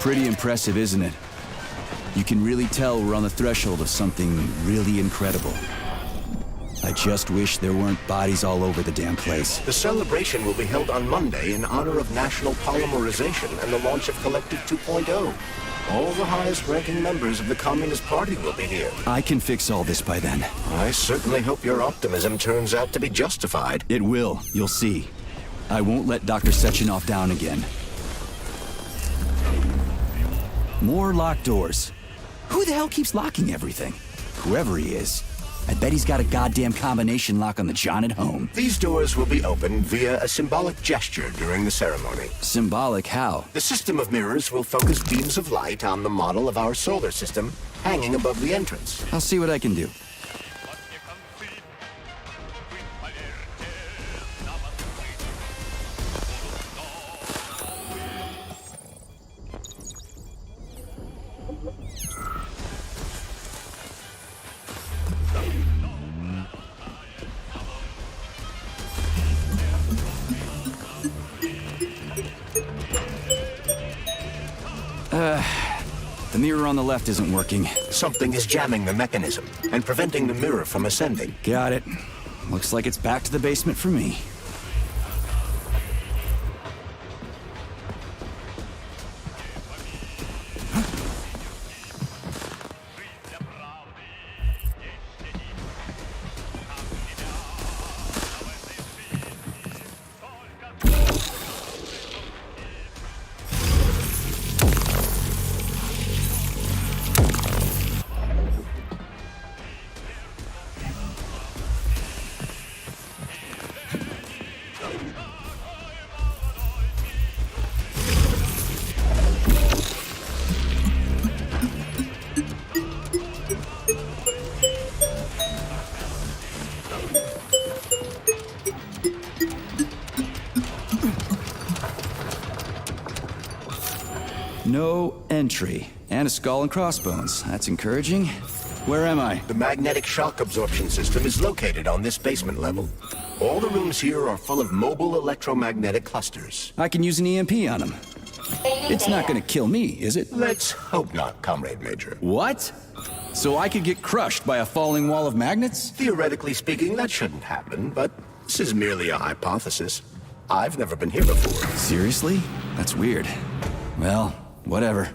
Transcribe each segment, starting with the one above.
Pretty impressive, isn't it? You can really tell we're on the threshold of something really incredible. I just wish there weren't bodies all over the damn place. The celebration will be held on Monday in honor of National Polymerization and the launch of Collective 2.0. All the highest-ranking members of the Communist Party will be here. I can fix all this by then. I certainly hope your optimism turns out to be justified. It will, you'll see. I won't let Dr. Sechenov down again. More locked doors. Who the hell keeps locking everything? Whoever he is. I bet he's got a goddamn combination lock on the John at home. These doors will be opened via a symbolic gesture during the ceremony. Symbolic how? The system of mirrors will focus beams of light on the model of our solar system hanging above the entrance. I'll see what I can do. The mirror on the left isn't working. Something is jamming the mechanism and preventing the mirror from ascending. Got it. Looks like it's back to the basement for me. No entry. And a skull and crossbones. That's encouraging. Where am I? The magnetic shock absorption system is located on this basement level. All the rooms here are full of mobile electromagnetic clusters. I can use an EMP on him. It's not gonna kill me, is it? Let's hope not, Comrade Major. What? So I could get crushed by a falling wall of magnets? Theoretically speaking, that shouldn't happen, but this is merely a hypothesis. I've never been here before. Seriously? That's weird. Well, whatever.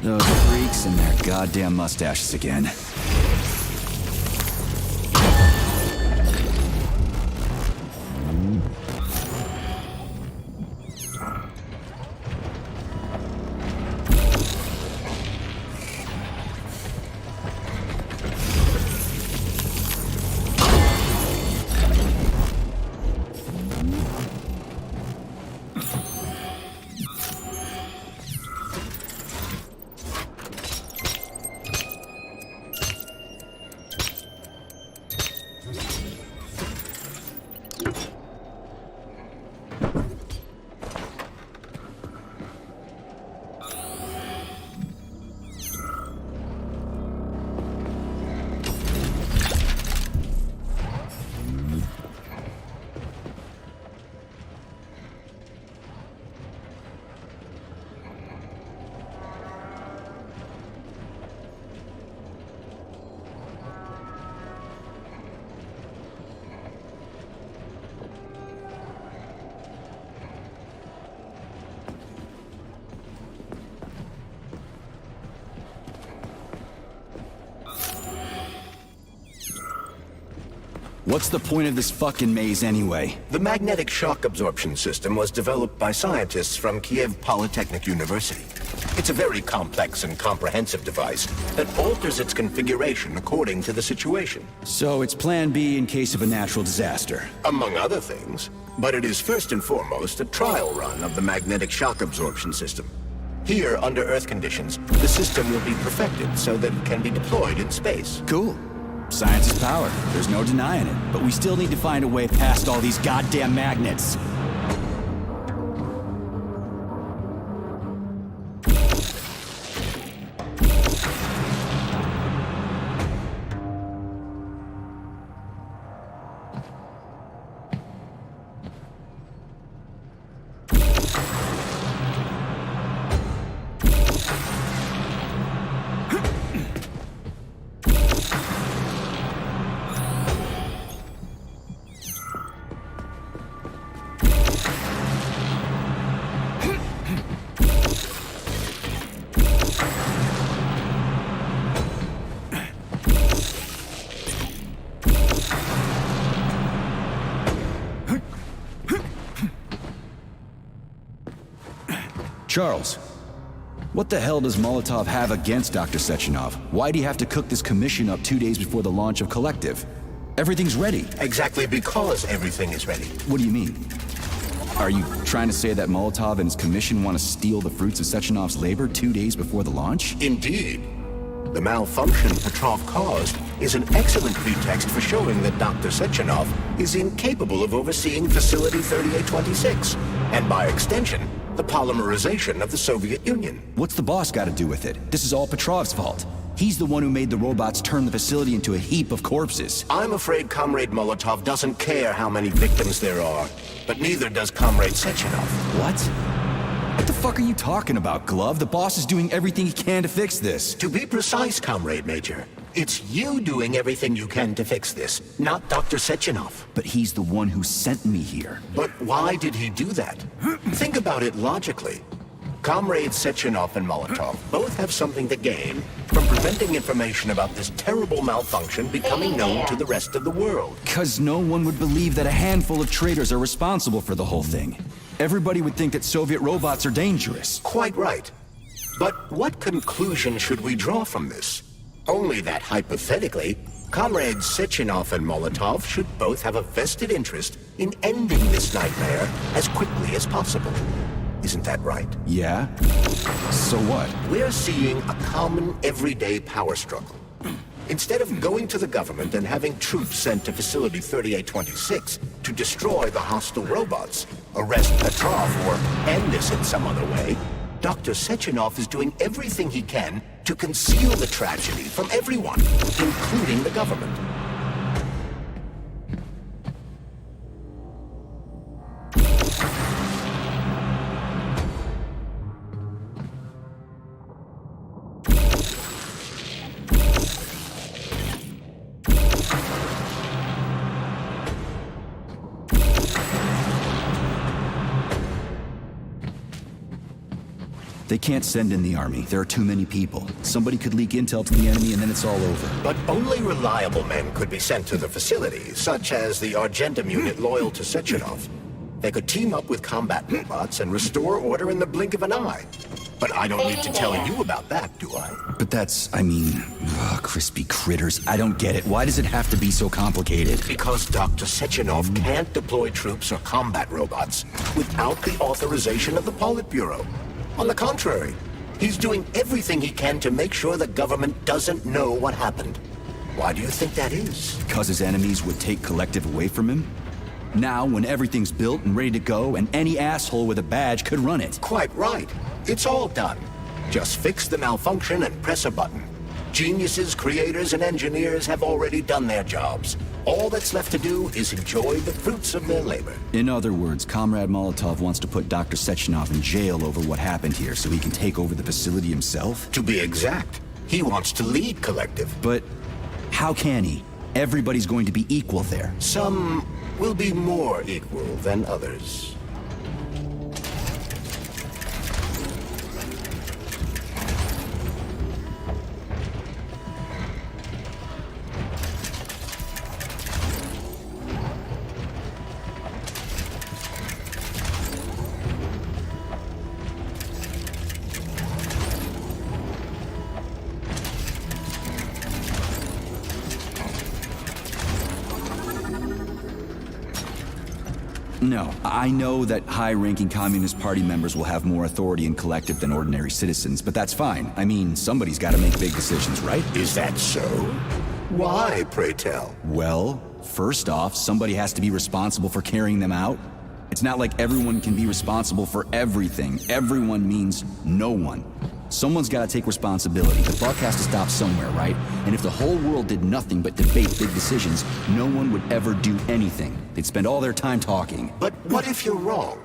Those freaks and their goddamn mustaches again. What's the point of this fucking maze anyway? The magnetic shock absorption system was developed by scientists from Kiev Polytechnic University. It's a very complex and comprehensive device that alters its configuration according to the situation. So it's plan B in case of a natural disaster. Among other things. But it is first and foremost a trial run of the magnetic shock absorption system. Here, under Earth conditions, the system will be perfected so that it can be deployed in space. Cool. Science is power. There's no denying it. But we still need to find a way past all these goddamn magnets. Charles, what the hell does Molotov have against Dr. Sechenov? Why'd he have to cook this commission up 2 days before the launch of Collective? Everything's ready. Exactly because everything is ready. What do you mean? Are you trying to say that Molotov and his commission want to steal the fruits of Sechenov's labor 2 days before the launch? Indeed. The malfunction Petrov caused is an excellent pretext for showing that Dr. Sechenov is incapable of overseeing Facility 3826, and by extension, the polymerization of the Soviet Union. What's the boss got to do with it? This is all Petrov's fault. He's the one who made the robots turn the facility into a heap of corpses. I'm afraid Comrade Molotov doesn't care how many victims there are, but neither does Comrade Sechenov. What? What the fuck are you talking about, Glove? The boss is doing everything he can to fix this. To be precise, Comrade Major, it's you doing everything you can to fix this, not Dr. Sechenov. But he's the one who sent me here. But why did he do that? Think about it logically. Comrades Sechenov and Molotov both have something to gain from preventing information about this terrible malfunction becoming known to the rest of the world. 'Cause no one would believe that a handful of traitors are responsible for the whole thing. Everybody would think that Soviet robots are dangerous. Quite right. But what conclusion should we draw from this? Only that hypothetically, Comrades Sechenov and Molotov should both have a vested interest in ending this nightmare as quickly as possible. Isn't that right? Yeah? So what? We're seeing a common everyday power struggle. Instead of going to the government and having troops sent to Facility 3826 to destroy the hostile robots, arrest Petrov, or end this in some other way, Dr. Sechenov is doing everything he can to conceal the tragedy from everyone, including the government. They can't send in the army. There are too many people. Somebody could leak intel to the enemy and then it's all over. But only reliable men could be sent to the facility, such as the Armageddon unit loyal to Sechenov. They could team up with combat robots and restore order in the blink of an eye. But I don't need to tell you about that, do I? But that's, crispy critters. I don't get it. Why does it have to be so complicated? Because Dr. Sechenov can't deploy troops or combat robots without the authorization of the Politburo. On the contrary, he's doing everything he can to make sure the government doesn't know what happened. Why do you think that is? Because his enemies would take Collective away from him? Now, when everything's built and ready to go, and any asshole with a badge could run it. Quite right. It's all done. Just fix the malfunction and press a button. Geniuses, creators, and engineers have already done their jobs. All that's left to do is enjoy the fruits of their labor. In other words, Comrade Molotov wants to put Dr. Sechenov in jail over what happened here so he can take over the facility himself? To be exact, he wants to lead Collective. But how can he? Everybody's going to be equal there. Some will be more equal than others. No, I know that high-ranking Communist Party members will have more authority in Collective than ordinary citizens, but that's fine. I mean, somebody's got to make big decisions, right? Is that so? Why, pray tell? Well, first off, somebody has to be responsible for carrying them out. It's not like everyone can be responsible for everything. Everyone means no one. Someone's got to take responsibility. The buck has to stop somewhere, right? And if the whole world did nothing but debate big decisions, no one would ever do anything. They'd spend all their time talking. But what if you're wrong?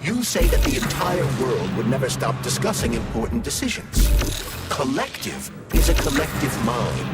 You say that the entire world would never stop discussing important decisions. Collective is a collective mind.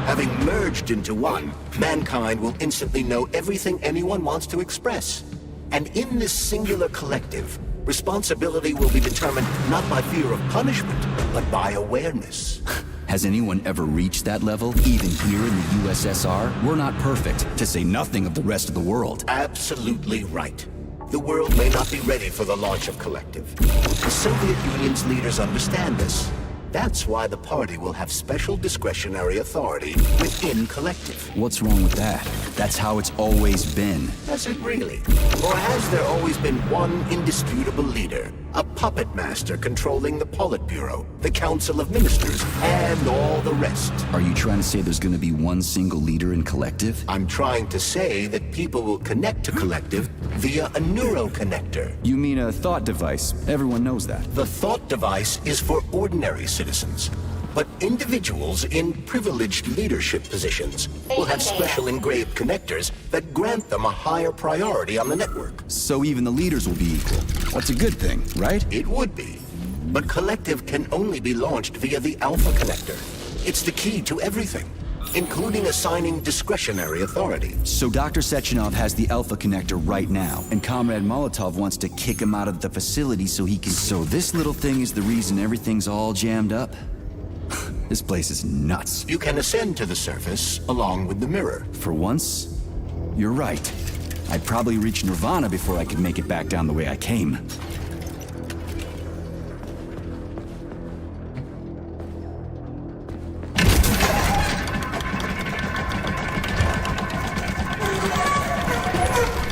Having merged into one, mankind will instantly know everything anyone wants to express. And in this singular collective, responsibility will be determined not by fear of punishment, but by awareness. Has anyone ever reached that level, even here in the USSR? We're not perfect, to say nothing of the rest of the world. Absolutely right. The world may not be ready for the launch of Collective. The Soviet Union's leaders understand this. That's why the party will have special discretionary authority within Collective. What's wrong with that? That's how it's always been. Has it really? Or has there always been one indisputable leader? A puppet master controlling the Politburo, the Council of Ministers, and all the rest? Are you trying to say there's gonna be one single leader in Collective? I'm trying to say that people will connect to Collective via a neuroconnector. You mean a thought device. Everyone knows that. The thought device is for ordinary citizens, but individuals in privileged leadership positions will have special engraved connectors that grant them a higher priority on the network. So even the leaders will be equal. That's a good thing, right? It would be, but Collective can only be launched via the Alpha connector. It's the key to everything, including assigning discretionary authority. So Dr. Sechenov has the Alpha connector right now, and Comrade Molotov wants to kick him out of the facility so he can... So this little thing is the reason everything's all jammed up? This place is nuts. You can ascend to the surface along with the mirror. For once, you're right. I'd probably reach Nirvana before I could make it back down the way I came.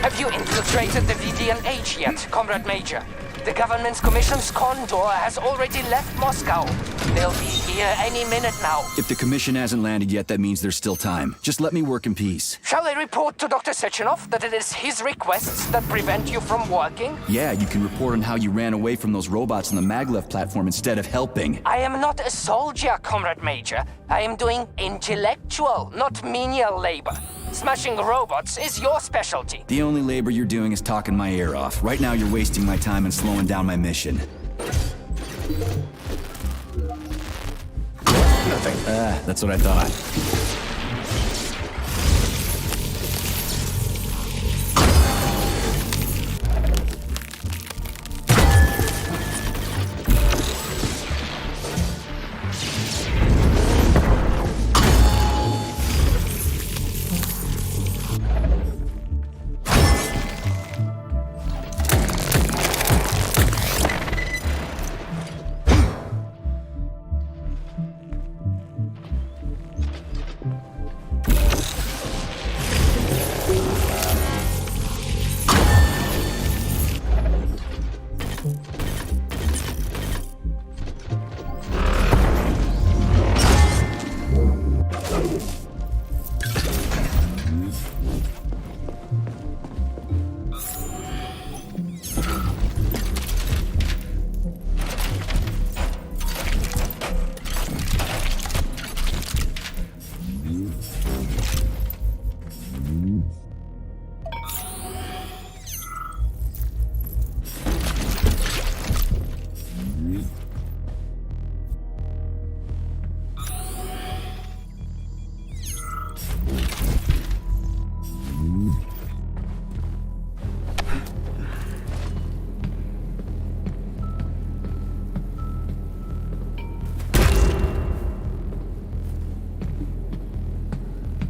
Have you infiltrated the VDNH yet, Comrade Major? The government's commission's condor has already left Moscow. They'll be here any minute now. If the commission hasn't landed yet, that means there's still time. Just let me work in peace. Shall I report to Dr. Sechenov that it is his requests that prevent you from working? Yeah, you can report on how you ran away from those robots on the maglev platform instead of helping. I am not a soldier, Comrade Major. I am doing intellectual, not menial labor. Smashing robots is your specialty. The only labor you're doing is talking my ear off. Right now you're wasting my time and slowing down my mission. Nothing. That's what I thought.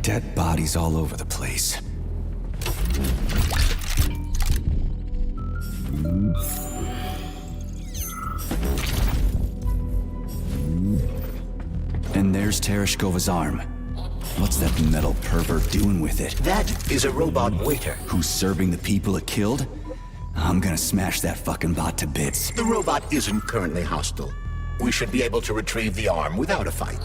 Dead bodies all over the place. And there's Tereshkova's arm. What's that metal pervert doing with it? That is a robot waiter. Who's serving the people it killed? I'm gonna smash that fucking bot to bits. The robot isn't currently hostile. We should be able to retrieve the arm without a fight.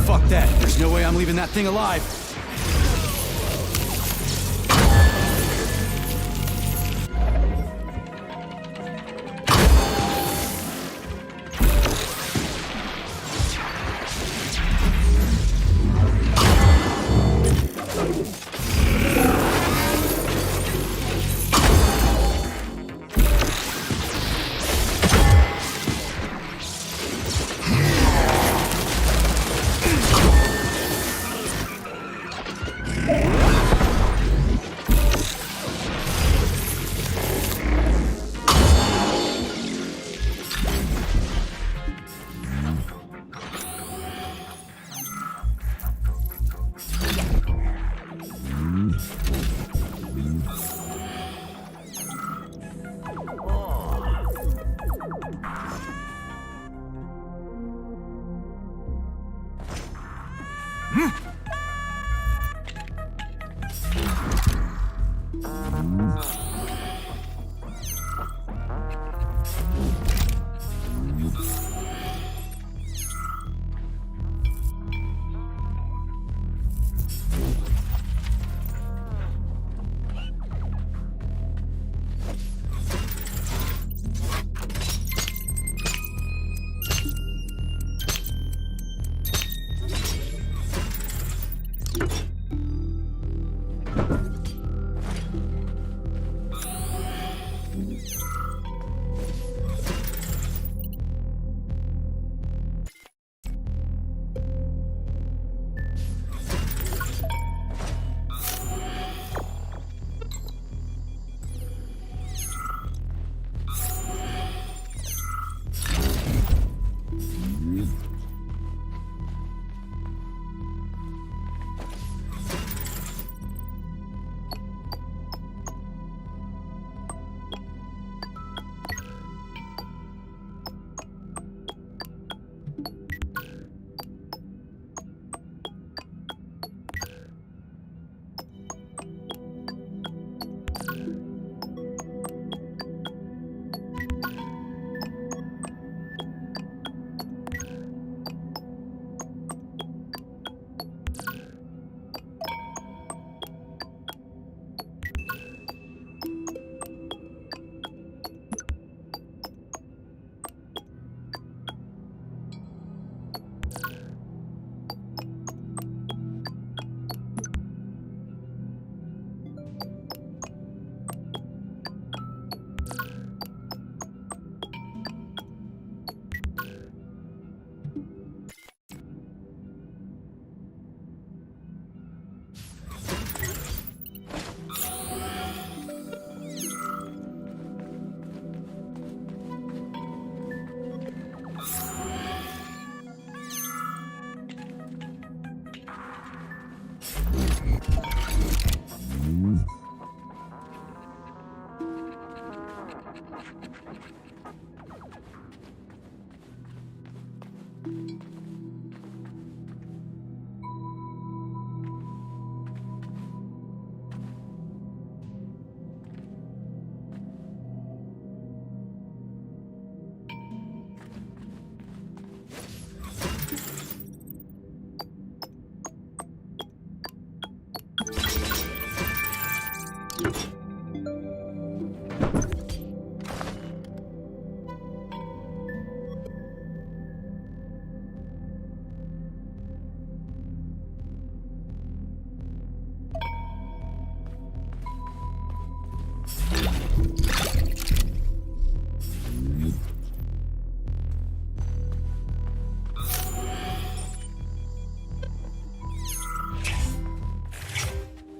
Fuck that. There's no way I'm leaving that thing alive.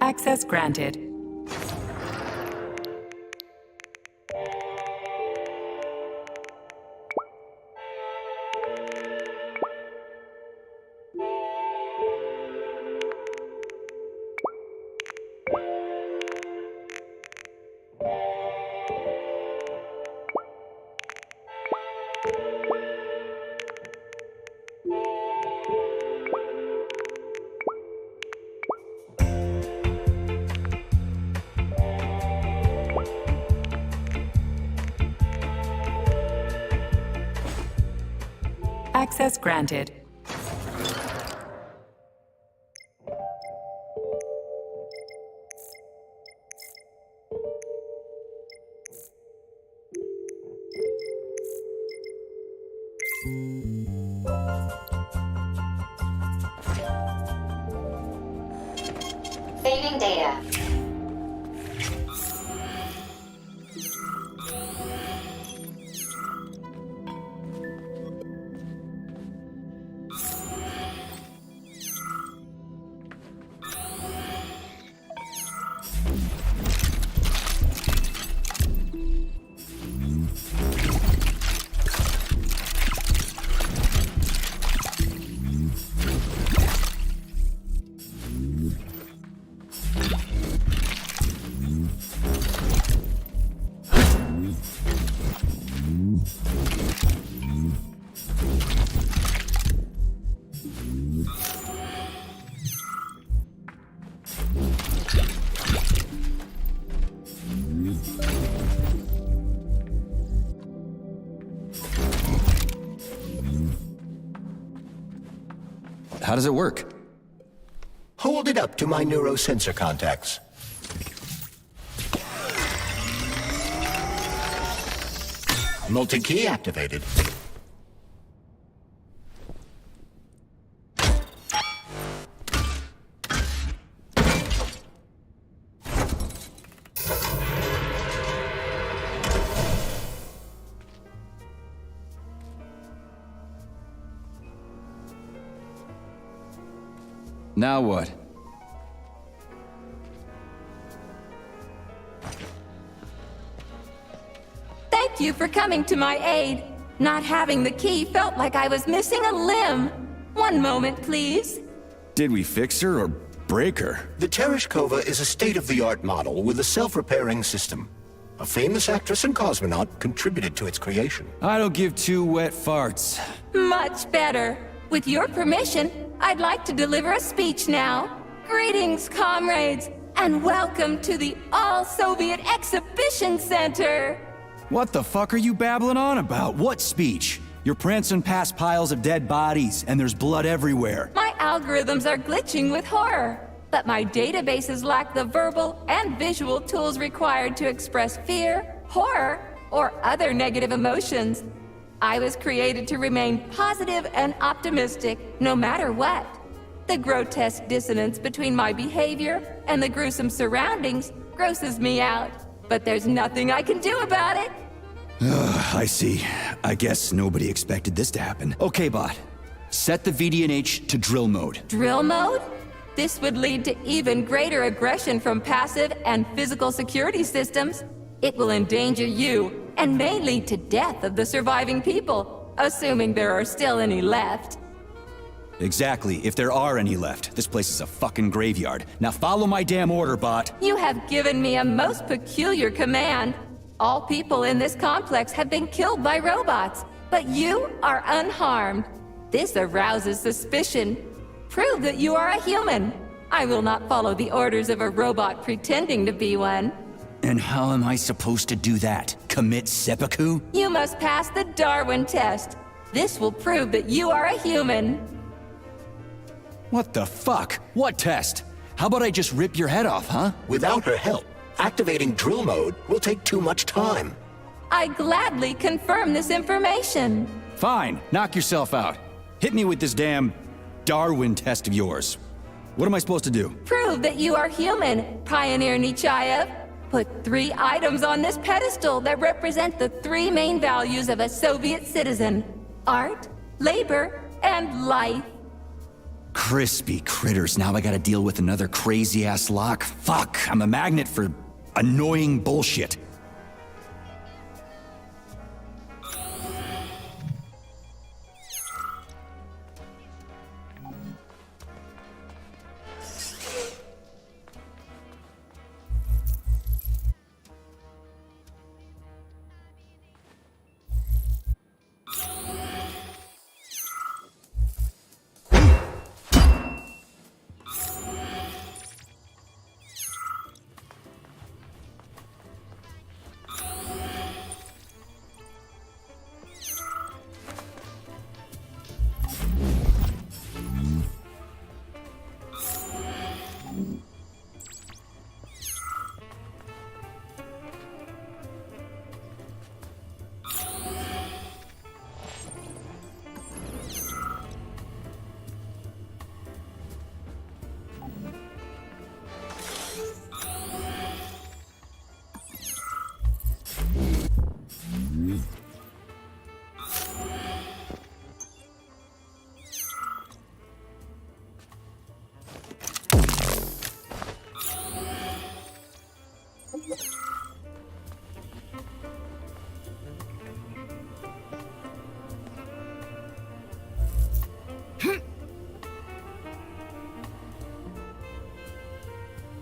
Access granted. Access granted. Saving data. How does it work? Hold it up to my neurosensor contacts. Multi-key activated. Now what? Thank you for coming to my aid. Not having the key felt like I was missing a limb. One moment, please. Did we fix her or break her? The Tereshkova is a state-of-the-art model with a self-repairing system. A famous actress and cosmonaut contributed to its creation. I don't give two wet farts. Much better. With your permission, I'd like to deliver a speech now. Greetings, comrades, and welcome to the All-Soviet Exhibition Center. What the fuck are you babbling on about? What speech? You're prancing past piles of dead bodies, and there's blood everywhere. My algorithms are glitching with horror, but my databases lack the verbal and visual tools required to express fear, horror, or other negative emotions. I was created to remain positive and optimistic, no matter what. The grotesque dissonance between my behavior and the gruesome surroundings grosses me out, but there's nothing I can do about it. I see. I guess nobody expected this to happen. Okay, bot. Set the VDNH to drill mode. Drill mode? This would lead to even greater aggression from passive and physical security systems. It will endanger you, and may lead to death of the surviving people, assuming there are still any left. Exactly, if there are any left. This place is a fucking graveyard. Now follow my damn order, bot. You have given me a most peculiar command. All people in this complex have been killed by robots, but you are unharmed. This arouses suspicion. Prove that you are a human. I will not follow the orders of a robot pretending to be one. And how am I supposed to do that? Commit seppuku? You must pass the Darwin test. This will prove that you are a human. What the fuck? What test? How about I just rip your head off, huh? Without her help, activating drill mode will take too much time. I gladly confirm this information. Fine, knock yourself out. Hit me with this damn Darwin test of yours. What am I supposed to do? Prove that you are human, Pioneer Nechayev. Put 3 items on this pedestal that represent the 3 main values of a Soviet citizen: art, labor, and life. Crispy critters, now I gotta deal with another crazy-ass lock. Fuck, I'm a magnet for annoying bullshit.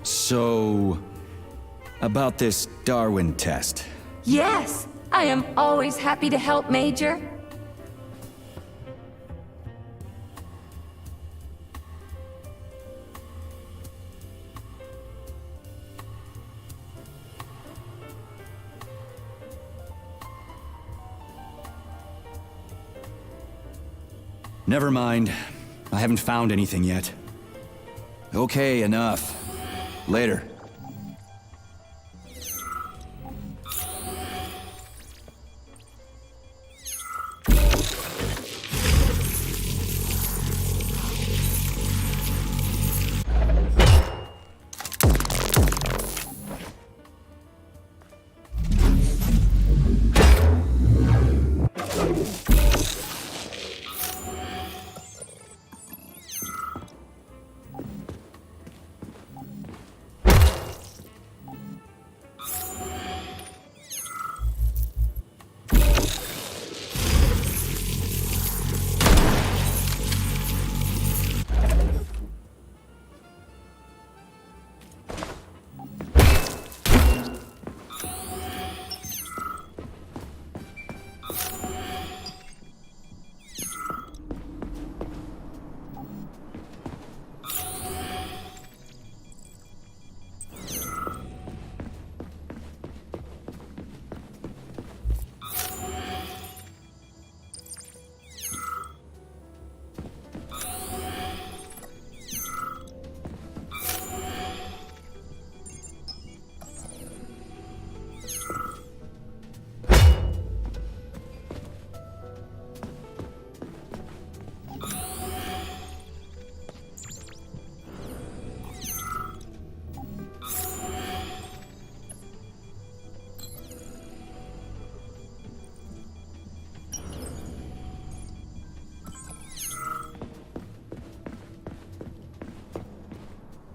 So, about this Darwin test. Yes, I am always happy to help, Major. Never mind. I haven't found anything yet. Okay, enough. Later.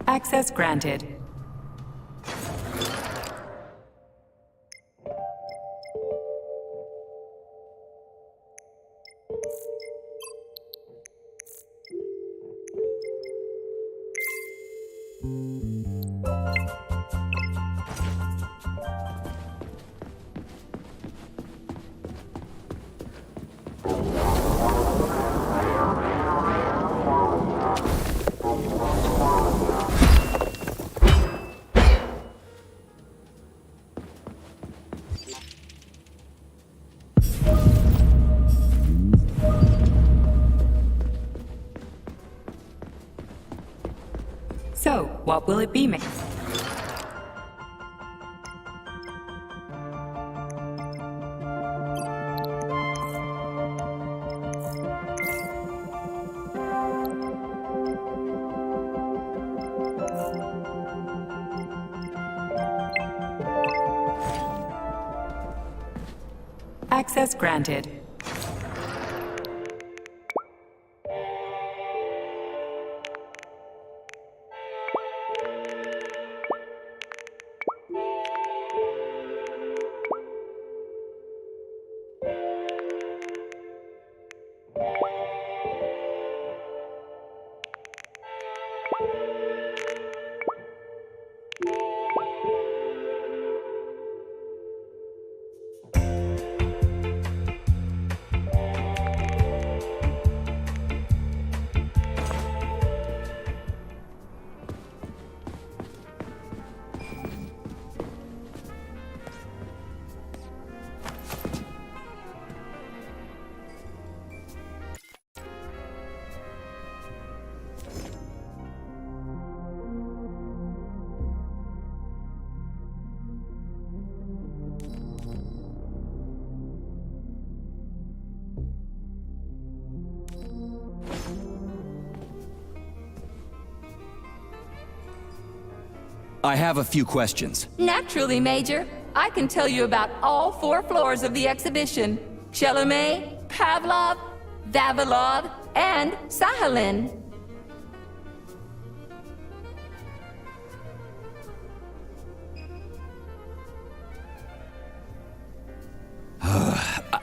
Access granted. So, what will it be, ma'am? Access granted. I have a few questions. Naturally, Major. I can tell you about all 4 floors of the exhibition. Chelomey, Pavlov, Vavilov, and Sahalin.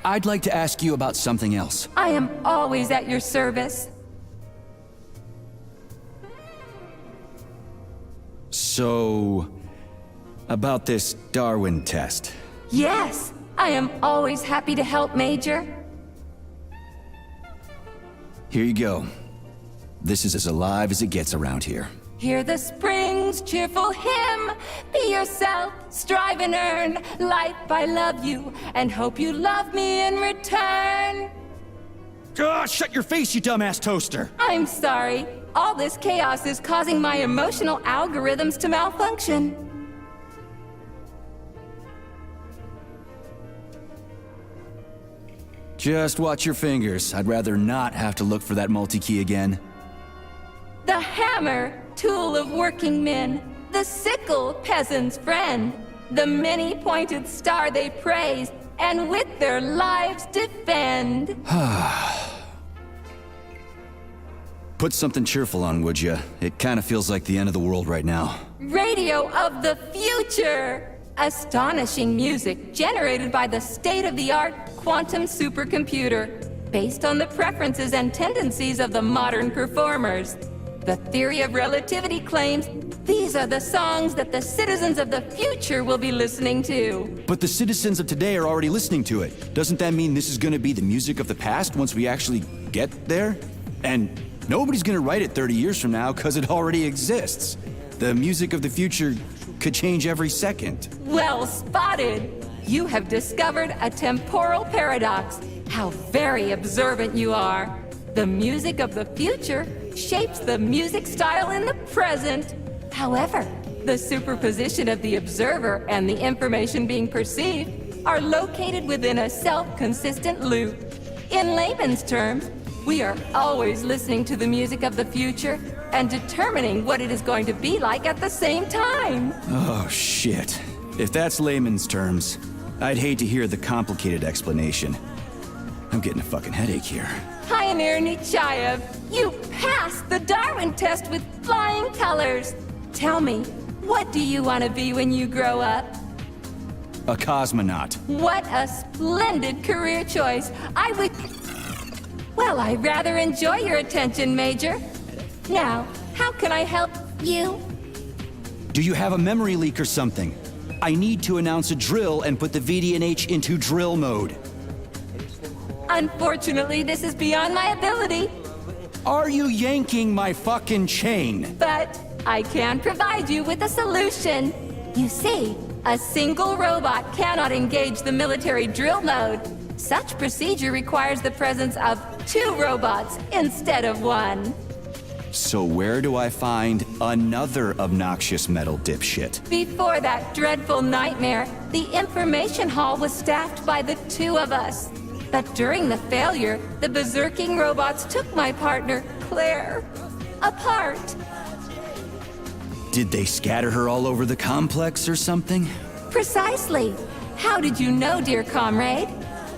I'd like to ask you about something else. I am always at your service. So, about this Darwin test. Yes, I am always happy to help, Major. Here you go. This is as alive as it gets around here. Hear the spring's cheerful hymn. Be yourself, strive and earn. Life, I love you, and hope you love me in return. Shut your face, you dumbass toaster! I'm sorry. All this chaos is causing my emotional algorithms to malfunction. Just watch your fingers. I'd rather not have to look for that multi-key again. The hammer, tool of working men. The sickle, peasant's friend. The many-pointed star they praise, and with their lives defend. Put something cheerful on, would ya? It kinda feels like the end of the world right now. Radio of the future! Astonishing music generated by the state-of-the-art quantum supercomputer, based on the preferences and tendencies of the modern performers. The theory of relativity claims these are the songs that the citizens of the future will be listening to. But the citizens of today are already listening to it. Doesn't that mean this is gonna be the music of the past once we actually get there? And nobody's gonna write it 30 years from now, 'cause it already exists. The music of the future could change every second. Well spotted! You have discovered a temporal paradox. How very observant you are. The music of the future shapes the music style in the present. However, the superposition of the observer and the information being perceived are located within a self-consistent loop. In layman's terms, we are always listening to the music of the future and determining what it is going to be like at the same time. Oh, shit. If that's layman's terms, I'd hate to hear the complicated explanation. I'm getting a fucking headache here. Pioneer Nechayev, you passed the Darwin test with flying colors. Tell me, what do you want to be when you grow up? A cosmonaut. What a splendid career choice. Well, I rather enjoy your attention, Major. Now, how can I help you? Do you have a memory leak or something? I need to announce a drill and put the VDNH into drill mode. Unfortunately, this is beyond my ability, Are you yanking my fucking chain? but I can provide you with a solution. You see, a single robot cannot engage the military drill mode. Such procedure requires the presence of 2 robots instead of 1. So where do I find another obnoxious metal dipshit? Before that dreadful nightmare, the information hall was staffed by the 2 of us. But during the failure, the berserking robots took my partner, Claire, apart. Did they scatter her all over the complex or something? Precisely. How did you know, dear comrade?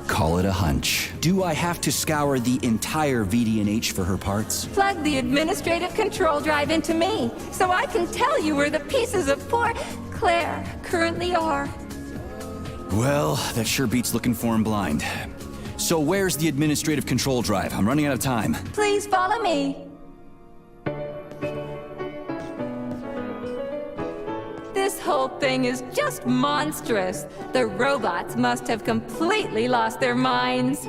Call it a hunch. Do I have to scour the entire VDNH for her parts? Plug the administrative control drive into me, so I can tell you where the pieces of poor Claire currently are. Well, that sure beats looking for him blind. So where's the administrative control drive? I'm running out of time. Please follow me. This whole thing is just monstrous. The robots must have completely lost their minds.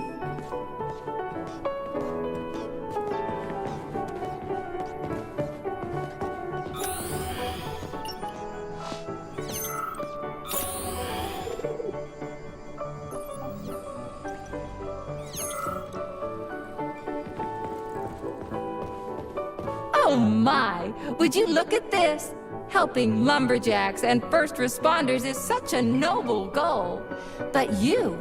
Oh my! Would you look at this? Helping lumberjacks and first responders is such a noble goal. But you,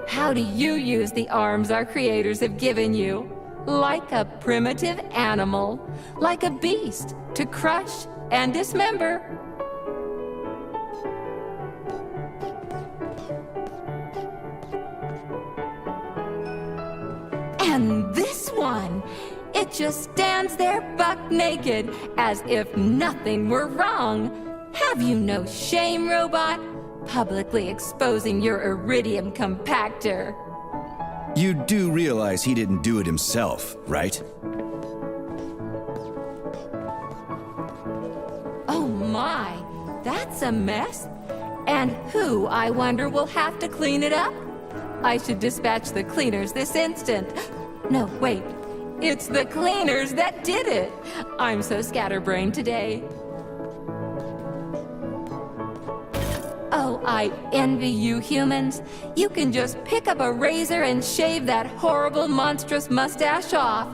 how do you use the arms our creators have given you? Like a primitive animal, like a beast, to crush and dismember. just stands there buck naked, as if nothing were wrong. Have you no shame, robot? Publicly exposing your iridium compactor. You do realize he didn't do it himself, right? Oh my, that's a mess. And who, I wonder, will have to clean it up? I should dispatch the cleaners this instant. No, wait. It's the cleaners that did it. I'm so scatterbrained today. Oh, I envy you humans. You can just pick up a razor and shave that horrible, monstrous mustache off.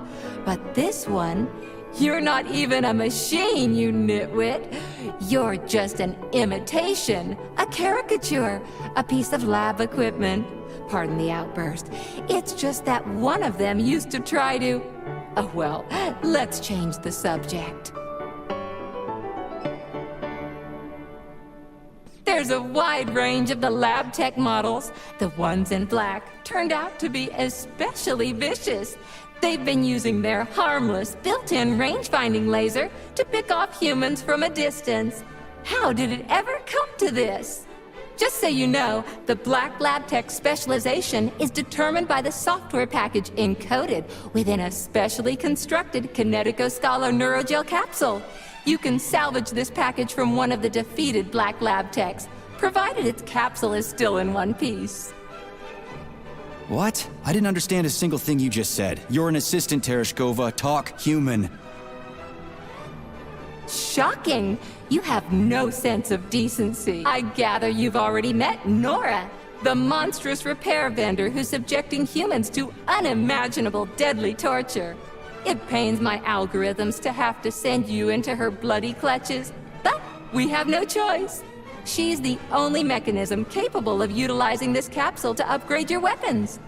But this one, you're not even a machine, you nitwit. You're just an imitation, a caricature, a piece of lab equipment. Pardon the outburst. It's just that one of them used to try to... Oh, well, let's change the subject. There's a wide range of the lab tech models. The ones in black turned out to be especially vicious. They've been using their harmless, built-in range-finding laser to pick off humans from a distance. How did it ever come to this? Just so you know, the Black Lab Tech specialization is determined by the software package encoded within a specially constructed Kinetico-Scala Neurogel capsule. You can salvage this package from one of the defeated Black Lab Techs, provided its capsule is still in one piece. What? I didn't understand a single thing you just said. You're an assistant, Tereshkova. Talk human. Shocking! You have no sense of decency. I gather you've already met Nora, the monstrous repair vendor who's subjecting humans to unimaginable deadly torture. It pains my algorithms to have to send you into her bloody clutches, but we have no choice. She's the only mechanism capable of utilizing this capsule to upgrade your weapons.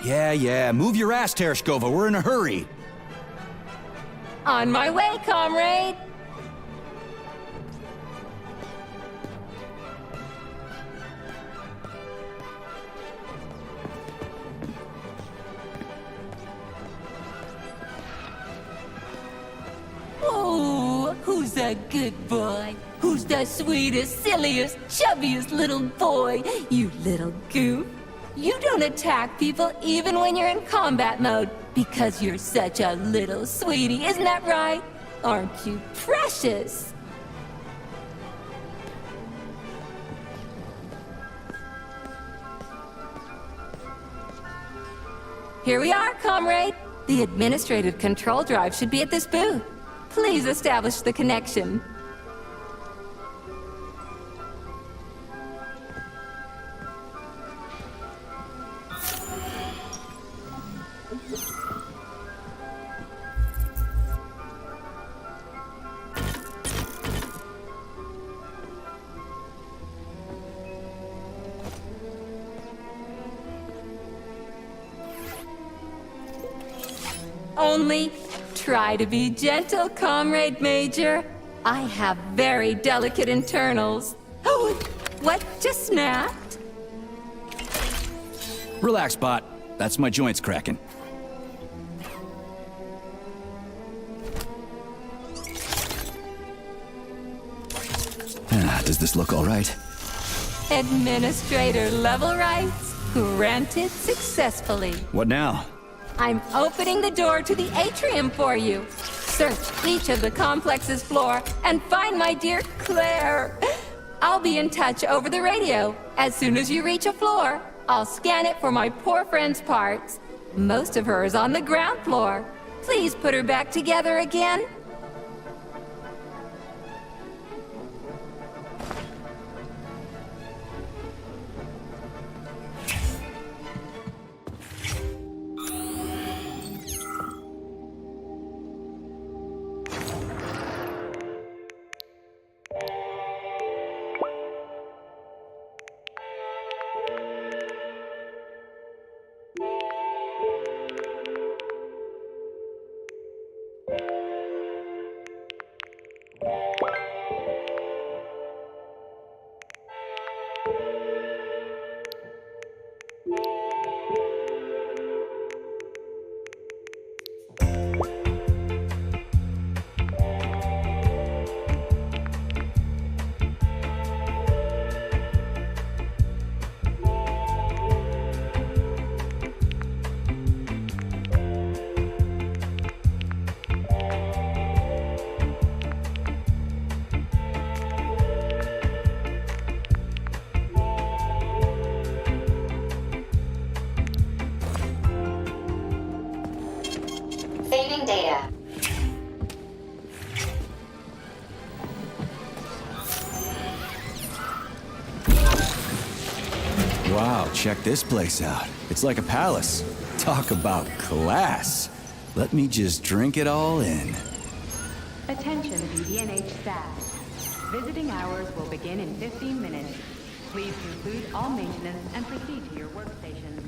Yeah, move your ass, Tereshkova. We're in a hurry. On my way, comrade! Oh, who's a good boy? Who's the sweetest, silliest, chubbiest little boy? You little goof. You don't attack people even when you're in combat mode because you're such a little sweetie, isn't that right? Aren't you precious? Here we are, comrade. The administrative control drive should be at this booth. Please establish the connection. Only try to be gentle, Comrade Major. I have very delicate internals. Oh, what just snapped? Relax, bot. That's my joints cracking. Does this look all right? Administrator level rights granted successfully. What now? I'm opening the door to the atrium for you. Search each of the complex's floor and find my dear Claire. I'll be in touch over the radio. As soon as you reach a floor, I'll scan it for my poor friend's parts. Most of her is on the ground floor. Please put her back together again. Wow, check this place out. It's like a palace. Talk about class. Let me just drink it all in. Attention BDNH staff. Visiting hours will begin in 15 minutes. Please conclude all maintenance and proceed to your workstations.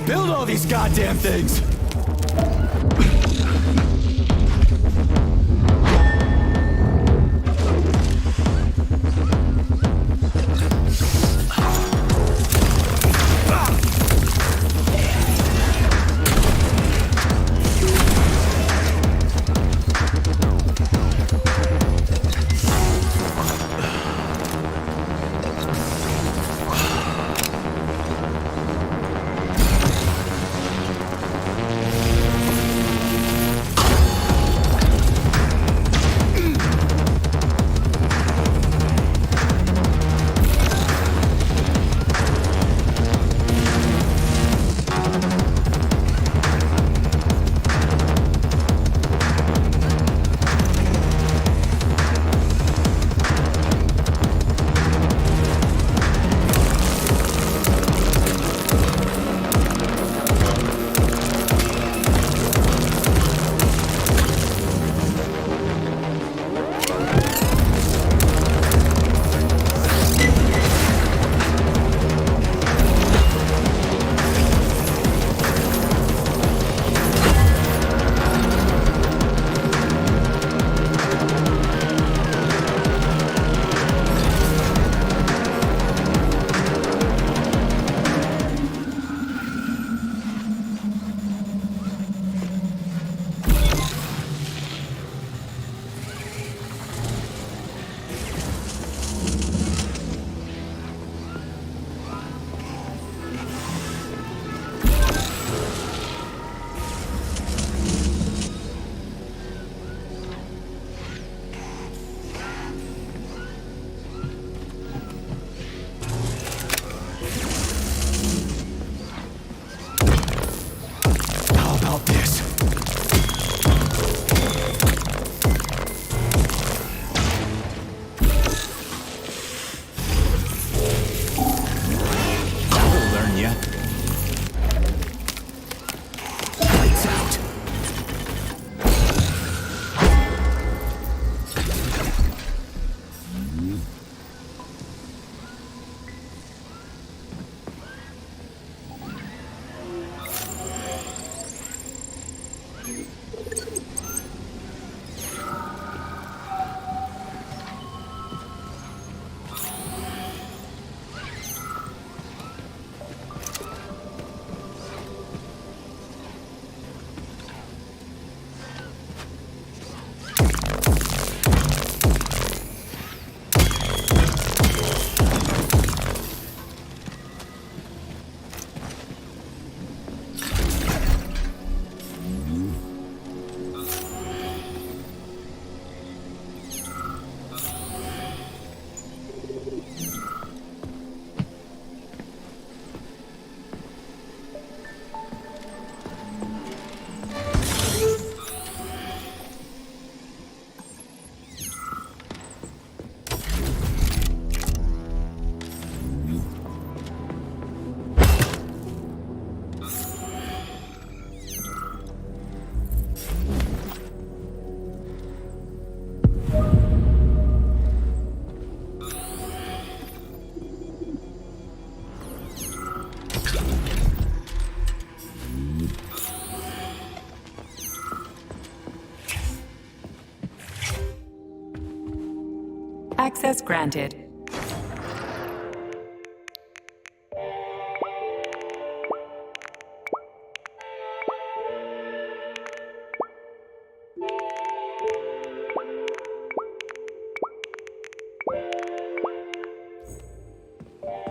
Build all these goddamn things! Access granted.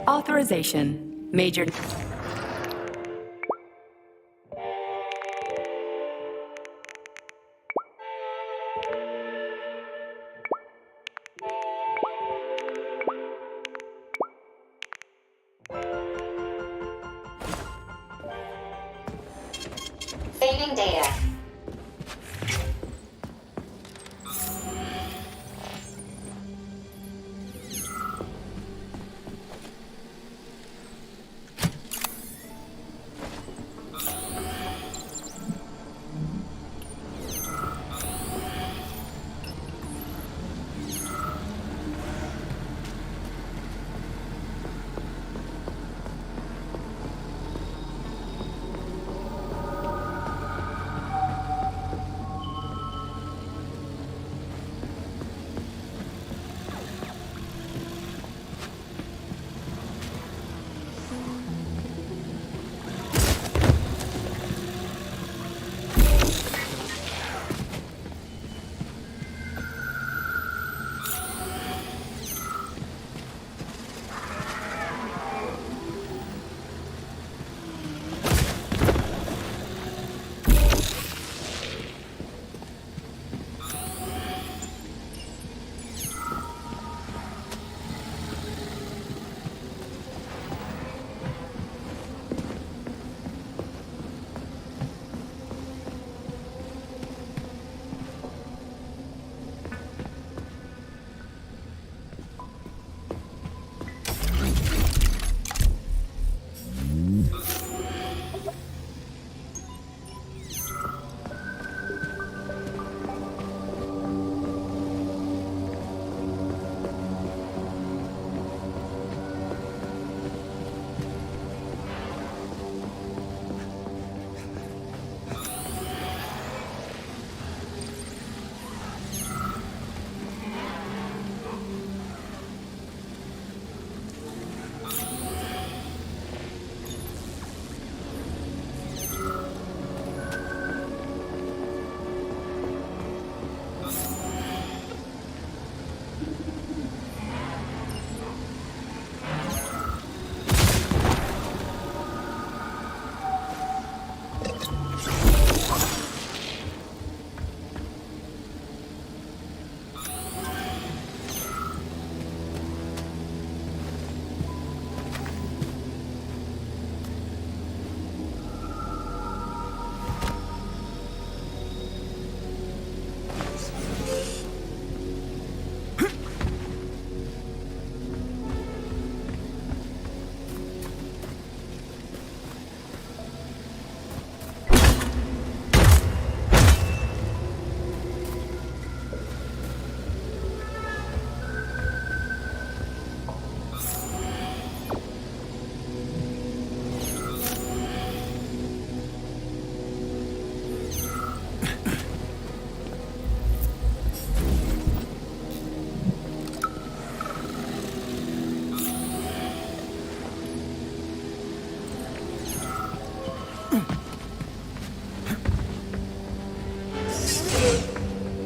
Authorization. Major. Saving data.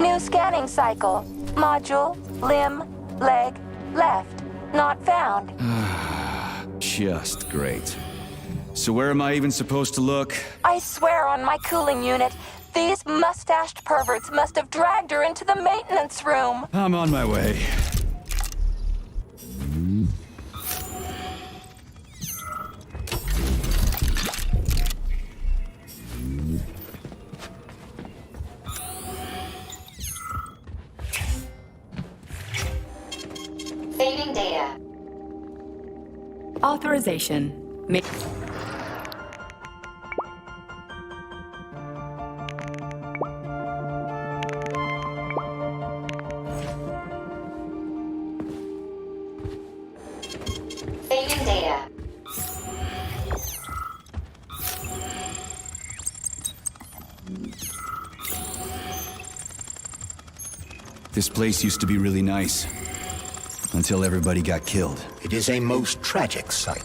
New scanning cycle. Module, limb, leg, left. Not found. Just great. So where am I even supposed to look? I swear on my cooling unit, these mustached perverts must have dragged her into the maintenance room. I'm on my way. Saving data. Authorization. Saving data. This place used to be really nice. Until everybody got killed. It is a most tragic sight.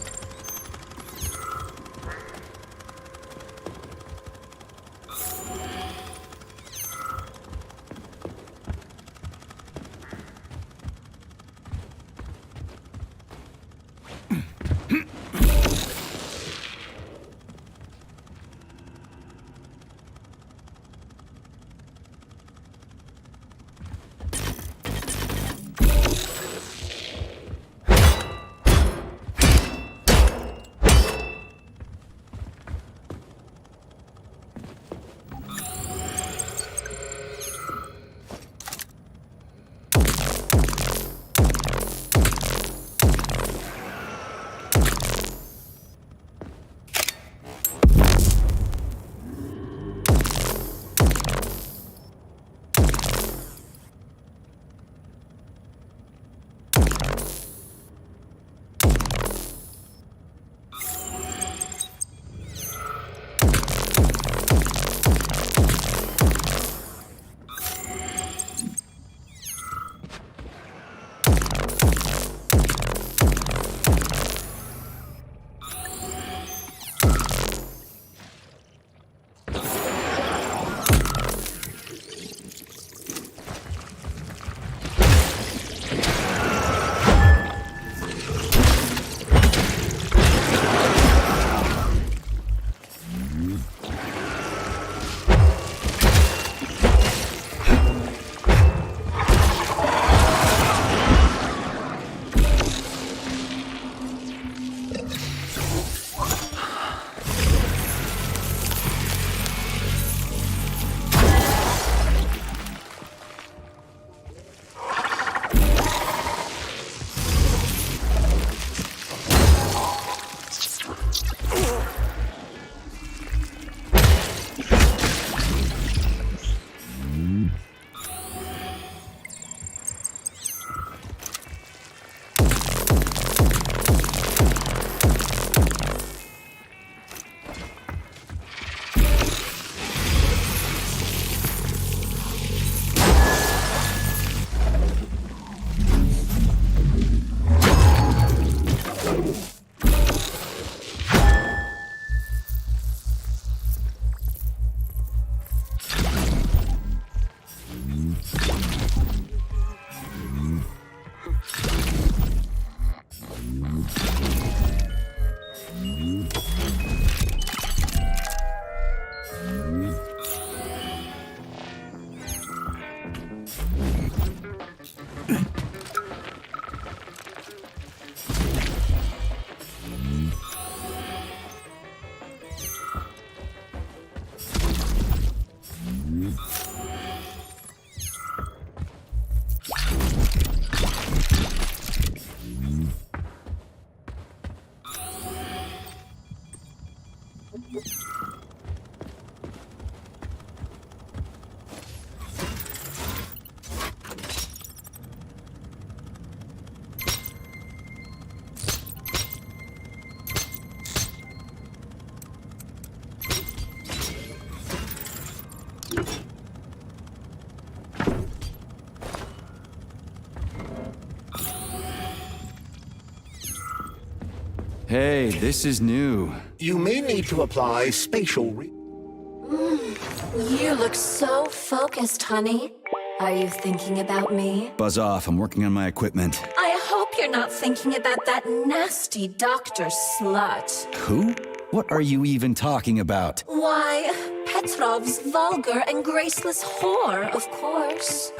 Hey, this is new. You may need to apply spatial You look so focused, honey. Are you thinking about me? Buzz off, I'm working on my equipment. I hope you're not thinking about that nasty doctor slut. Who? What are you even talking about? Why, Petrov's vulgar and graceless whore, of course.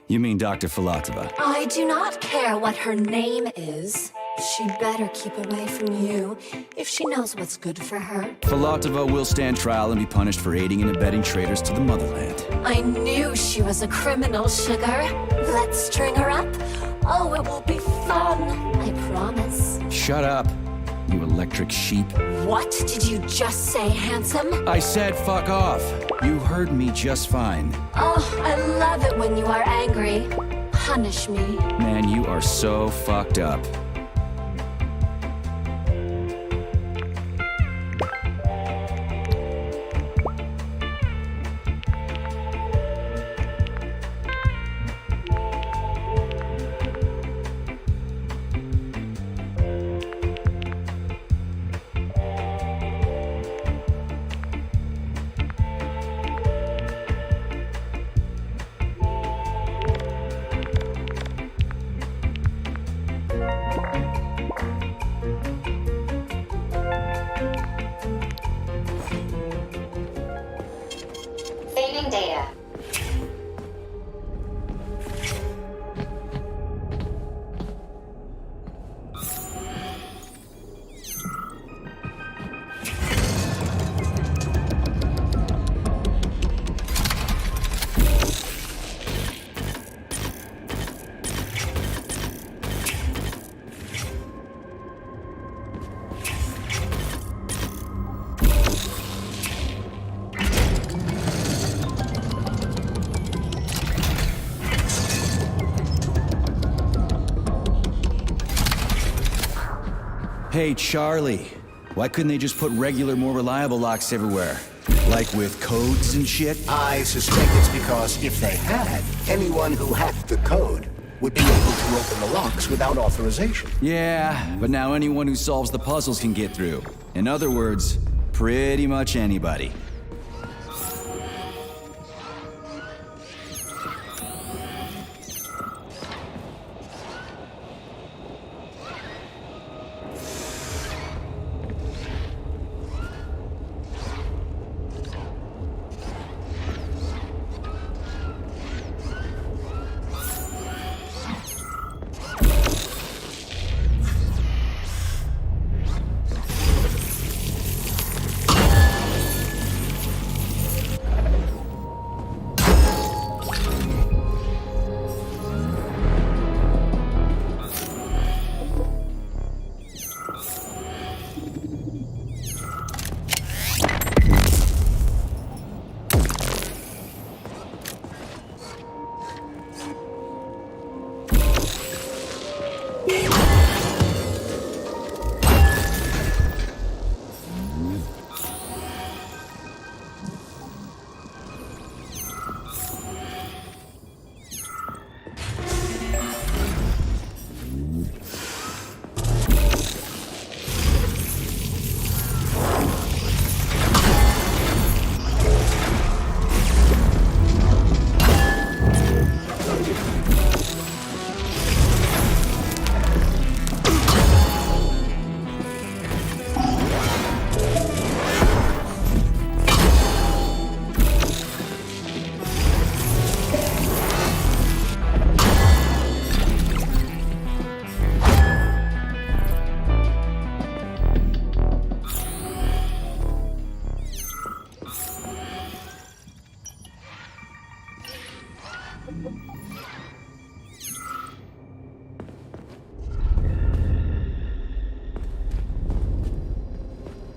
You mean Dr. Filatova? I do not care what her name is. She better keep away from you if she knows what's good for her. Filatova will stand trial and be punished for aiding and abetting traitors to the motherland. I knew she was a criminal, sugar. Let's string her up. Oh, it will be fun, I promise. Shut up, you electric sheep. What did you just say, handsome? I said fuck off. You heard me just fine. Oh, I love it when you are angry. Punish me. Man, you are so fucked up. Saving data. Hey, Charlie. Why couldn't they just put regular, more reliable locks everywhere? Like with codes and shit? I suspect it's because if they had, anyone who hacked the code would be able to open the locks without authorization. Yeah, but now anyone who solves the puzzles can get through. In other words, pretty much anybody.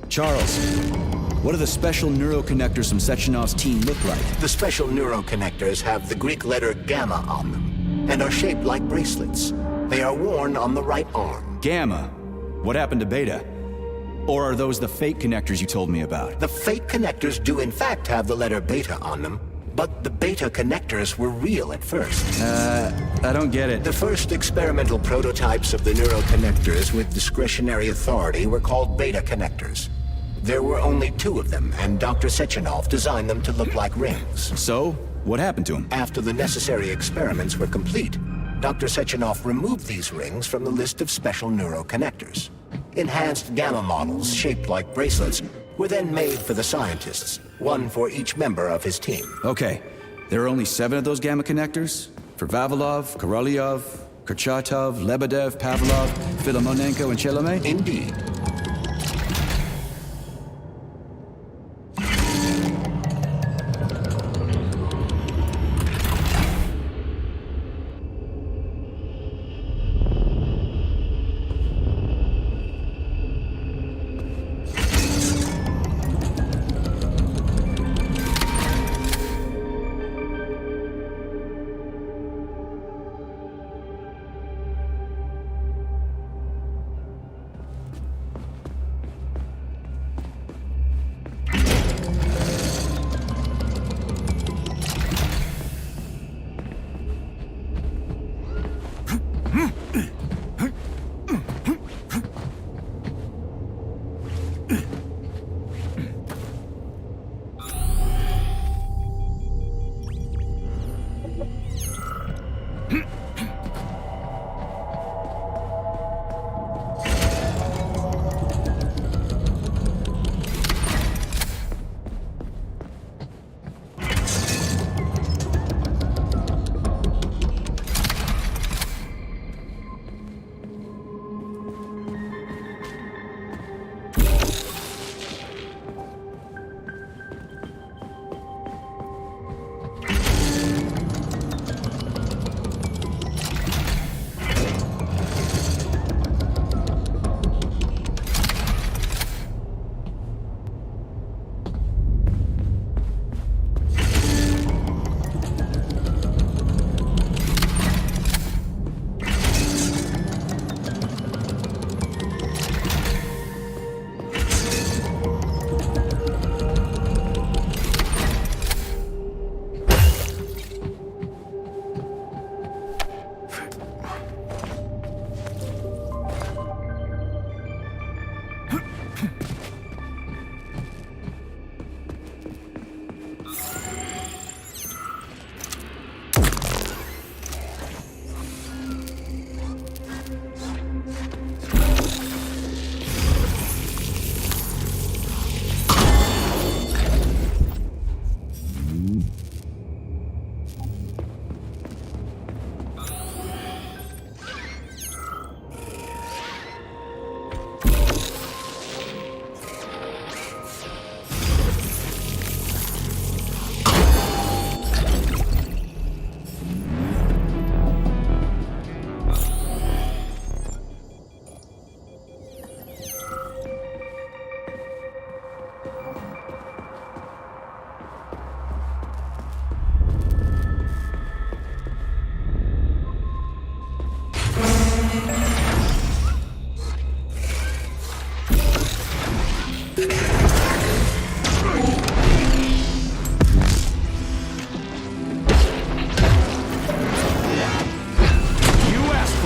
Charles, what do the special neuroconnectors from Sechenov's team look like? The special neuroconnectors have the Greek letter gamma on them and are shaped like bracelets. They are worn on the right arm. Gamma? What happened to Beta? Or are those the fake connectors you told me about? The fake connectors do in fact have the letter beta on them, but the beta connectors were real at first. I don't get it. The first experimental prototypes of the neuroconnectors with discretionary authority were called beta connectors. There were only 2 of them, and Dr. Sechenov designed them to look like rings. So, What happened to him? After the necessary experiments were complete, Dr. Sechenov removed these rings from the list of special neuroconnectors. Enhanced gamma models shaped like bracelets were then made for the scientists, one for each member of his team. Okay, there are only 7 of those gamma connectors? For Vavilov, Korolyov, Kurchatov, Lebedev, Pavlov, Filomonenko, and Chelomey? Indeed.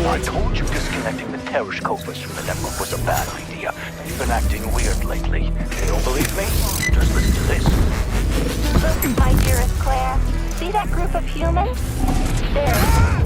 I told you disconnecting the Tereshkovas from the network was a bad idea. You've been acting weird lately. You don't believe me? Just listen to this. My dearest Claire, see that group of humans? There.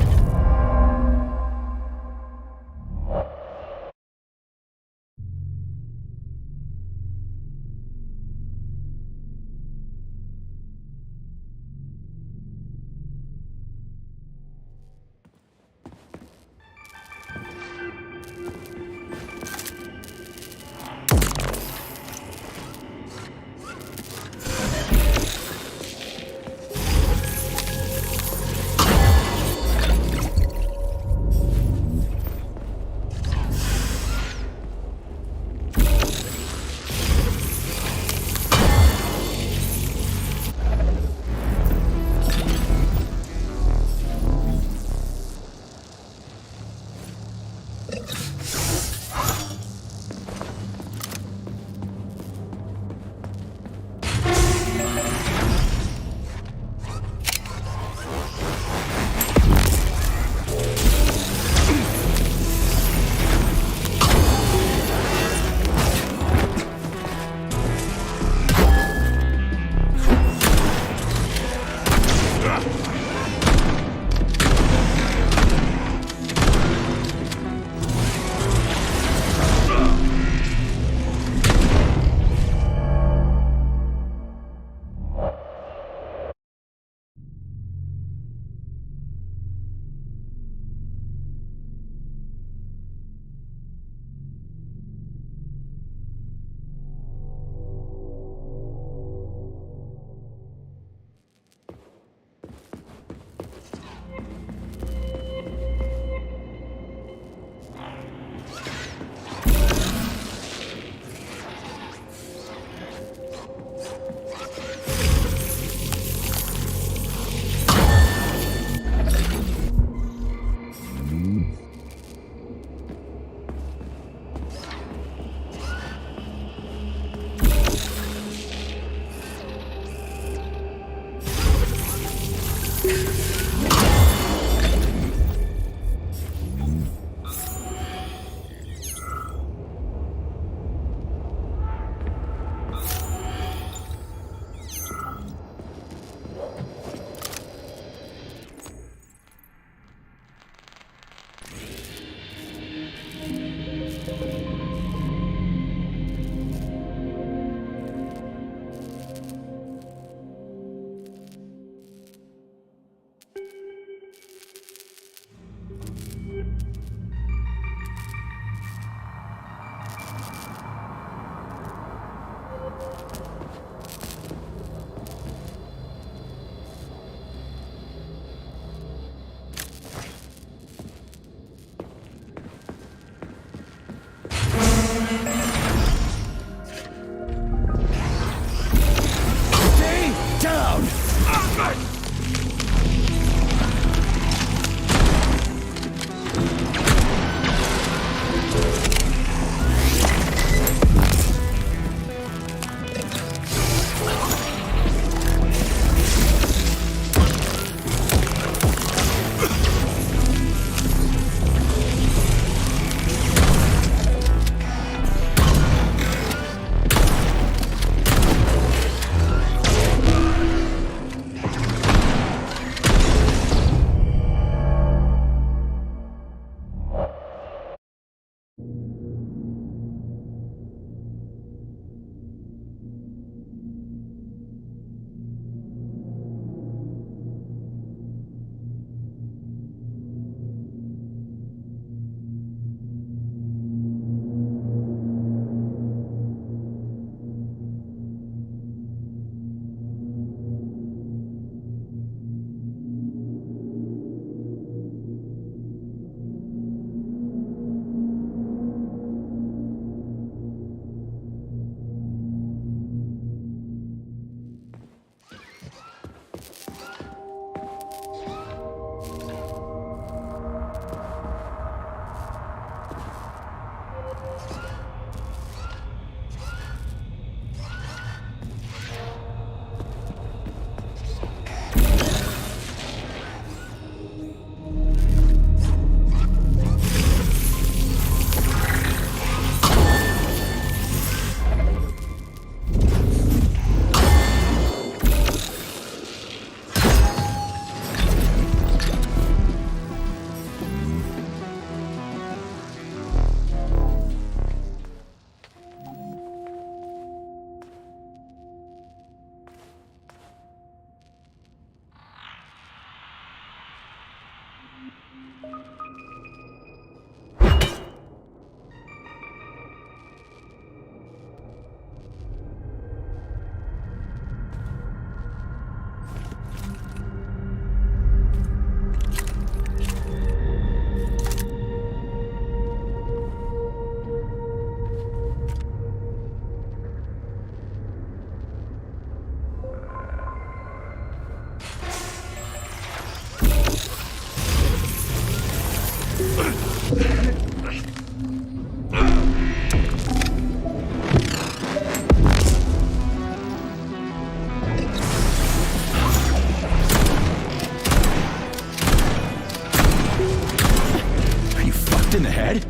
Are you fucked in the head?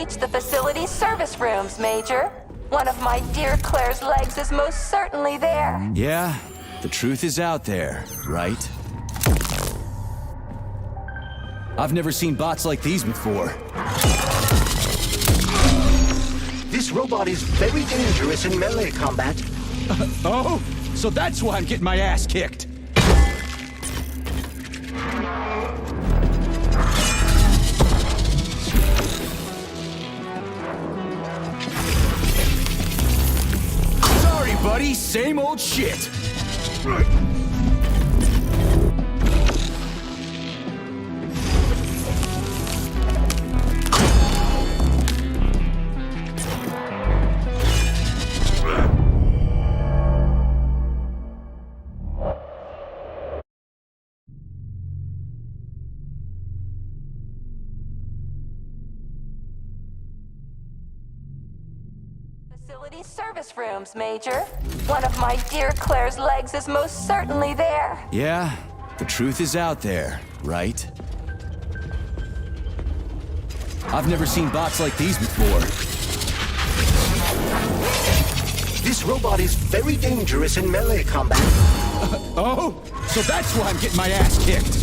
reached the facility's service rooms, Major. One of my dear Claire's legs is most certainly there. Yeah, the truth is out there, right? I've never seen bots like these before. This robot is very dangerous in melee combat. Oh, so that's why I'm getting my ass kicked. Sorry, buddy, same old shit. Facility service rooms, Major. One of my dear Claire's legs is most certainly there. Yeah, the truth is out there, right? I've never seen bots like these before. This robot is very dangerous in melee combat. Oh, so that's why I'm getting my ass kicked.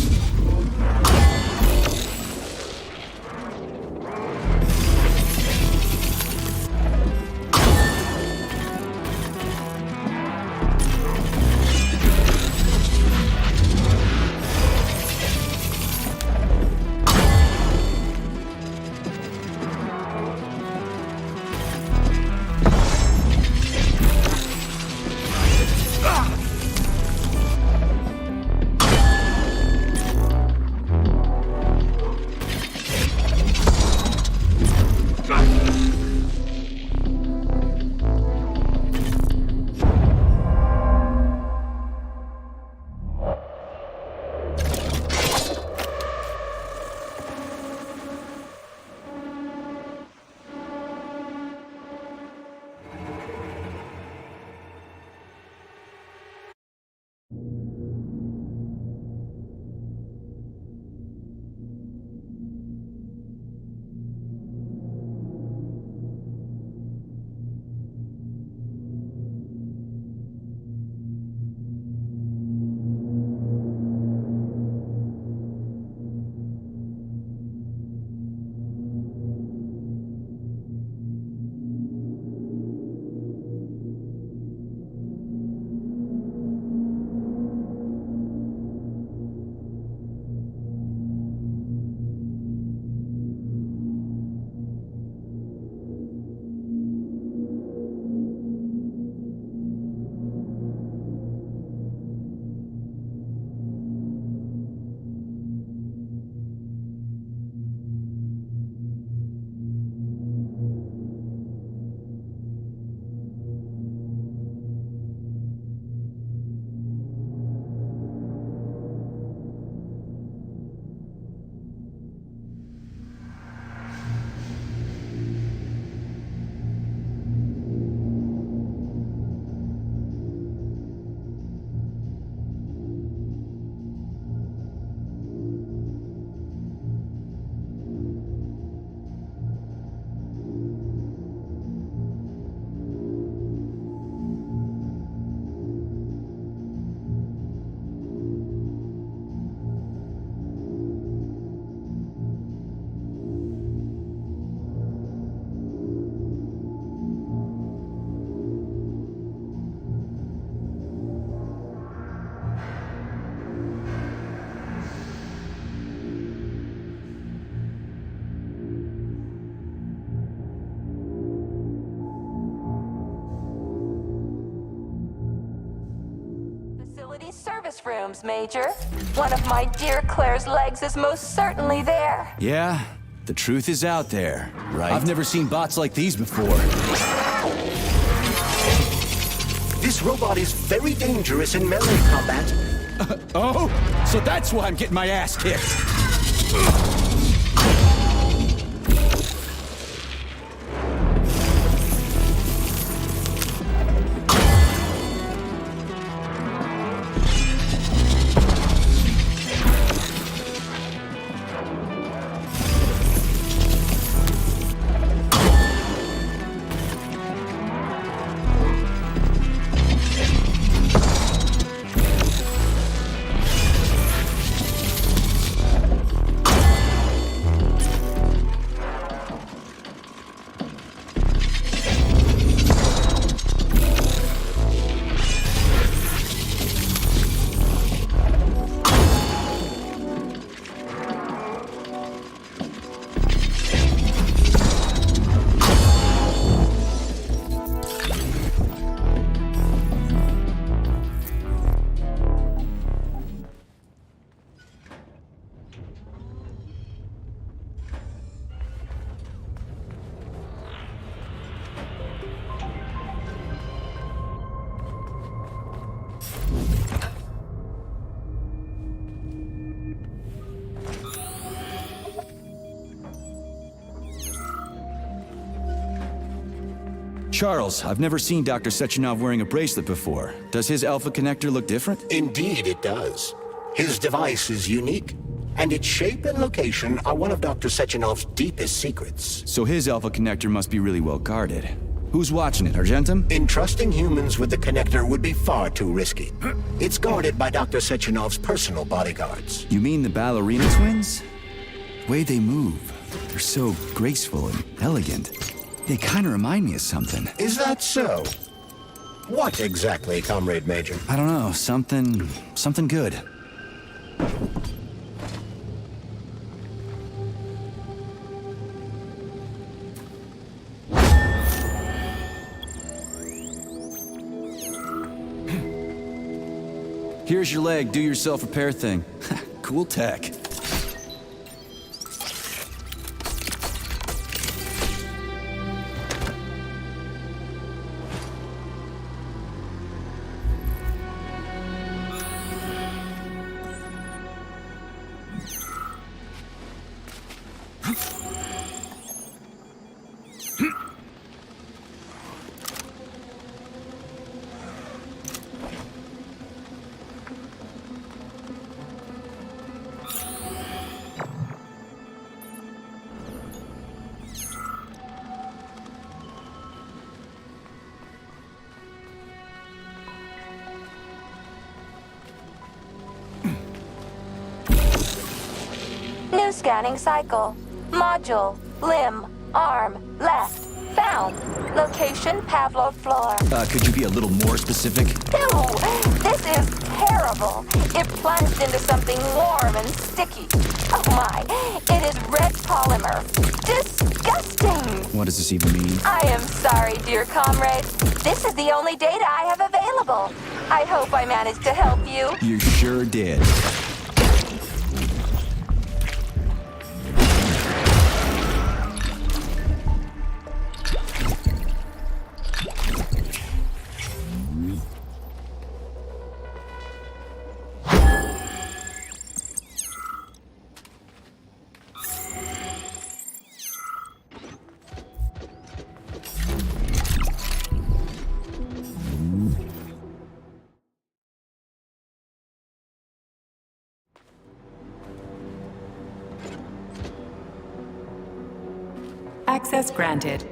Service rooms, Major. One of my dear Claire's legs is most certainly there. Yeah, the truth is out there, right? I've never seen bots like these before. This robot is very dangerous in melee combat. Oh, so that's why I'm getting my ass kicked. Charles, I've never seen Dr. Sechenov wearing a bracelet before. Does his alpha connector look different? Indeed it does. His device is unique, and its shape and location are one of Dr. Sechenov's deepest secrets. So his alpha connector must be really well guarded. Who's watching it, Argentum? Entrusting humans with the connector would be far too risky. It's guarded by Dr. Sechenov's personal bodyguards. You mean the ballerina twins? The way they move, they're so graceful and elegant. They kind of remind me of something. Is that so? What exactly, Comrade Major? I don't know, something good. Here's your leg, do yourself repair thing. Cool tech. New scanning cycle. Module. Limb. Arm. Left. Found. Location Pavlov floor. Could you be a little more specific? Ew! This is terrible. It plunged into something warm and sticky. Oh my. It is red polymer. Disgusting! What does this even mean? I am sorry, dear comrade. This is the only data I have available. I hope I managed to help you. You sure did. Access granted.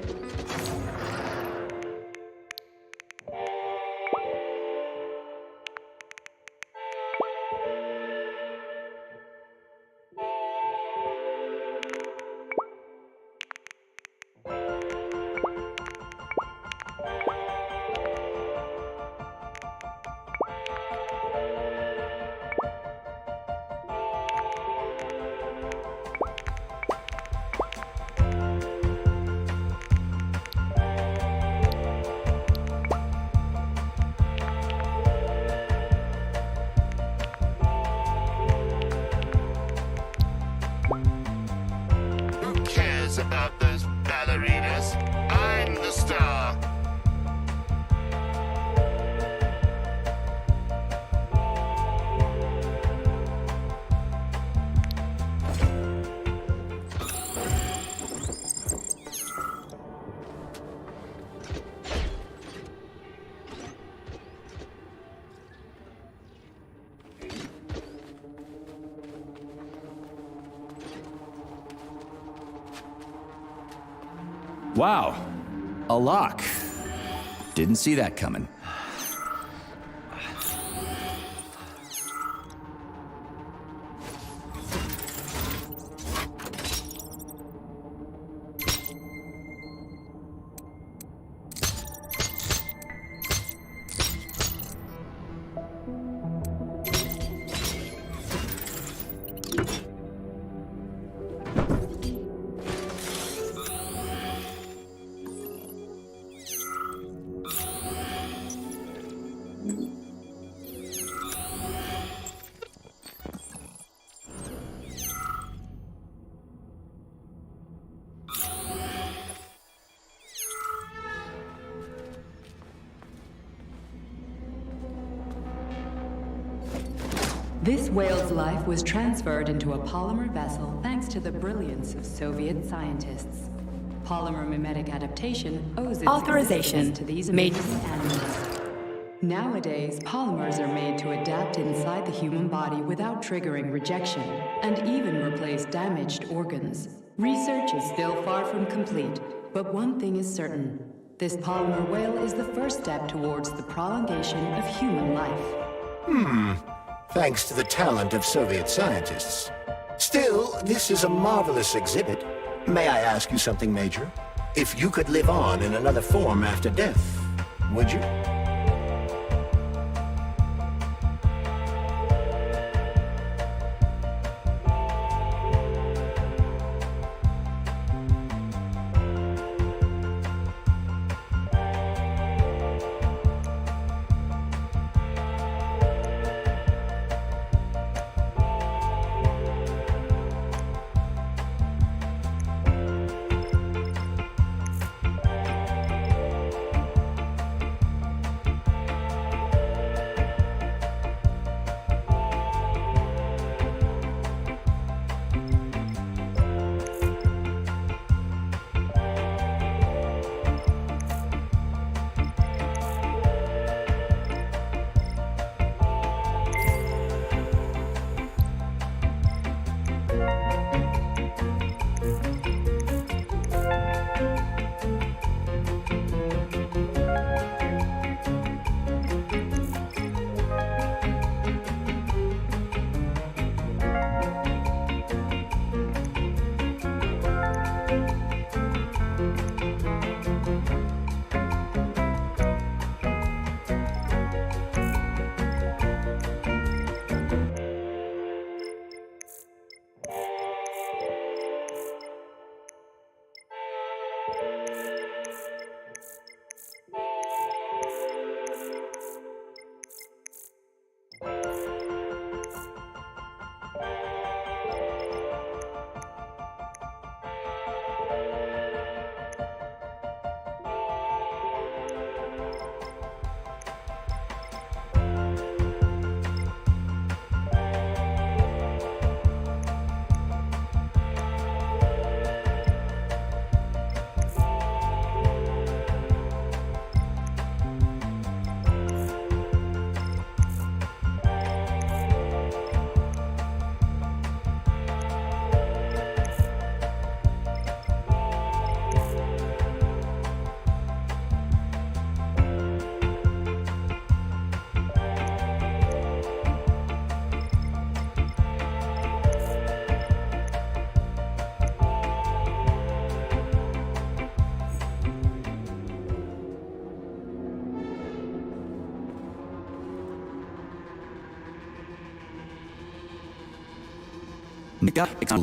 About those ballerinas. I'm the star. Wow. A lock. Didn't see that coming. This whale's life was transferred into a polymer vessel thanks to the brilliance of Soviet scientists. polymer mimetic adaptation owes its Authorization. existence to these Major. amazing animals. Nowadays, polymers are made to adapt inside the human body without triggering rejection, and even replace damaged organs. Research is still far from complete, but one thing is certain. This polymer whale is the first step towards the prolongation of human life. Thanks to the talent of Soviet scientists. Still, this is a marvelous exhibit. May I ask you something, Major? If you could live on in another form after death, would you?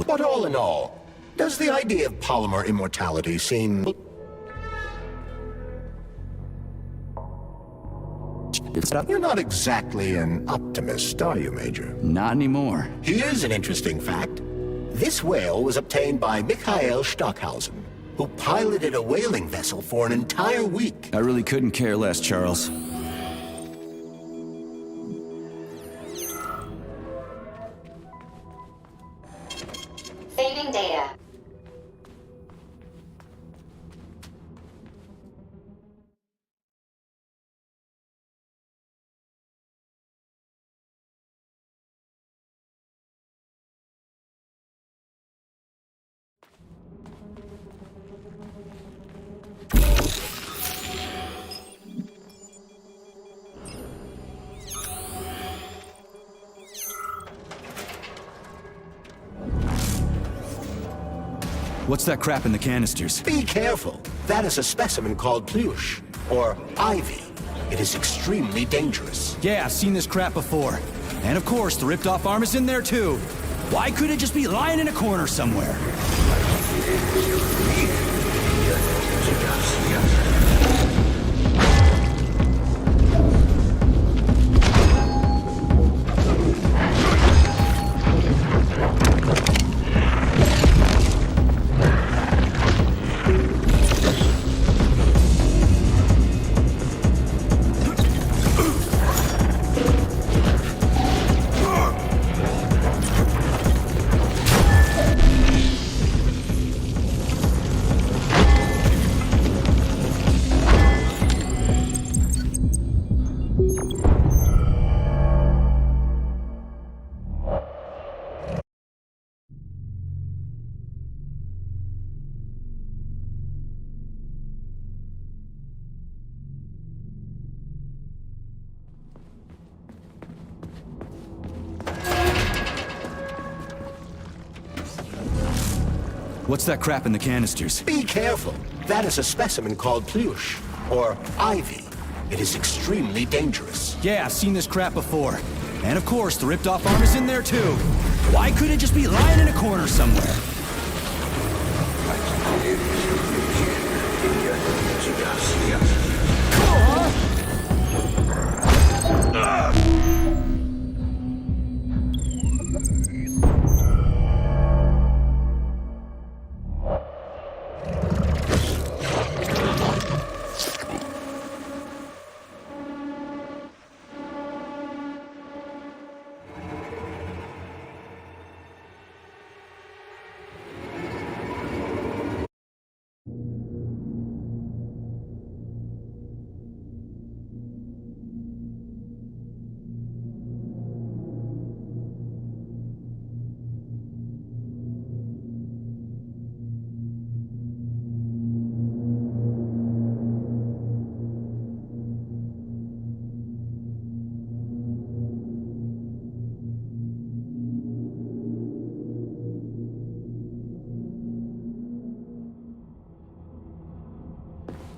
But all in all, does the idea of polymer immortality seem... You're not exactly an optimist, are you, Major? Not anymore. Here's an interesting fact. This whale was obtained by Mikhail Stockhausen, who piloted a whaling vessel for an entire week. I really couldn't care less, Charles. Saving data. What's that crap in the canisters? Be careful. That is a specimen called Plüsch, or ivy. It is extremely dangerous. Yeah, I've seen this crap before. And of course, the ripped-off arm is in there too. Why couldn't it just be lying in a corner somewhere? What's that crap in the canisters? Be careful. That is a specimen called Pluche, or Ivy. It is extremely dangerous. Yeah, I've seen this crap before. And of course, the ripped-off arm is in there too. Why couldn't it just be lying in a corner somewhere?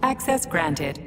Access granted.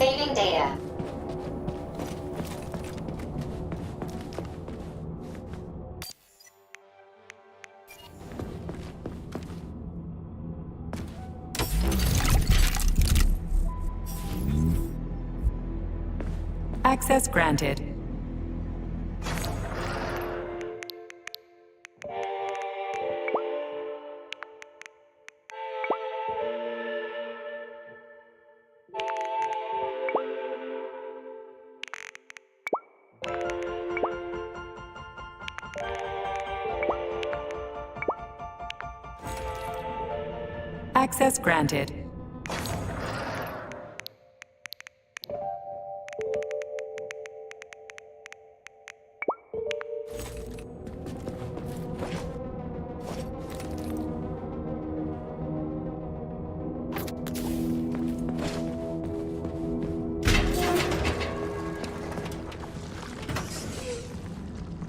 Saving data. Access granted. Access granted.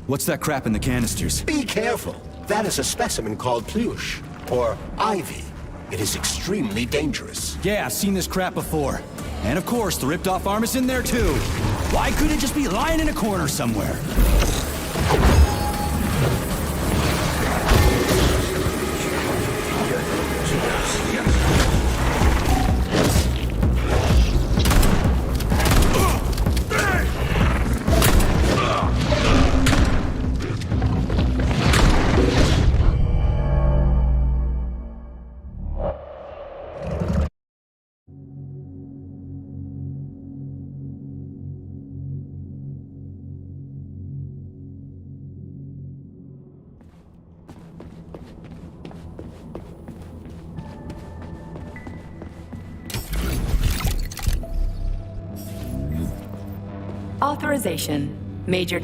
What's that crap in the canisters? Be careful. That is a specimen called Plush, or Ivy. It is extremely dangerous. Yeah, I've seen this crap before. And of course, the ripped-off arm is in there too. Why couldn't it just be lying in a corner somewhere? Authorization. Major...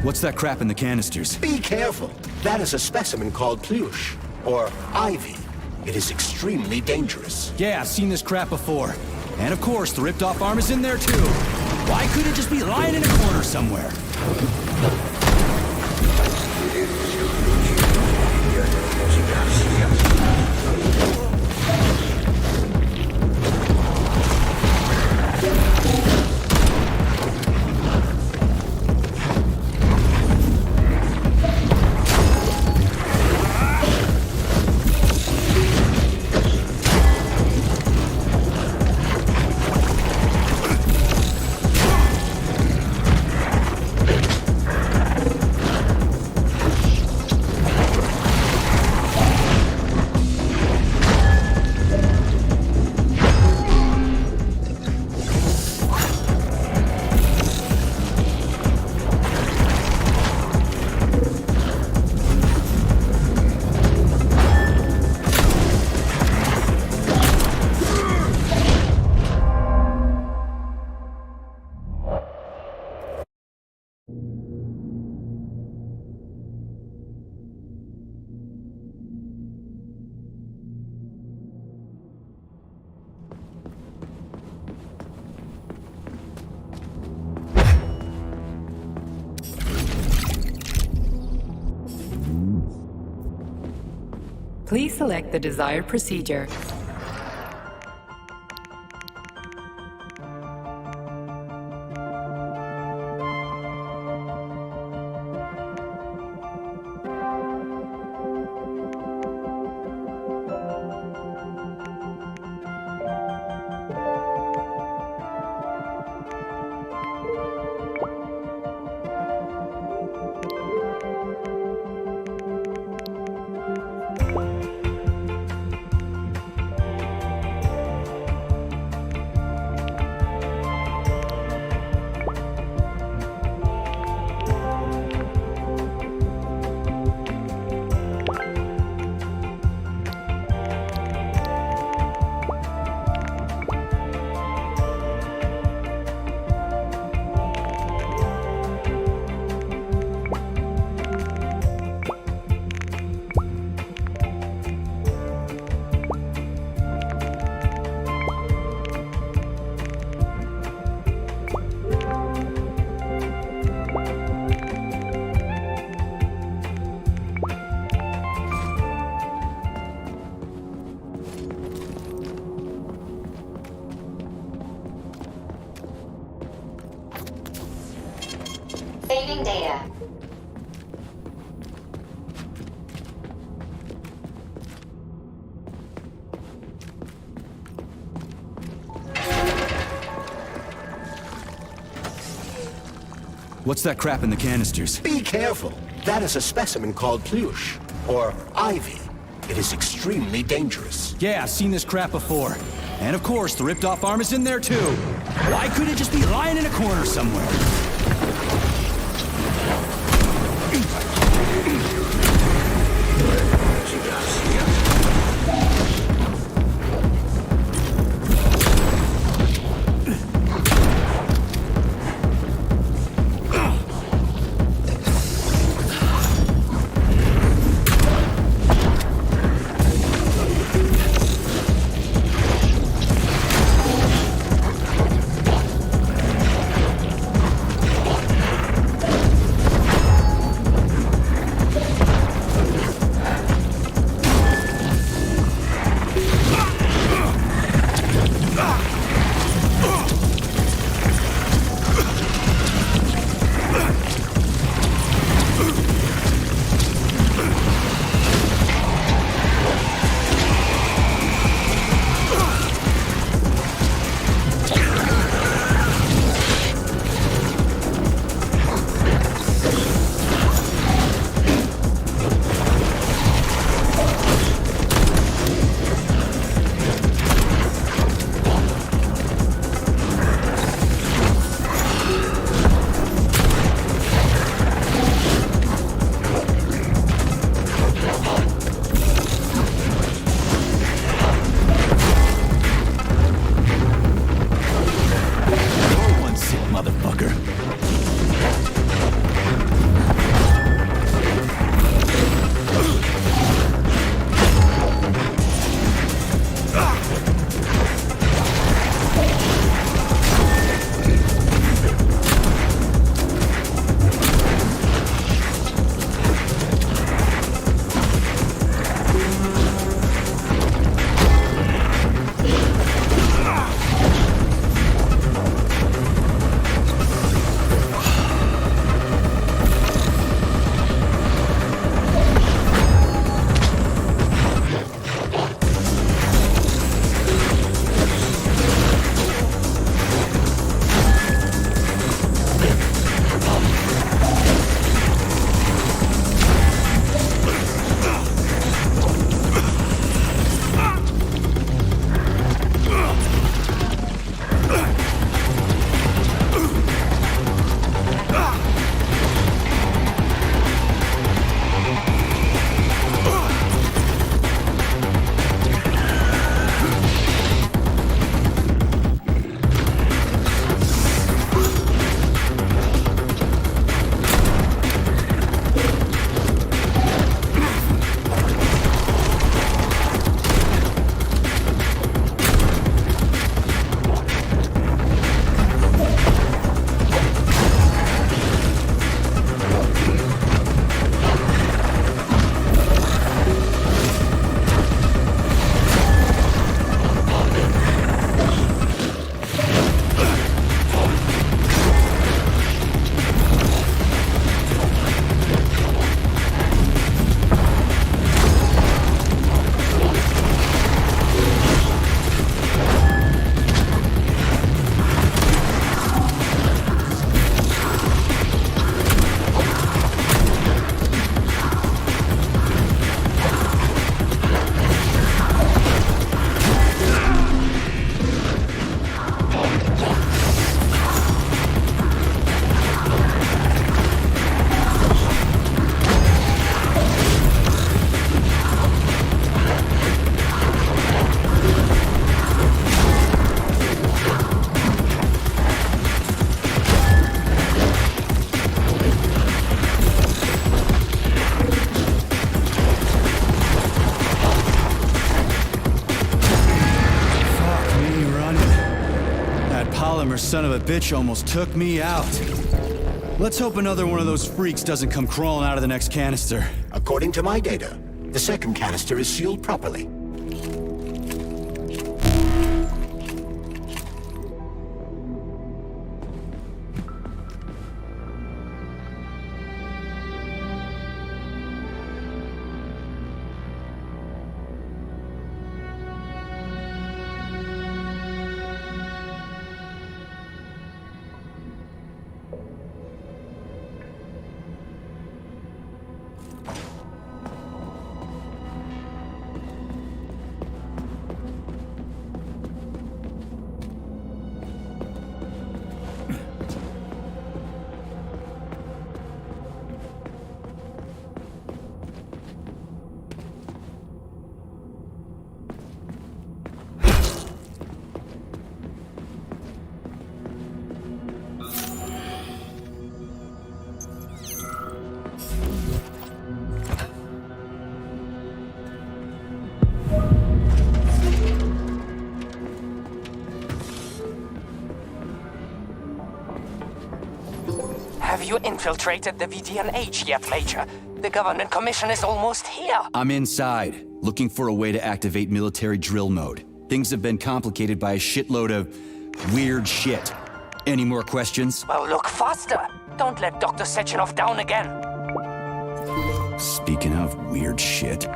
What's that crap in the canisters? Be careful. That is a specimen called Plush, or Ivy. It is extremely dangerous. Yeah, I've seen this crap before. And of course, the ripped-off arm is in there too. Why couldn't it just be lying in a corner somewhere? Please select the desired procedure. Saving data. What's that crap in the canisters? Be careful. That is a specimen called pluche, or ivy. It is extremely dangerous. Yeah, I've seen this crap before. And of course, the ripped-off arm is in there too. Why couldn't it just be lying in a corner somewhere? Son of a bitch almost took me out. Let's hope another one of those freaks doesn't come crawling out of the next canister. According to my data, the second canister is sealed properly. Have you infiltrated the VDNH yet, Major? The government commission is almost here. I'm inside, looking for a way to activate military drill mode. Things have been complicated by a shitload of weird shit. Any more questions? Well, look faster. Don't let Dr. Sechenov down again. Speaking of weird shit.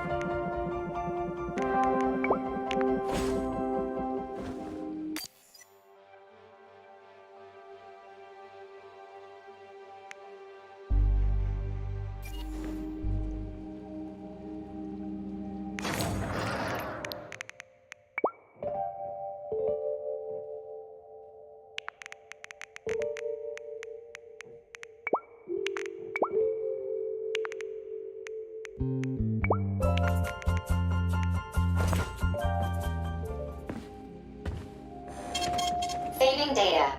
Saving data.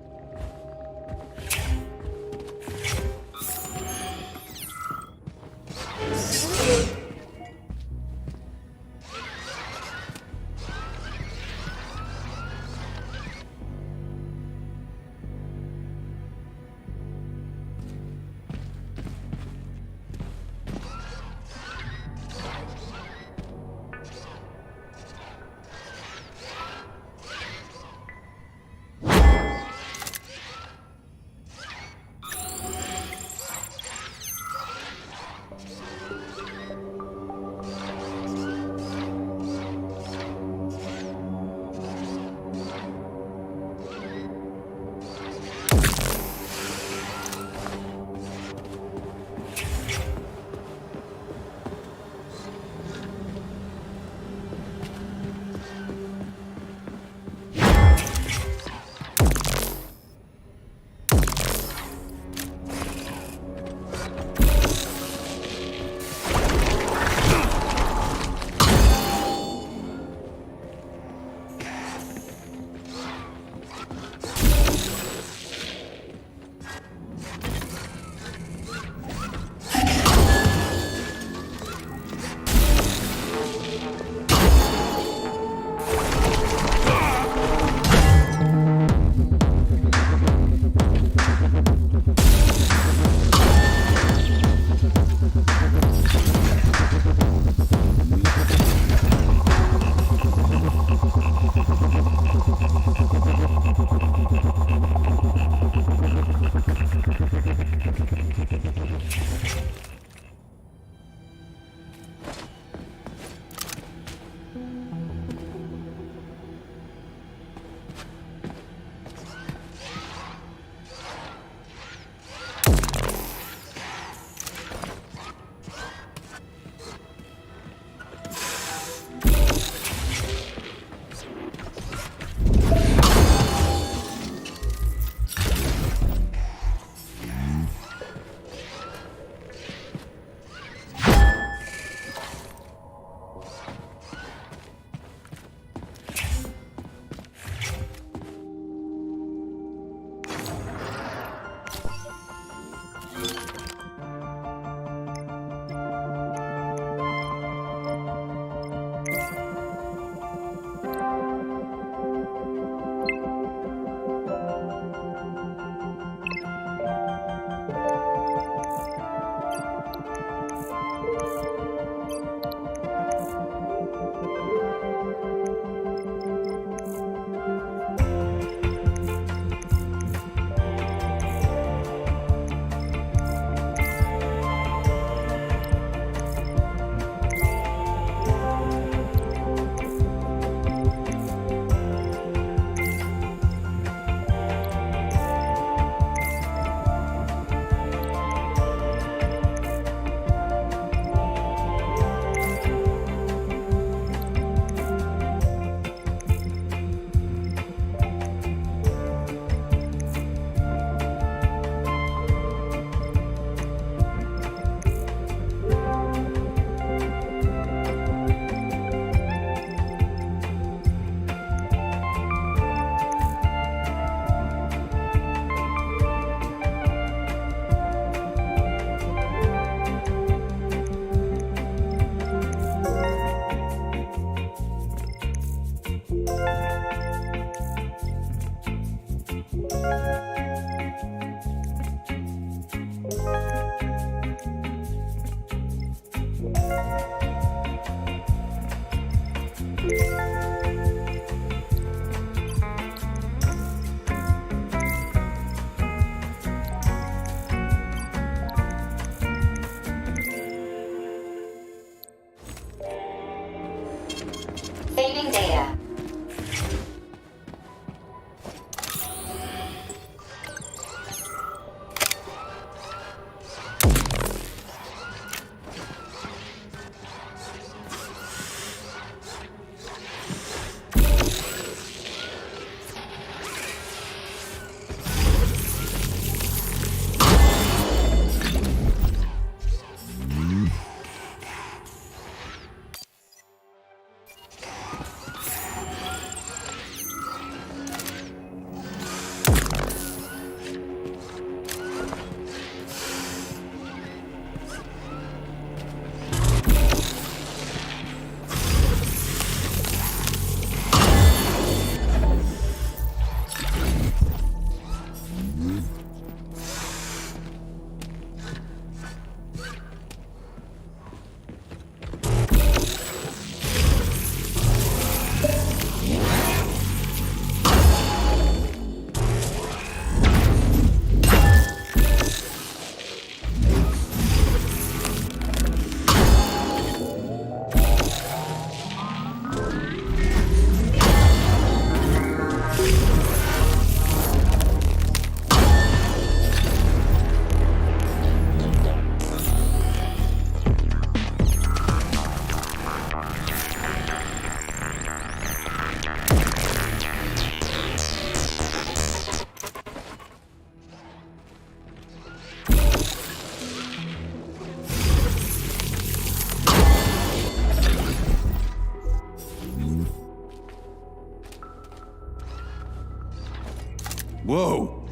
Whoa.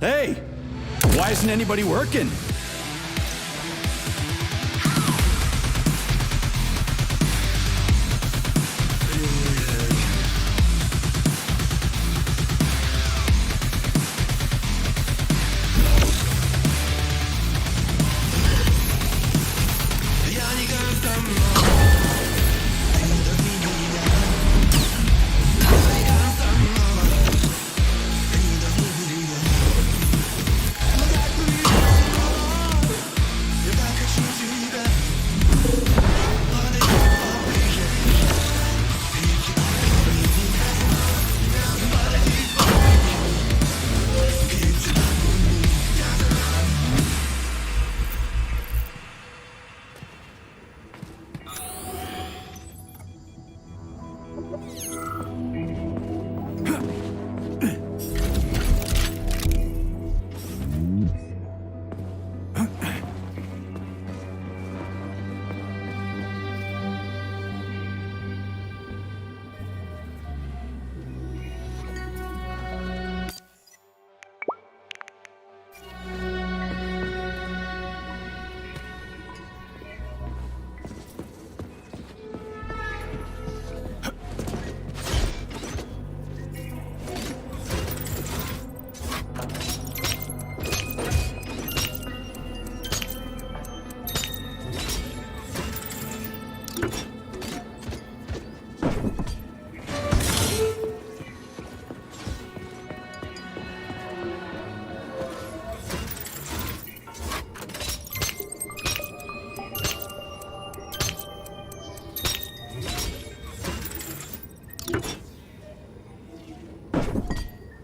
Hey! Why isn't anybody working?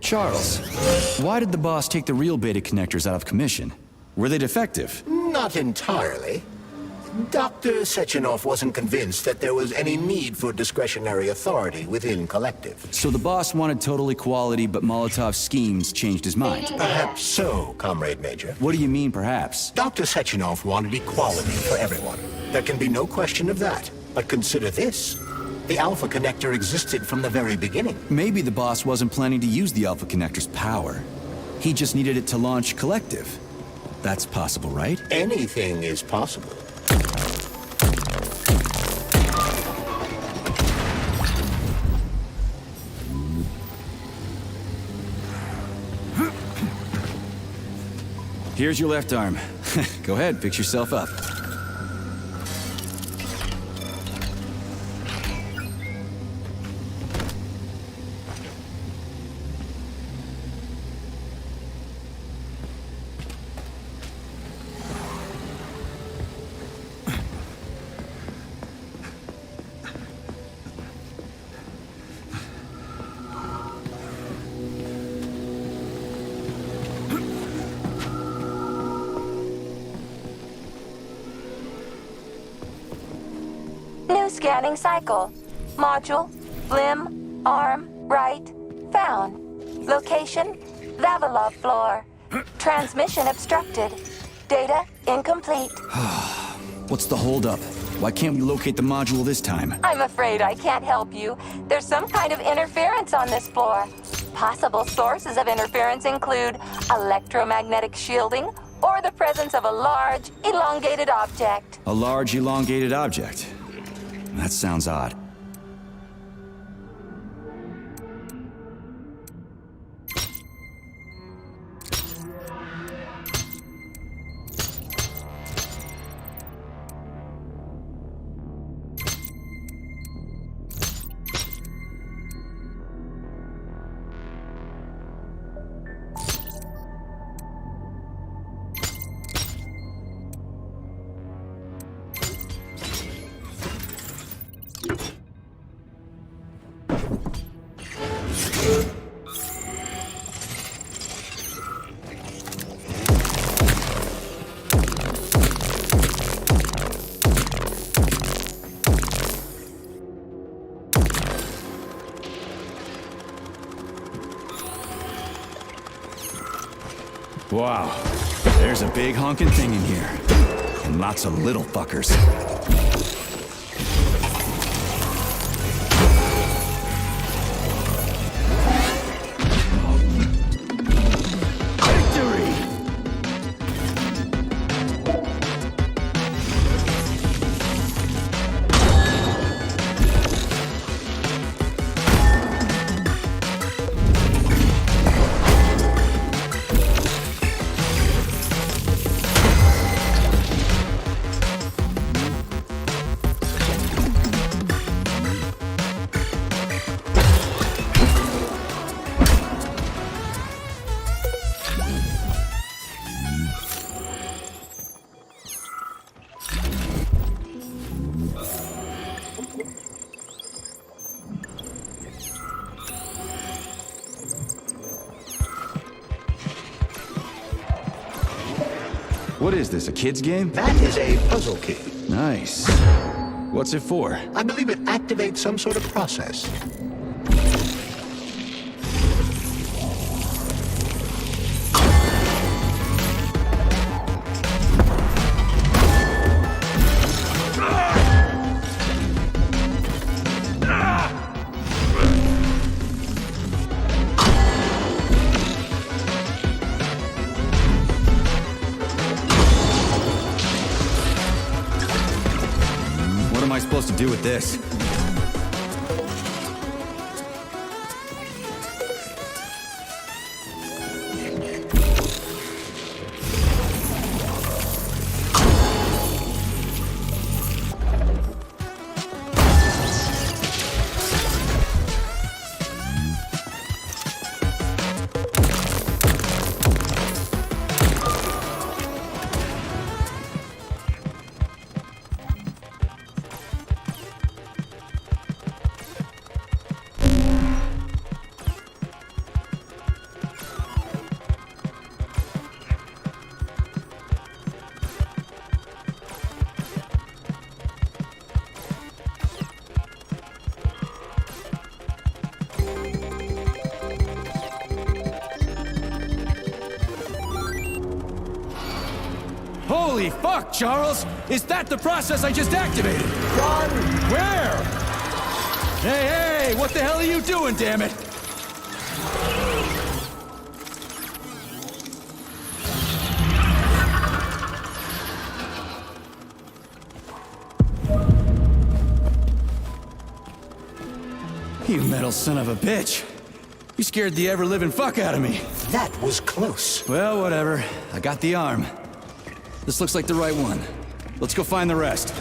Charles, why did the boss take the real beta connectors out of commission? Were they defective? Not entirely. Dr. Sechenov wasn't convinced that there was any need for discretionary authority within Collective. So the boss wanted total equality, but Molotov's schemes changed his mind. Perhaps so, Comrade Major. What do you mean, perhaps? Dr. Sechenov wanted equality for everyone. There can be no question of that. But consider this. The Alpha Connector existed from the very beginning. Maybe the boss wasn't planning to use the Alpha Connector's power. He just needed it to launch Collective. That's possible, right? Anything is possible. Here's your left arm. Go ahead, fix yourself up. New scanning cycle. Module, limb, arm, right, found. Location, Vavilov floor. Transmission obstructed. Data incomplete. What's the holdup? Why can't we locate the module this time? I'm afraid I can't help you. There's some kind of interference on this floor. Possible sources of interference include electromagnetic shielding or the presence of a large, elongated object. A large, elongated object. That sounds odd. Wow, there's a big honking thing in here. And lots of little fuckers. What is this, a kid's game? That is a puzzle key. Nice. What's it for? I believe it activates some sort of process. What am I supposed to do with this? Holy fuck, Charles! Is that the process I just activated? Run! Where? Hey, hey! What the hell are you doing, damn it? You metal son of a bitch. You scared the ever-living fuck out of me. That was close. Well, whatever. I got the arm. This looks like the right one. Let's go find the rest.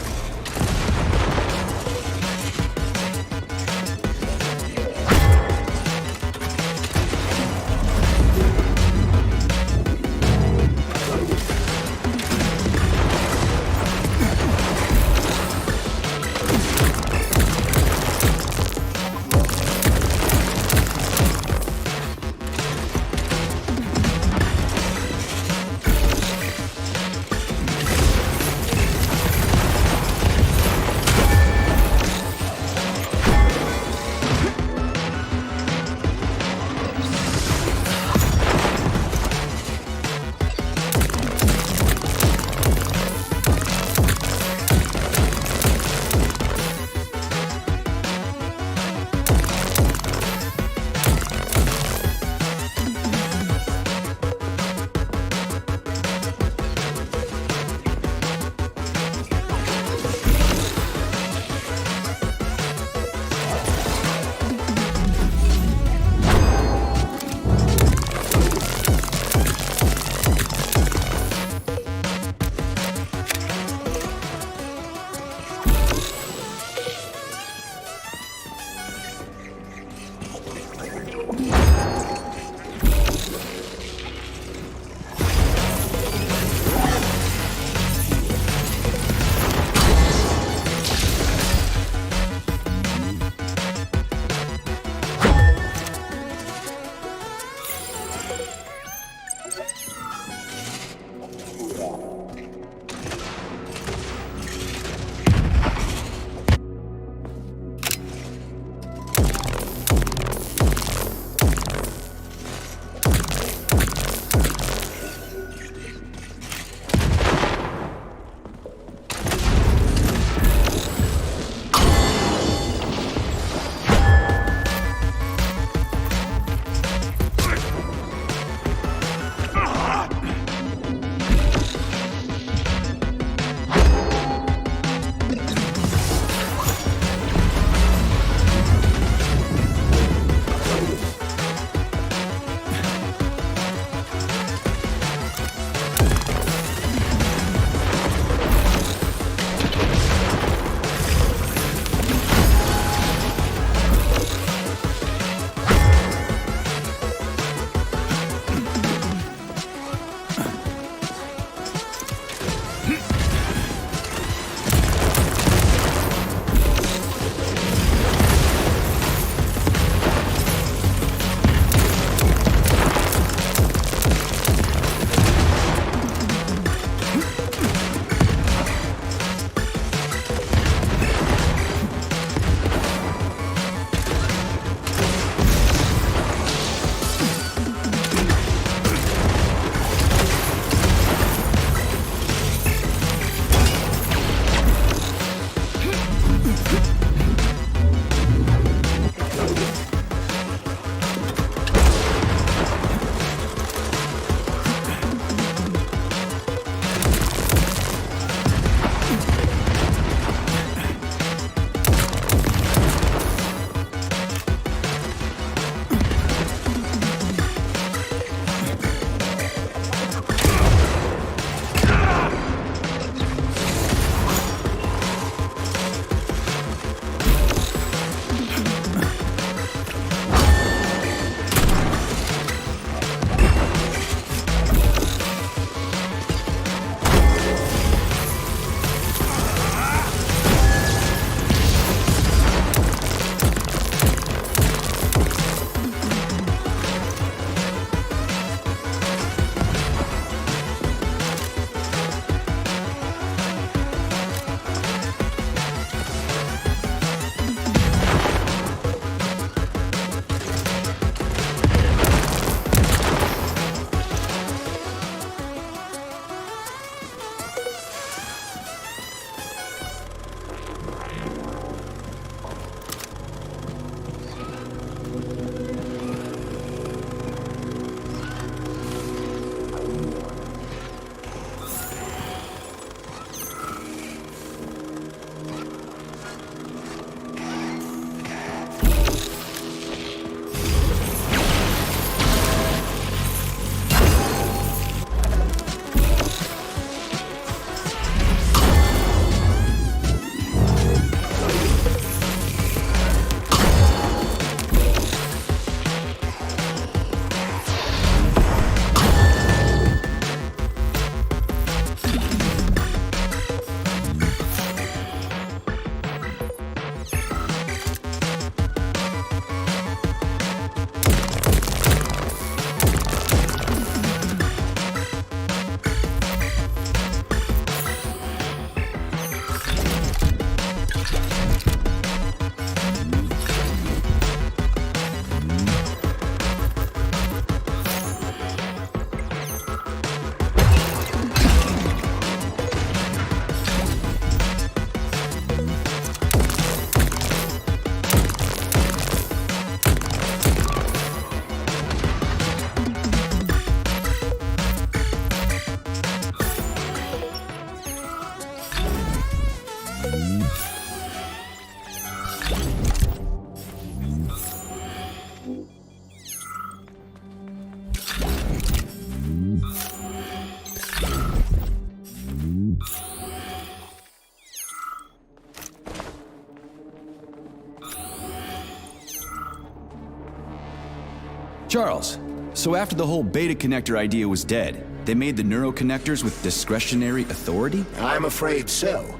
Charles, so after the whole beta connector idea was dead, they made the neuroconnectors with discretionary authority? I'm afraid so.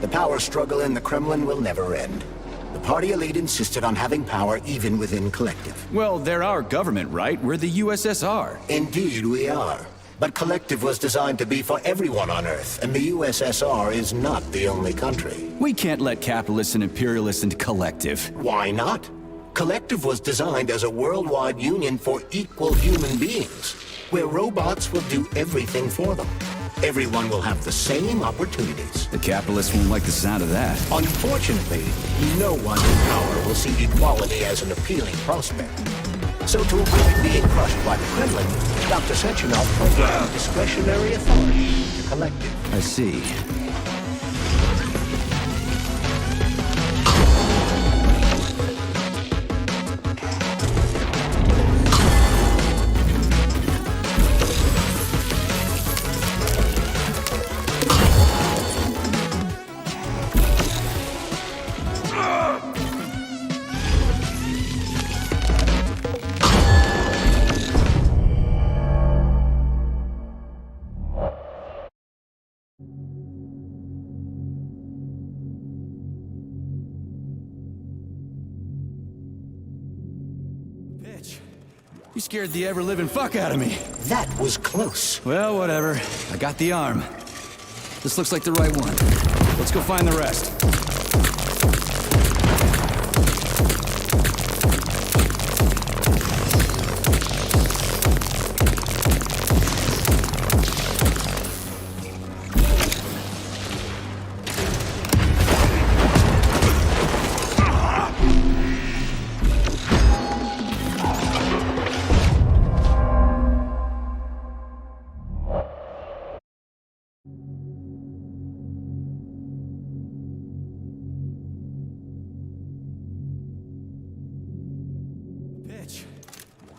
The power struggle in the Kremlin will never end. The party elite insisted on having power even within Collective. Well, they're our government, right? We're the USSR. Indeed, we are. But Collective was designed to be for everyone on Earth, and the USSR is not the only country. We can't let capitalists and imperialists into Collective. Why not? Collective was designed as a worldwide union for equal human beings, where robots will do everything for them. Everyone will have the same opportunities. The capitalists won't like the sound of that. Unfortunately, no one in power will see equality as an appealing prospect. So to avoid being crushed by the Kremlin, Dr. Sechenov programmed discretionary authority to Collective. I see. You scared the ever-living fuck out of me. That was close. Well, whatever. I got the arm. This looks like the right one. Let's go find the rest.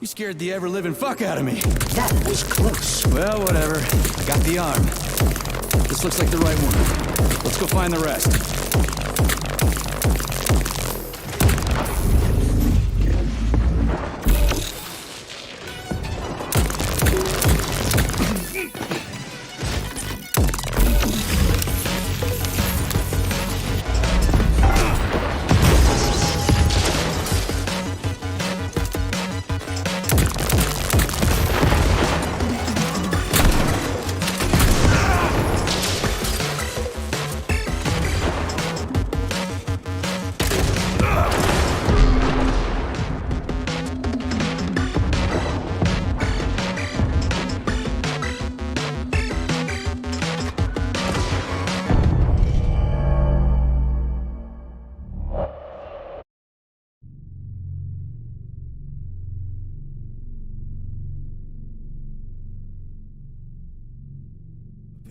You scared the ever-living fuck out of me. That was close. Well, whatever. I got the arm. This looks like the right one. Let's go find the rest.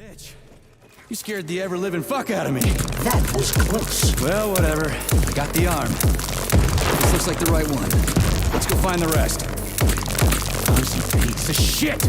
Bitch. You scared the ever-living fuck out of me. That was close. Well, whatever. I got the arm. This looks like the right one. Let's go find the rest. You piece of shit!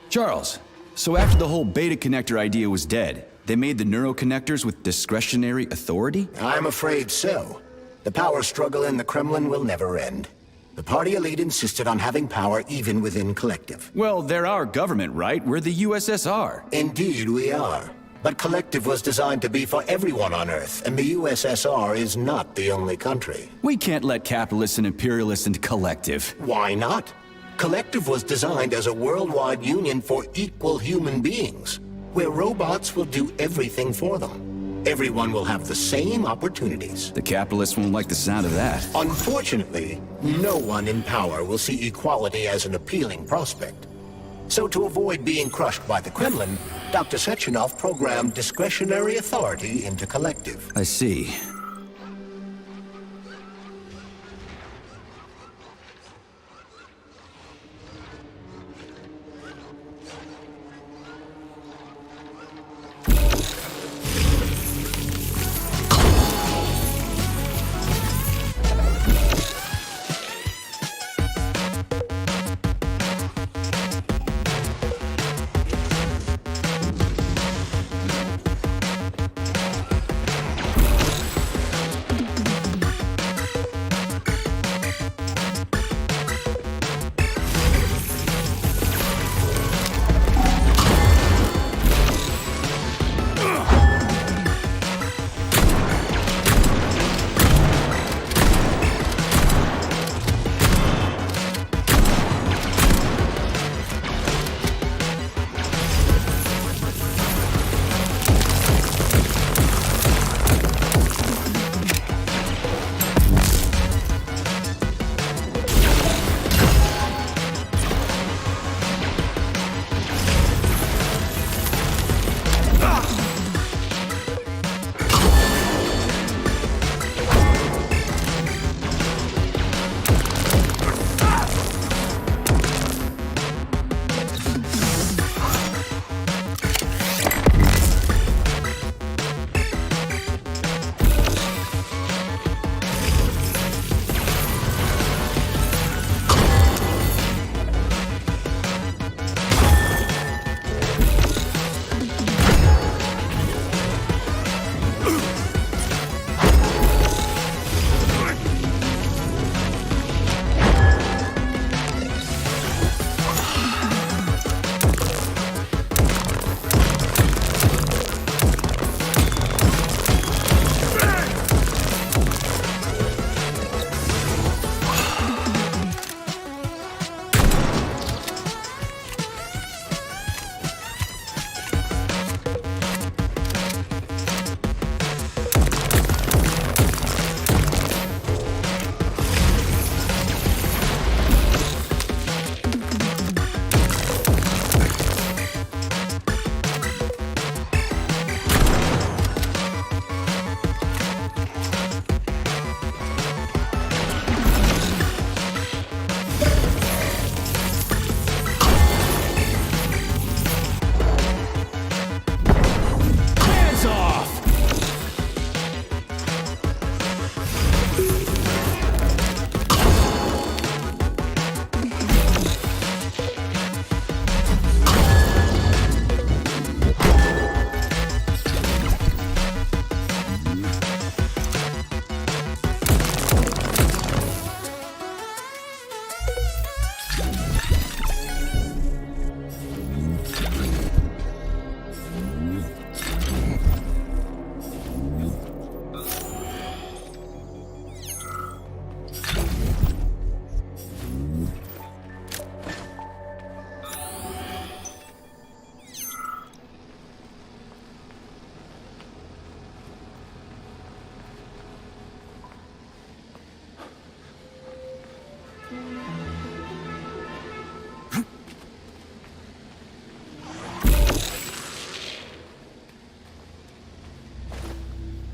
Charles, so after the whole beta connector idea was dead, they made the neuroconnectors with discretionary authority? I'm afraid so. The power struggle in the Kremlin will never end. The party elite insisted on having power even within Collective. Well, they're our government, right? We're the USSR. Indeed, we are. But Collective was designed to be for everyone on Earth, and the USSR is not the only country. We can't let capitalists and imperialists into Collective. Why not? Collective was designed as a worldwide union for equal human beings, where robots will do everything for them. Everyone will have the same opportunities. The capitalists won't like the sound of that. Unfortunately, no one in power will see equality as an appealing prospect. So to avoid being crushed by the Kremlin, Dr. Sechenov programmed discretionary authority into Collective. I see.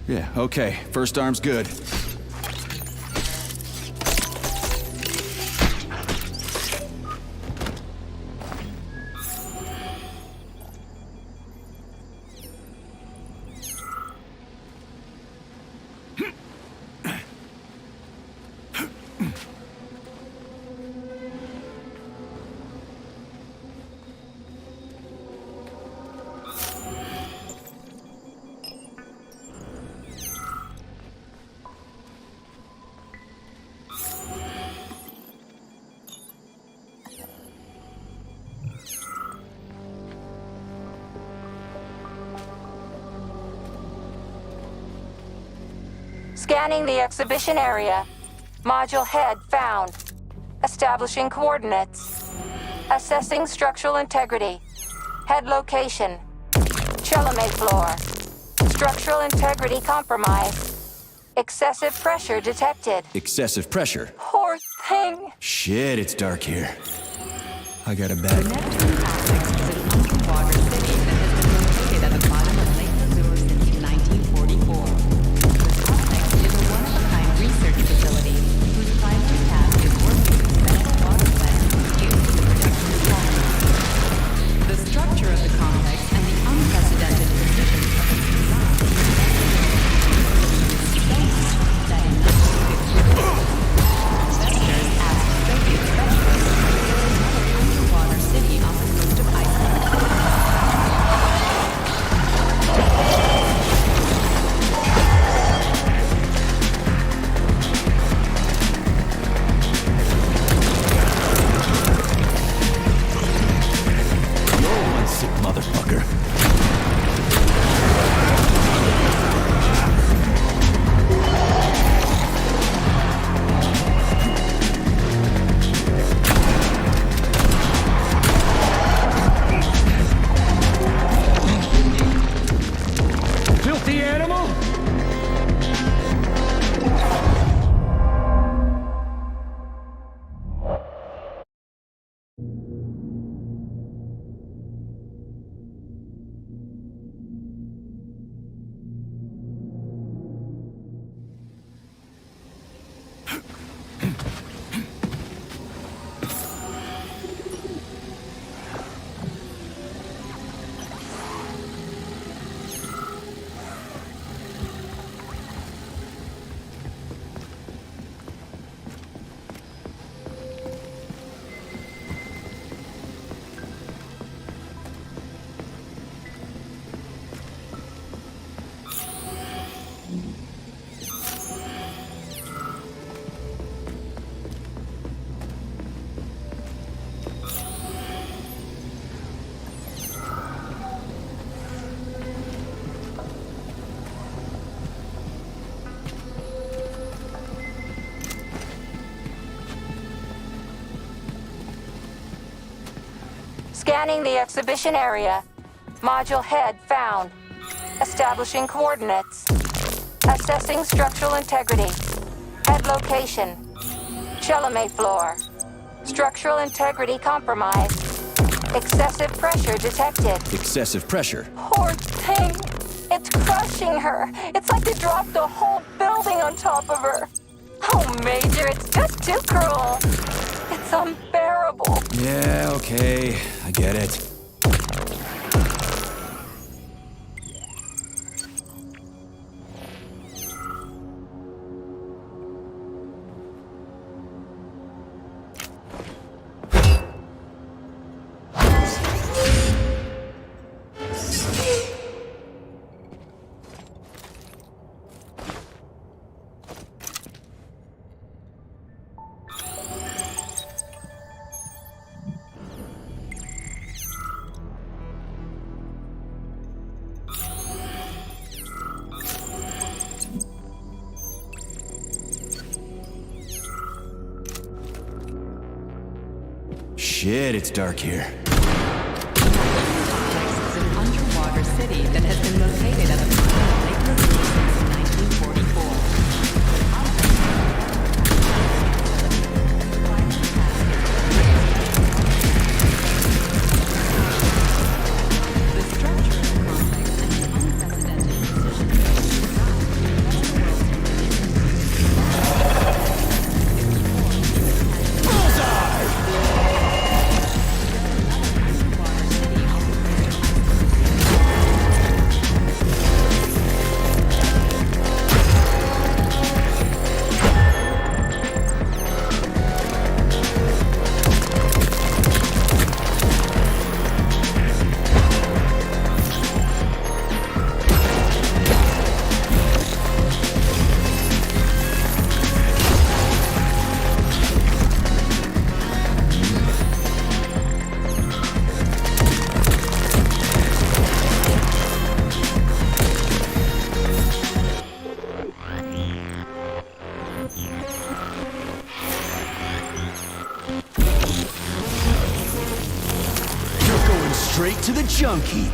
Yeah, okay. First arm's good. Scanning the exhibition area. Module head found. Establishing coordinates. Assessing structural integrity. Head location. Chelomate floor. Structural integrity compromised. Excessive pressure detected. Excessive pressure. Poor thing. Shit, it's dark here. I got a bad... Neptune complex is an underwater city that has been located at the bottom of Lake Missouri since 1944. The complex is a one-of-a-kind research facility whose primary task is working with special water plants used in the production of polymers. The structure of the complex and the unprecedented precision of its design that in 1954, investors asked Soviet specialists to build another underwater city on the coast of Iceland. You're one sick motherfucker. Filthy animal! Scanning the exhibition area. Module head found. Establishing coordinates. Assessing structural integrity. Head location. Chelomate floor. Structural integrity compromised. Excessive pressure detected. Excessive pressure. Poor thing. It's crushing her. It's like they dropped a whole building on top of her. Oh, Major, it's just too cruel. It's unbearable. Yeah, okay. I get it. Shit, it's dark here. Complex is an underwater city that has been located at the bottom of Lake Missouri since 1944. The structure of the complex and its unprecedented precision is designed to impress the world's straight to the junk heap.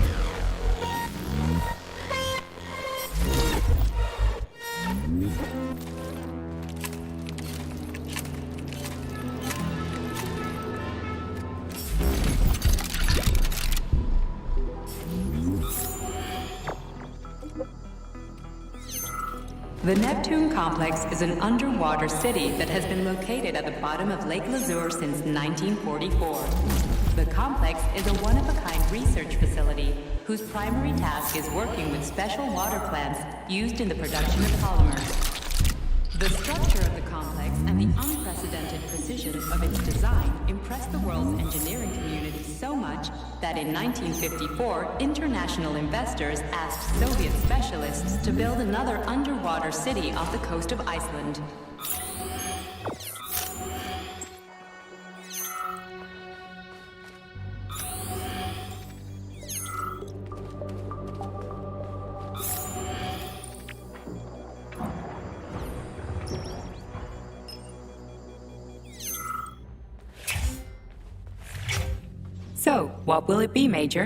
The Neptune Complex is an underwater city that has been located at the bottom of Lake Lazur since 1944. The complex is a one-of-a-kind research facility whose primary task is working with special water plants used in the production of polymers. The structure of the complex and the unprecedented precision of its design impressed the world's engineering community so much that in 1954, international investors asked Soviet specialists to build another underwater city off the coast of Iceland. So, what will it be, Major?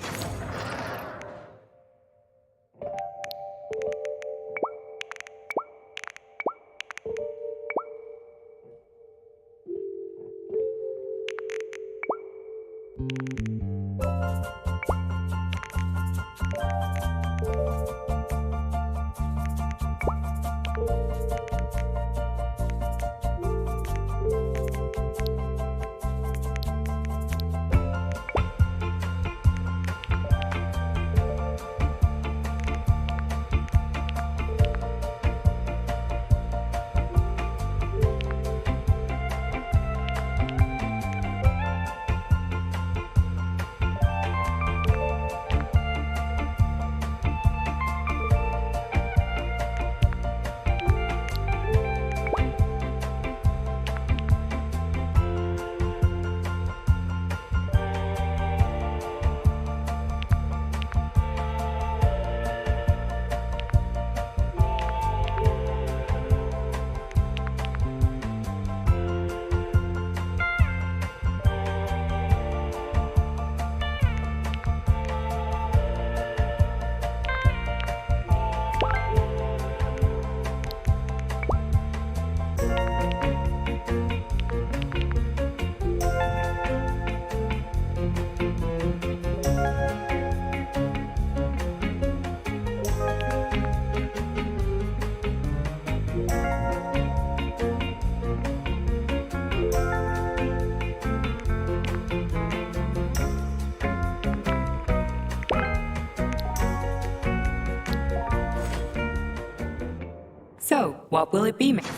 So, what will it be, Major?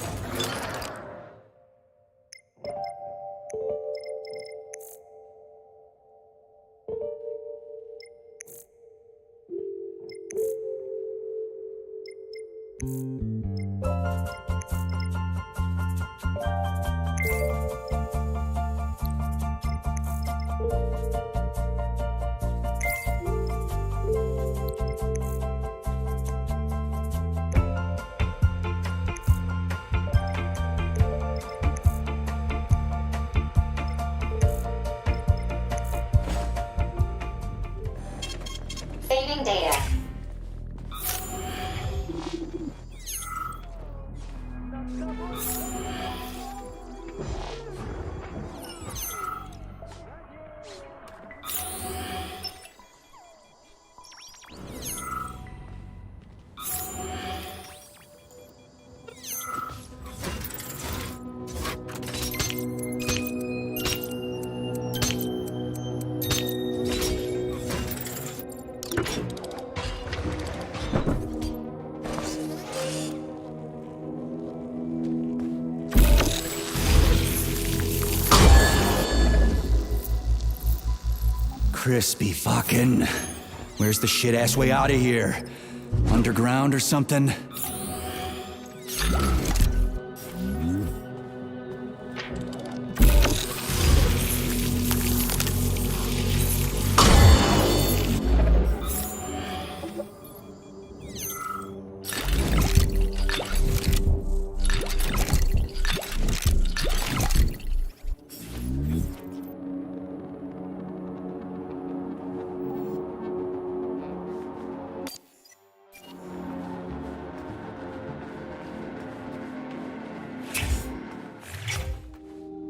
Saving data. Crispy fucking. Where's the shit-ass way out of here? Underground or something?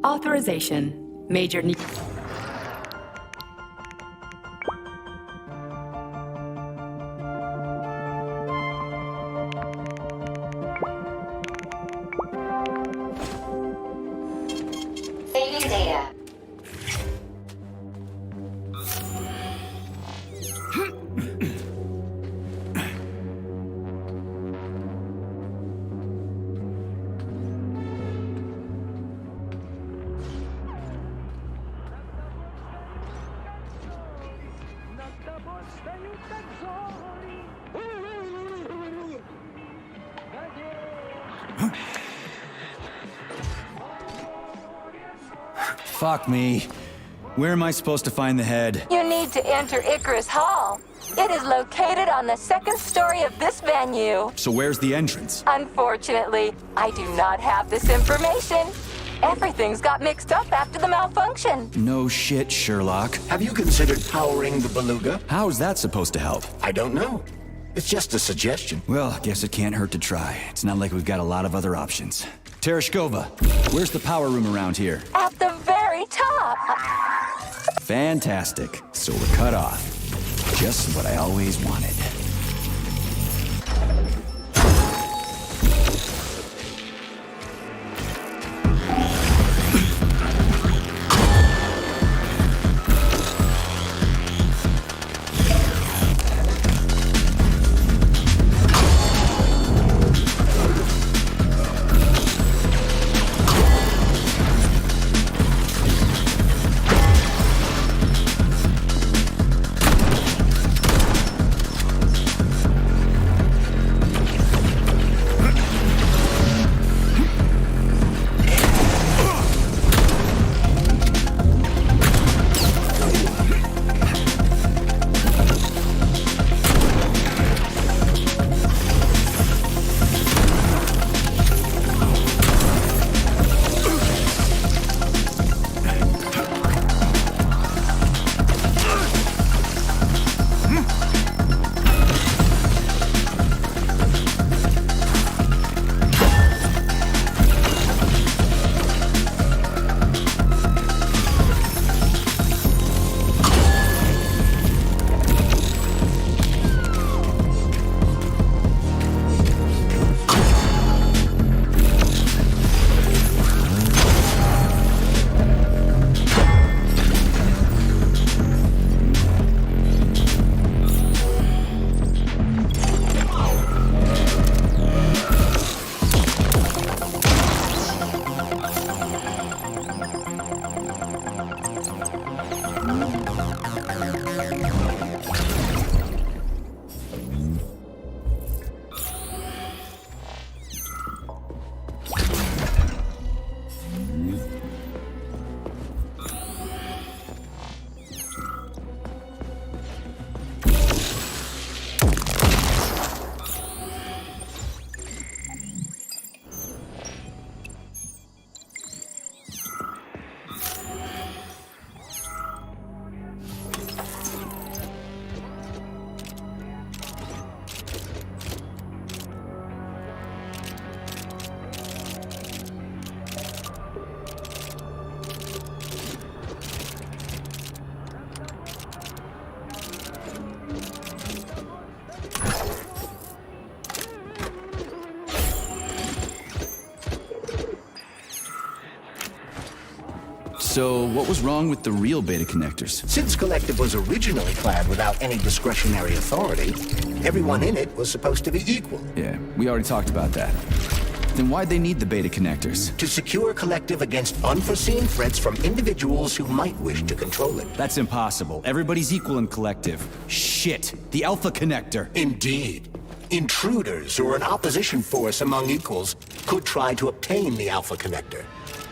Authorization. Major need... Saving data. Fuck me. Where am I supposed to find the head? You need to enter Icarus Hall. It is located on the second story of this venue. So where's the entrance? Unfortunately, I do not have this information. Everything's got mixed up after the malfunction. No shit, Sherlock. Have you considered powering the beluga? How's that supposed to help? I don't know. It's just a suggestion. Well, guess it can't hurt to try. It's not like we've got a lot of other options. Tereshkova, where's the power room around here? At the very top. Fantastic. So we're cut off. Just what I always wanted. So, what was wrong with the real beta connectors? Since Collective was originally clad without any discretionary authority, everyone in it was supposed to be equal. Yeah, we already talked about that. Then why'd they need the beta connectors? To secure Collective against unforeseen threats from individuals who might wish to control it. That's impossible. Everybody's equal in Collective. Shit! The Alpha Connector! Indeed. Intruders or an opposition force among equals could try to obtain the Alpha Connector.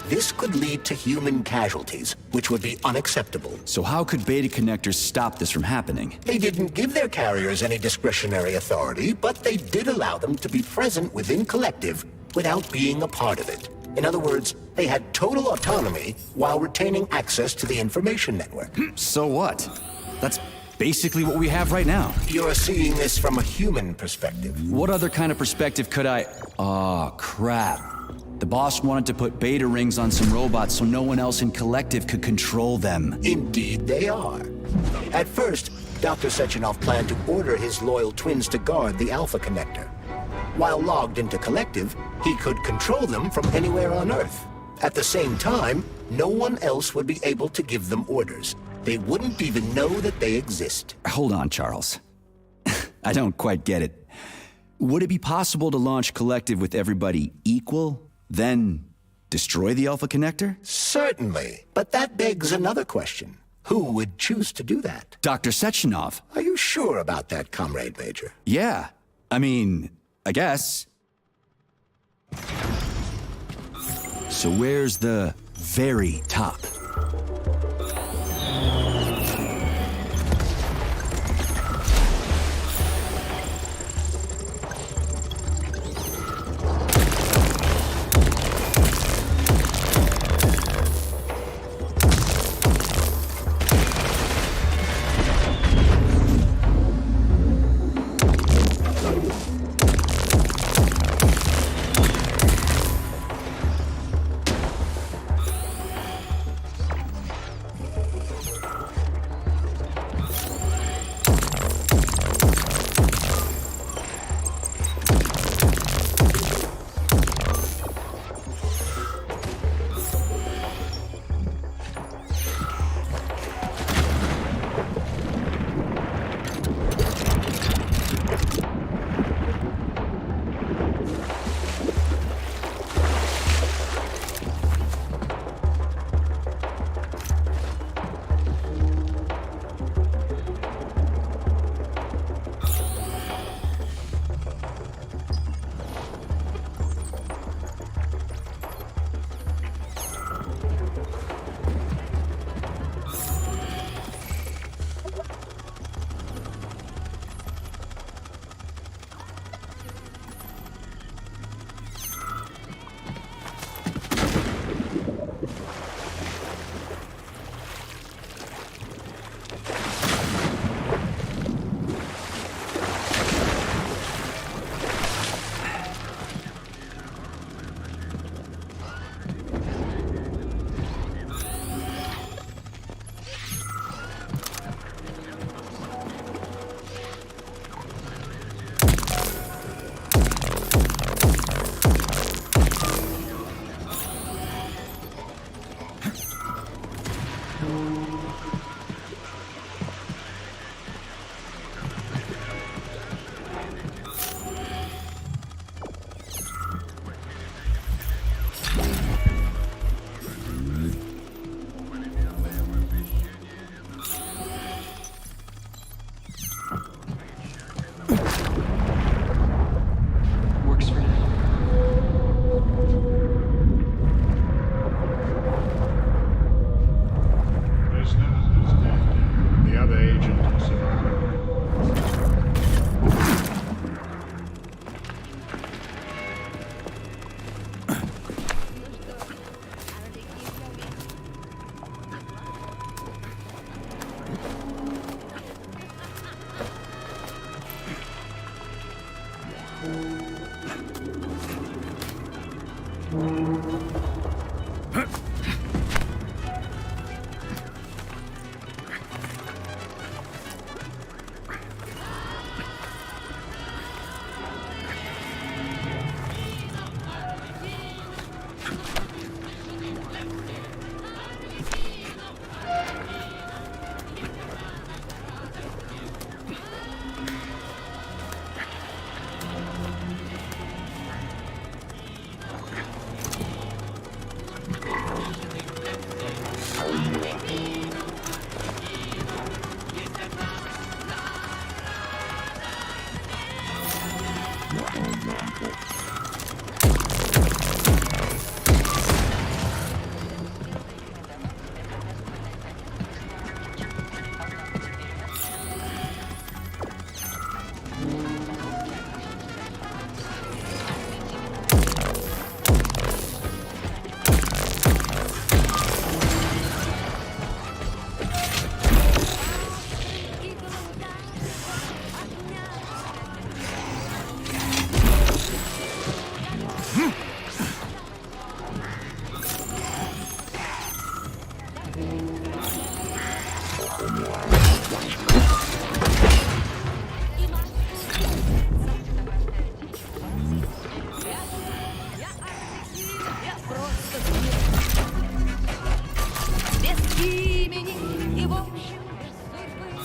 This could lead to human casualties, which would be unacceptable. So how could beta connectors stop this from happening? They didn't give their carriers any discretionary authority, but they did allow them to be present within Collective without being a part of it. In other words, they had total autonomy while retaining access to the information network. So what? That's basically what we have right now. You're seeing this from a human perspective. What other kind of perspective could I... Aw, crap. The boss wanted to put beta rings on some robots so no one else in Collective could control them. Indeed they are. At first, Dr. Sechenov planned to order his loyal twins to guard the Alpha Connector. While logged into Collective, he could control them from anywhere on Earth. At the same time, no one else would be able to give them orders. They wouldn't even know that they exist. Hold on, Charles. I don't quite get it. Would it be possible to launch Collective with everybody equal, then destroy the Alpha Connector? Certainly, but that begs another question. Who would choose to do that? Dr. Sechenov. Are you sure about that, Comrade Major? Yeah. I mean, I guess. So where's the very top? просто смерть. Без имени и в общем без судьбы.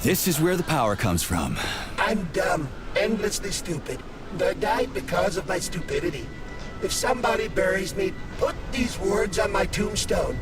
This is where the power comes from. I'm dumb, endlessly stupid. I died because of my stupidity. If somebody buries me, put these words on my tombstone.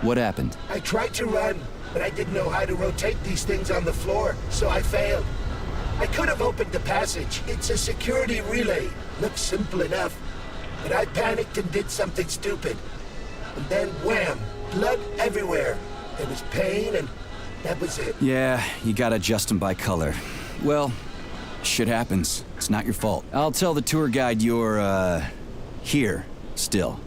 What happened? I tried to run, but I didn't know how to rotate these things on the floor, so I failed. I could have opened the passage. It's a security relay. Looks simple enough. But I panicked and did something stupid. And then wham! Blood everywhere. There was pain and that was it. Yeah, you gotta adjust them by color. Well, shit happens. It's not your fault. I'll tell the tour guide you're, here, still.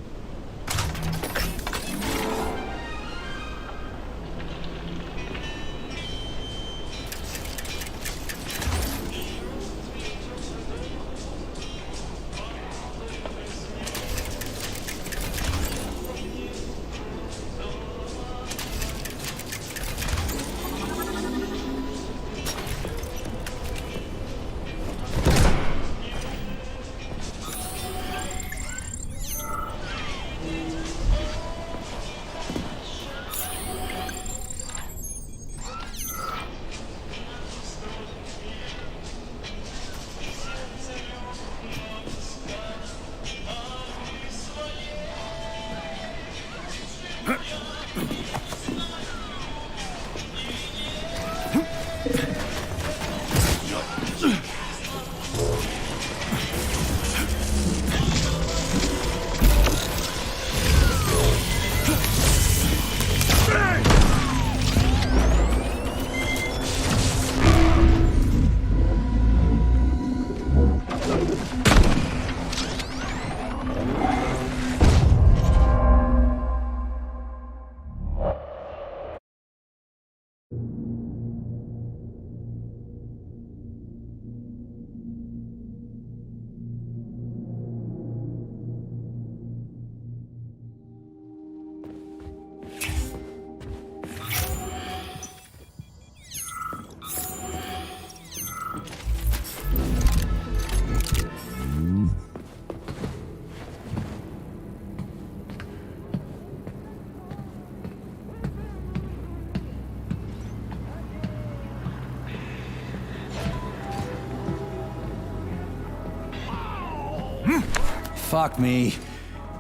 Fuck me.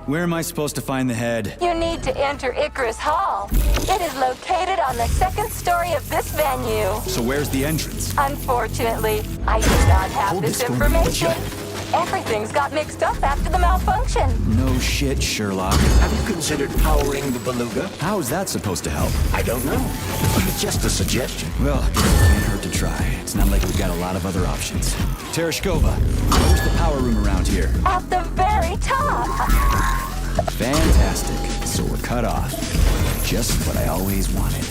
Where am I supposed to find the head? You need to enter Icarus Hall. It is located on the second story of this venue. So where's the entrance? Unfortunately, I do not have this information. Everything's got mixed up after the malfunction. No shit, Sherlock. Have you considered powering the beluga? How is that supposed to help? I don't know. It's just a suggestion. Well, can't hurt to try. It's not like we've got a lot of other options. Tereshkova, where's the power room around here? At the very top. Fantastic. So we're cut off. Just what I always wanted.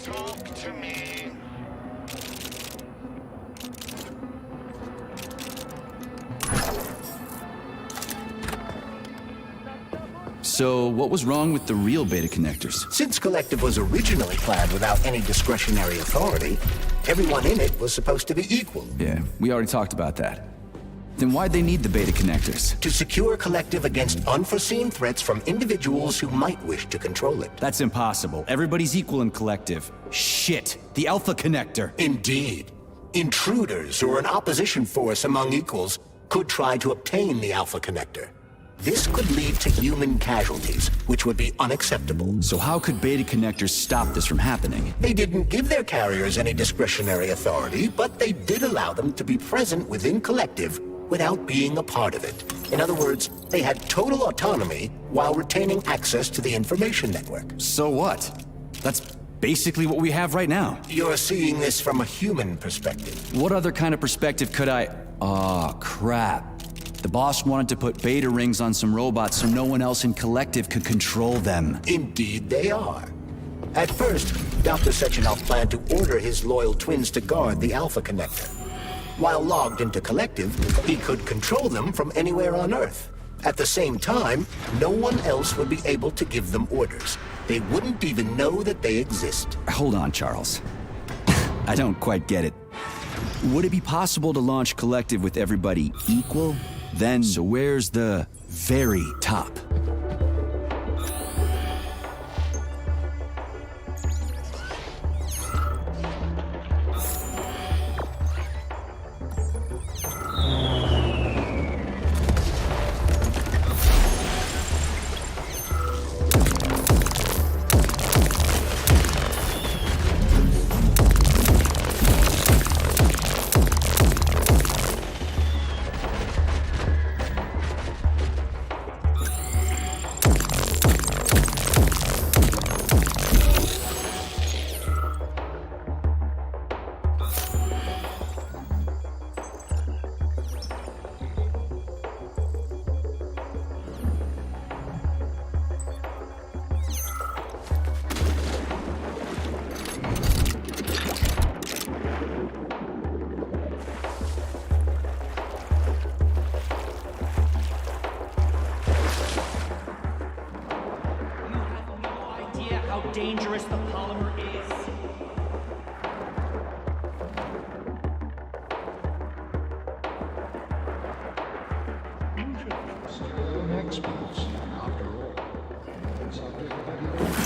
Talk to me. So, what was wrong with the real beta connectors? Since Collective was originally planned without any discretionary authority, everyone in it was supposed to be equal. Yeah, we already talked about that. Then why'd they need the beta connectors? To secure Collective against unforeseen threats from individuals who might wish to control it. That's impossible. Everybody's equal in Collective. Shit! The Alpha Connector! Indeed. Intruders or an opposition force among equals could try to obtain the Alpha Connector. This could lead to human casualties, which would be unacceptable. So how could beta connectors stop this from happening? They didn't give their carriers any discretionary authority, but they did allow them to be present within Collective without being a part of it. In other words, they had total autonomy while retaining access to the information network. So what? That's basically what we have right now. You're seeing this from a human perspective. What other kind of perspective could I... Aw, crap. The boss wanted to put beta rings on some robots so no one else in Collective could control them. Indeed they are. At first, Dr. Sechenov planned to order his loyal twins to guard the Alpha Connector. While logged into Collective, he could control them from anywhere on Earth. At the same time, no one else would be able to give them orders. They wouldn't even know that they exist. Hold on, Charles. I don't quite get it. Would it be possible to launch Collective with everybody equal? Then, so where's the very top? Dangerous the polymer is. Still experts, after all. It's up to everybody.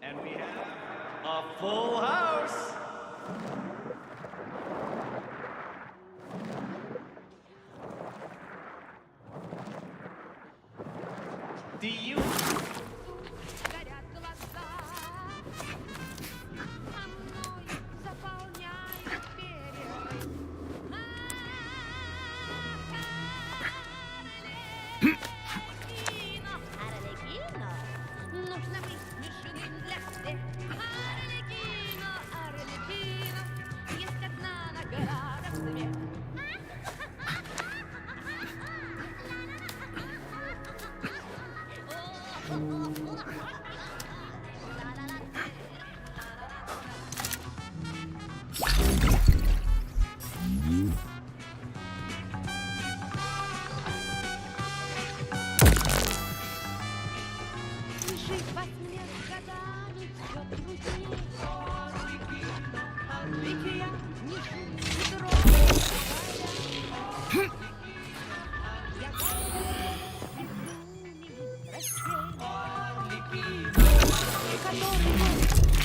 And we have a full house. Do you? Горят глаза, а мной заполняют перья. Арлекино, нужно быть смешным для всех. Арлекино, Арлекино, есть одна награда в смех. Жить во тьме с годами всё трудней. Ведь я не шум, не дрожь, я которые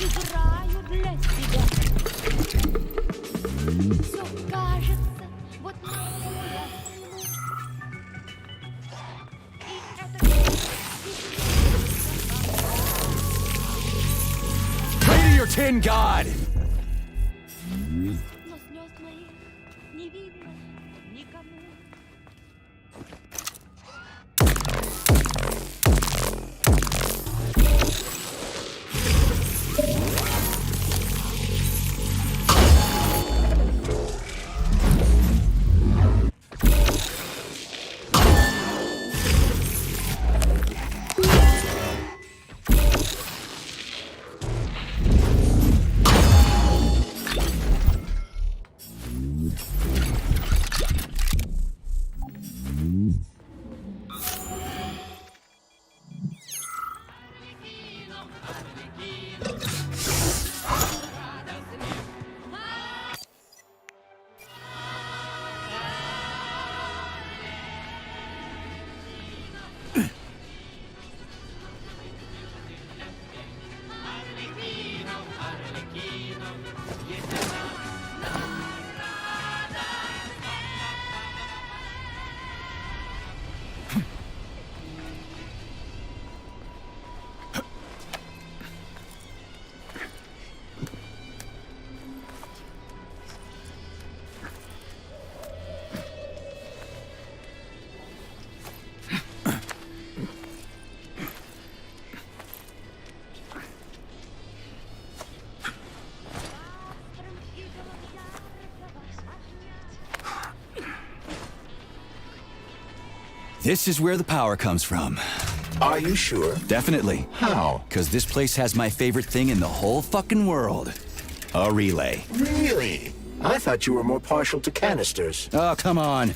играю для тебя. Все кажется, вот я сильну. И это Pray to your tin god! но слез моих не видно никому. This is where the power comes from. Are you sure? Definitely. How? Because this place has my favorite thing in the whole fucking world. A relay. Really? I thought you were more partial to canisters. Oh, come on.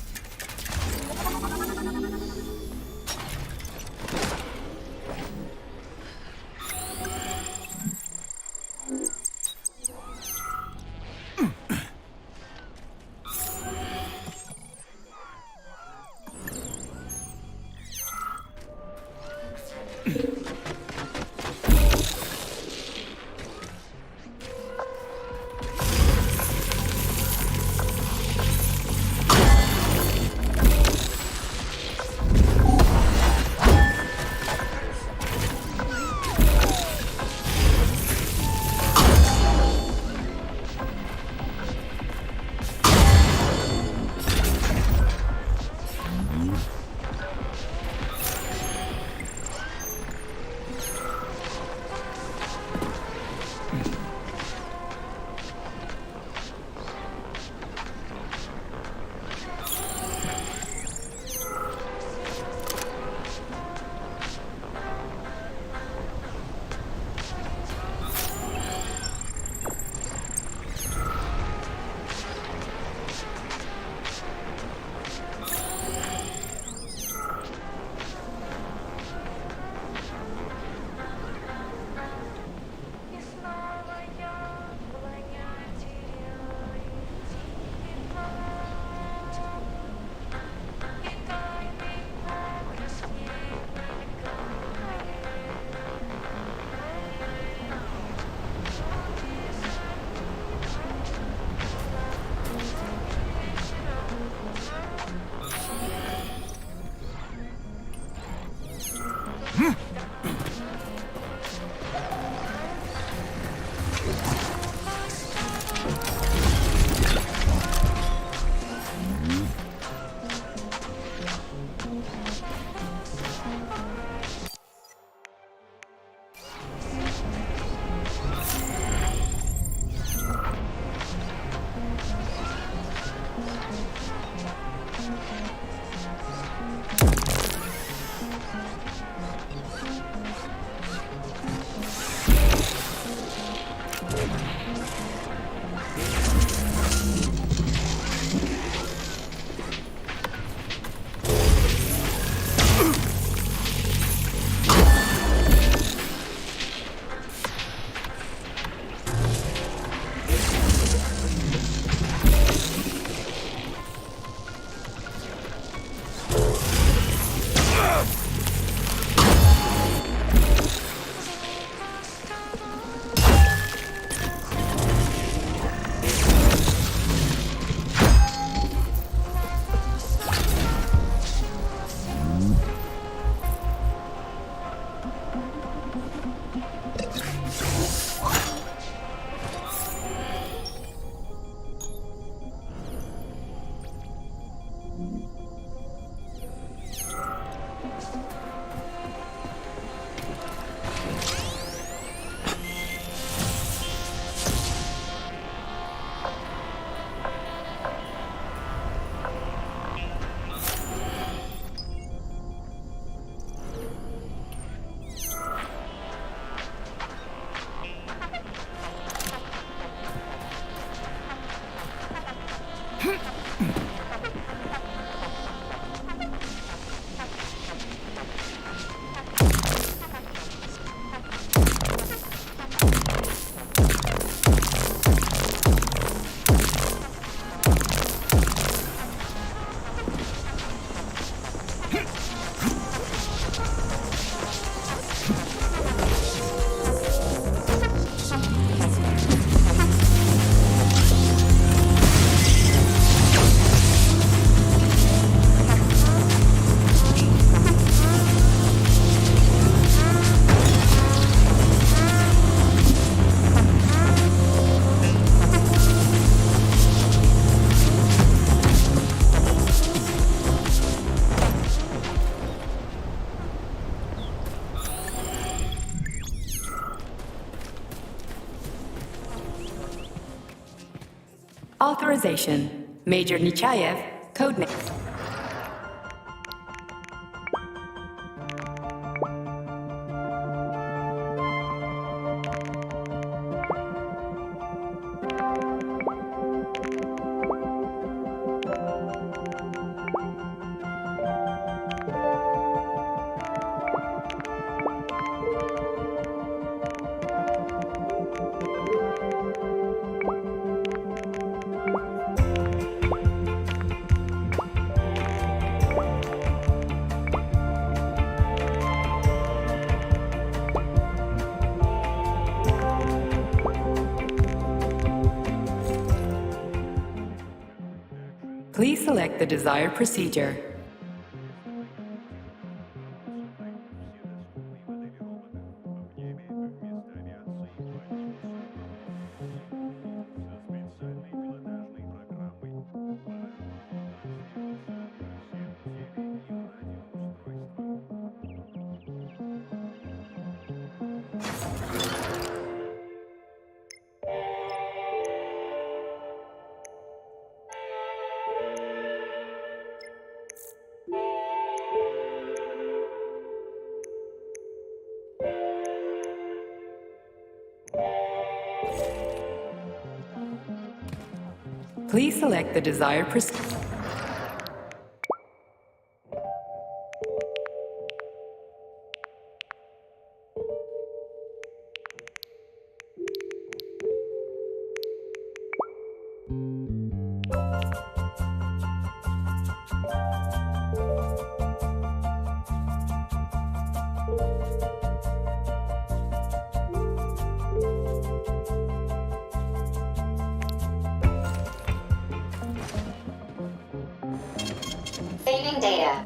Authorization. Major Nechayev, codename. Please select the desired procedure. Please select the desired procedure. Saving data.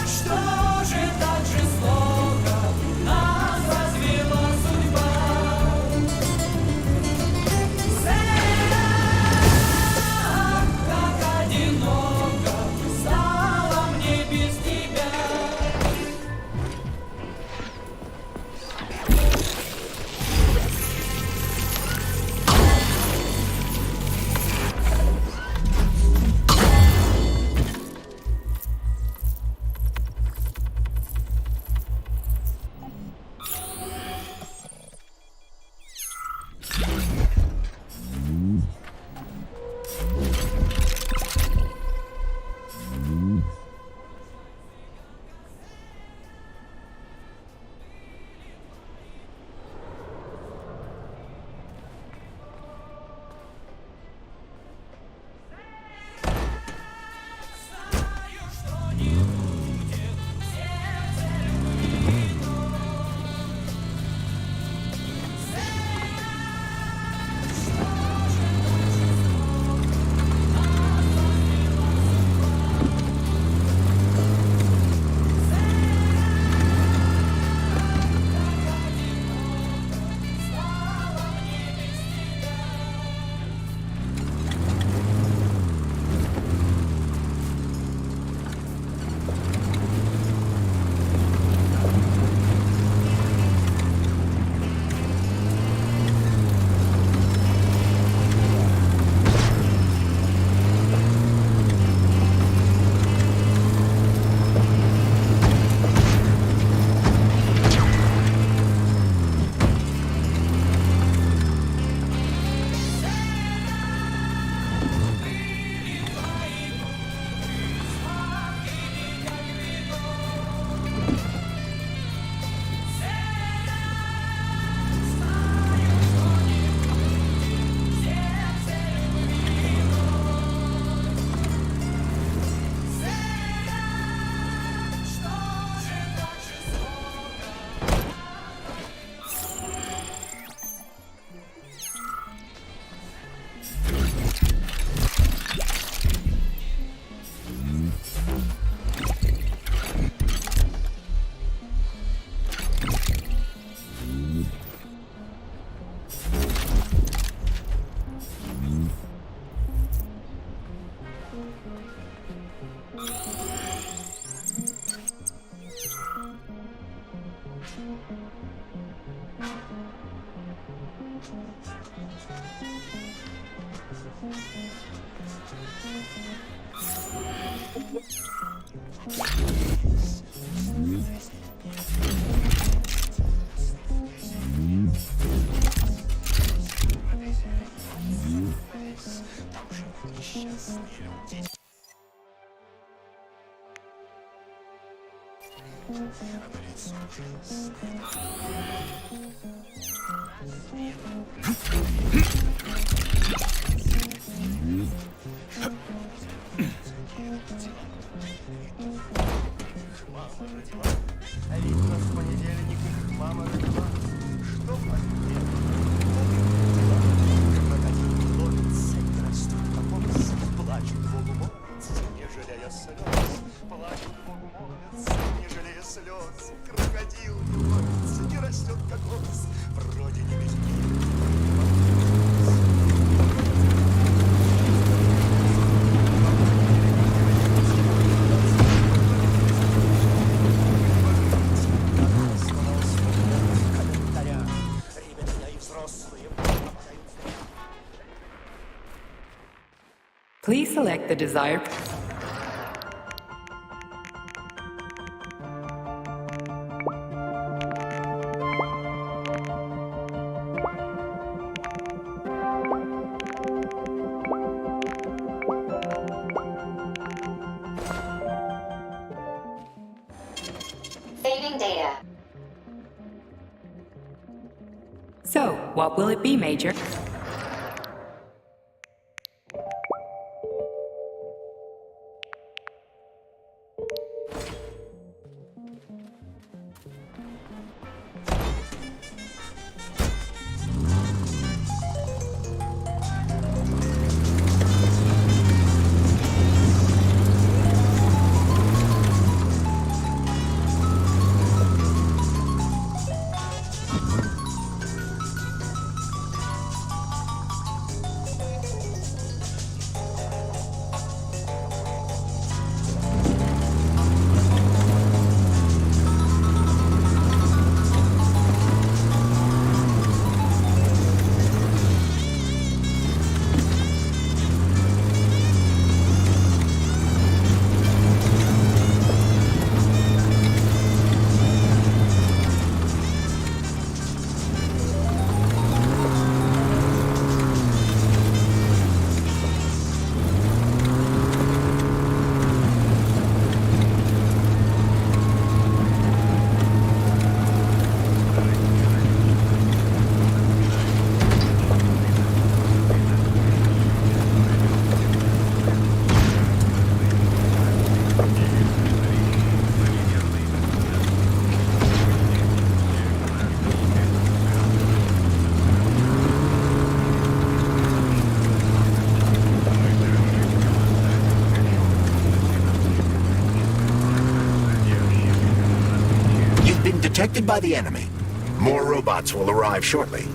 Что же так жестоко? Please select the desired... Saving data. So, what will it be, Major? Detected by the enemy. More robots will arrive shortly.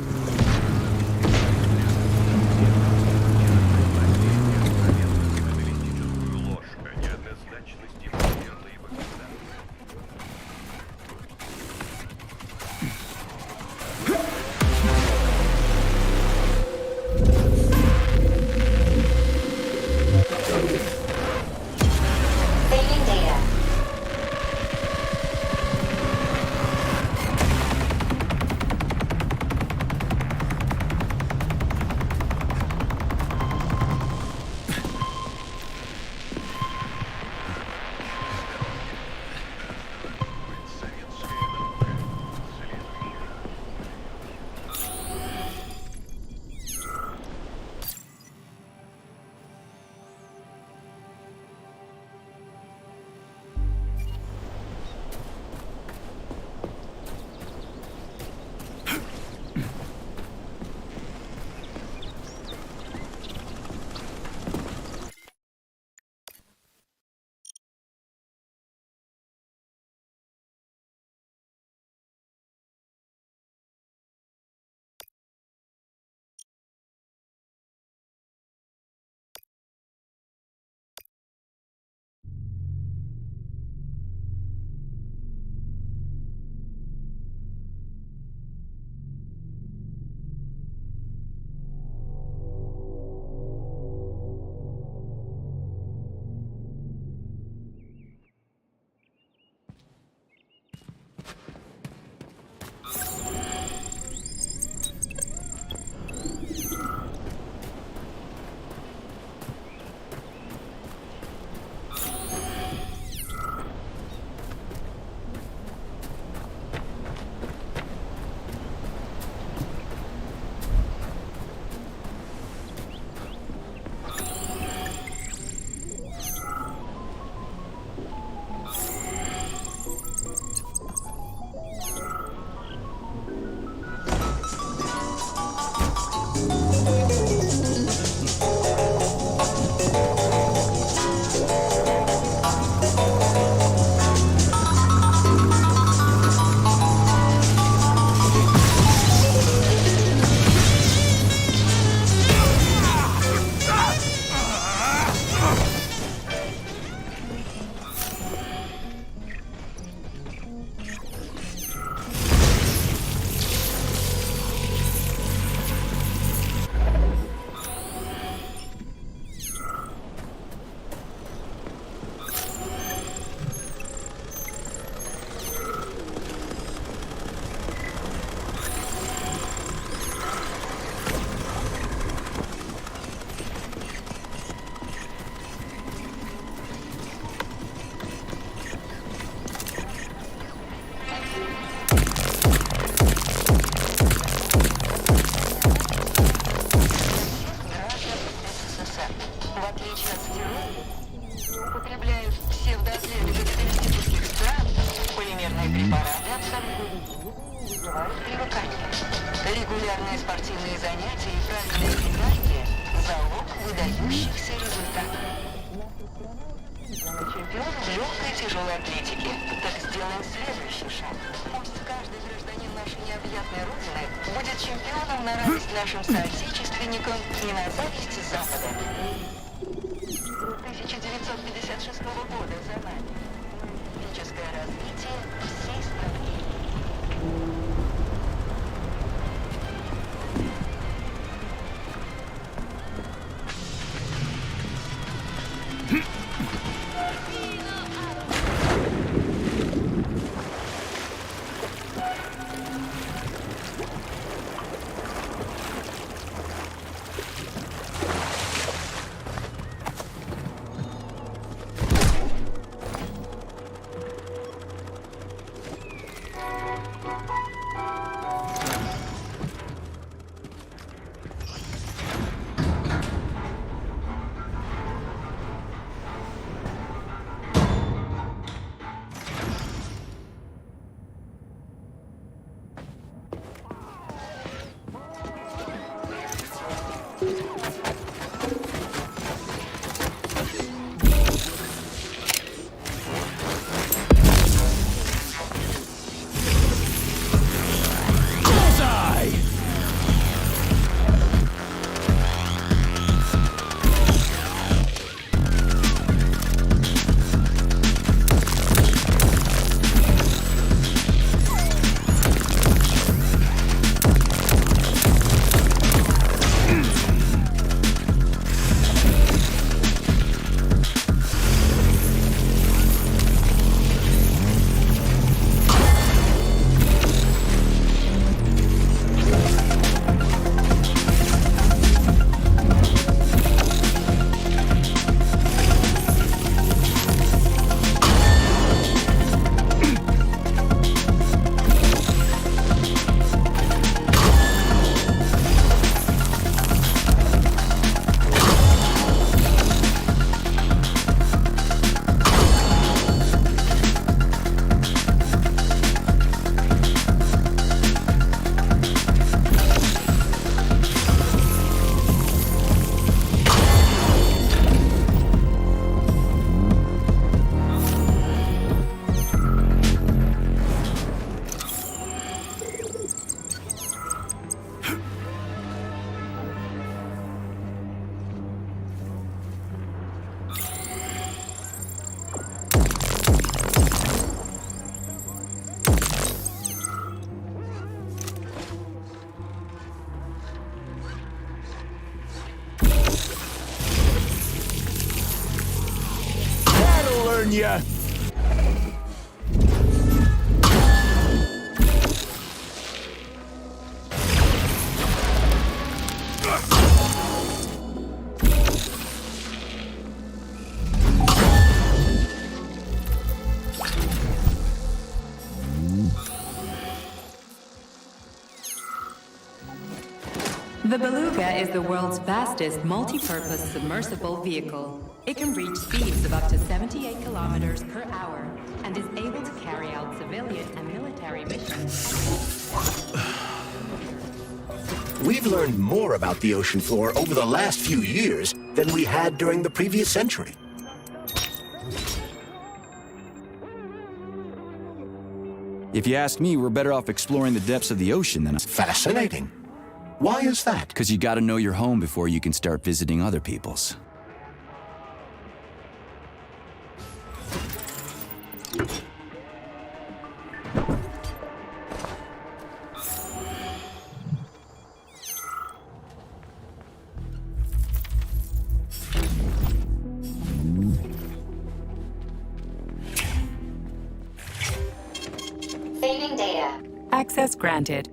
Препараты абсолютно безвредны, не вызывают привыкания. Регулярные спортивные занятия и правильное питание – залог выдающихся результатов. Чемпион в легкой и тяжелой атлетике. Так сделаем следующий шаг. Пусть каждый гражданин нашей необъятной родины будет чемпионом на радость нашим соотечественникам и на зависть Запада. 1956 года за нами. Физическое развитие всей страны. ya! The Beluga is the world's fastest multi-purpose submersible vehicle. It can reach speeds of up to 78 kilometers per hour and is able to carry out civilian and military missions. We've learned more about the ocean floor over the last few years than we had during the previous century. If you ask me, we're better off exploring the depths of the ocean than... Fascinating. Why is that? Because you gotta know your home before you can start visiting other people's. Saving data. Access granted.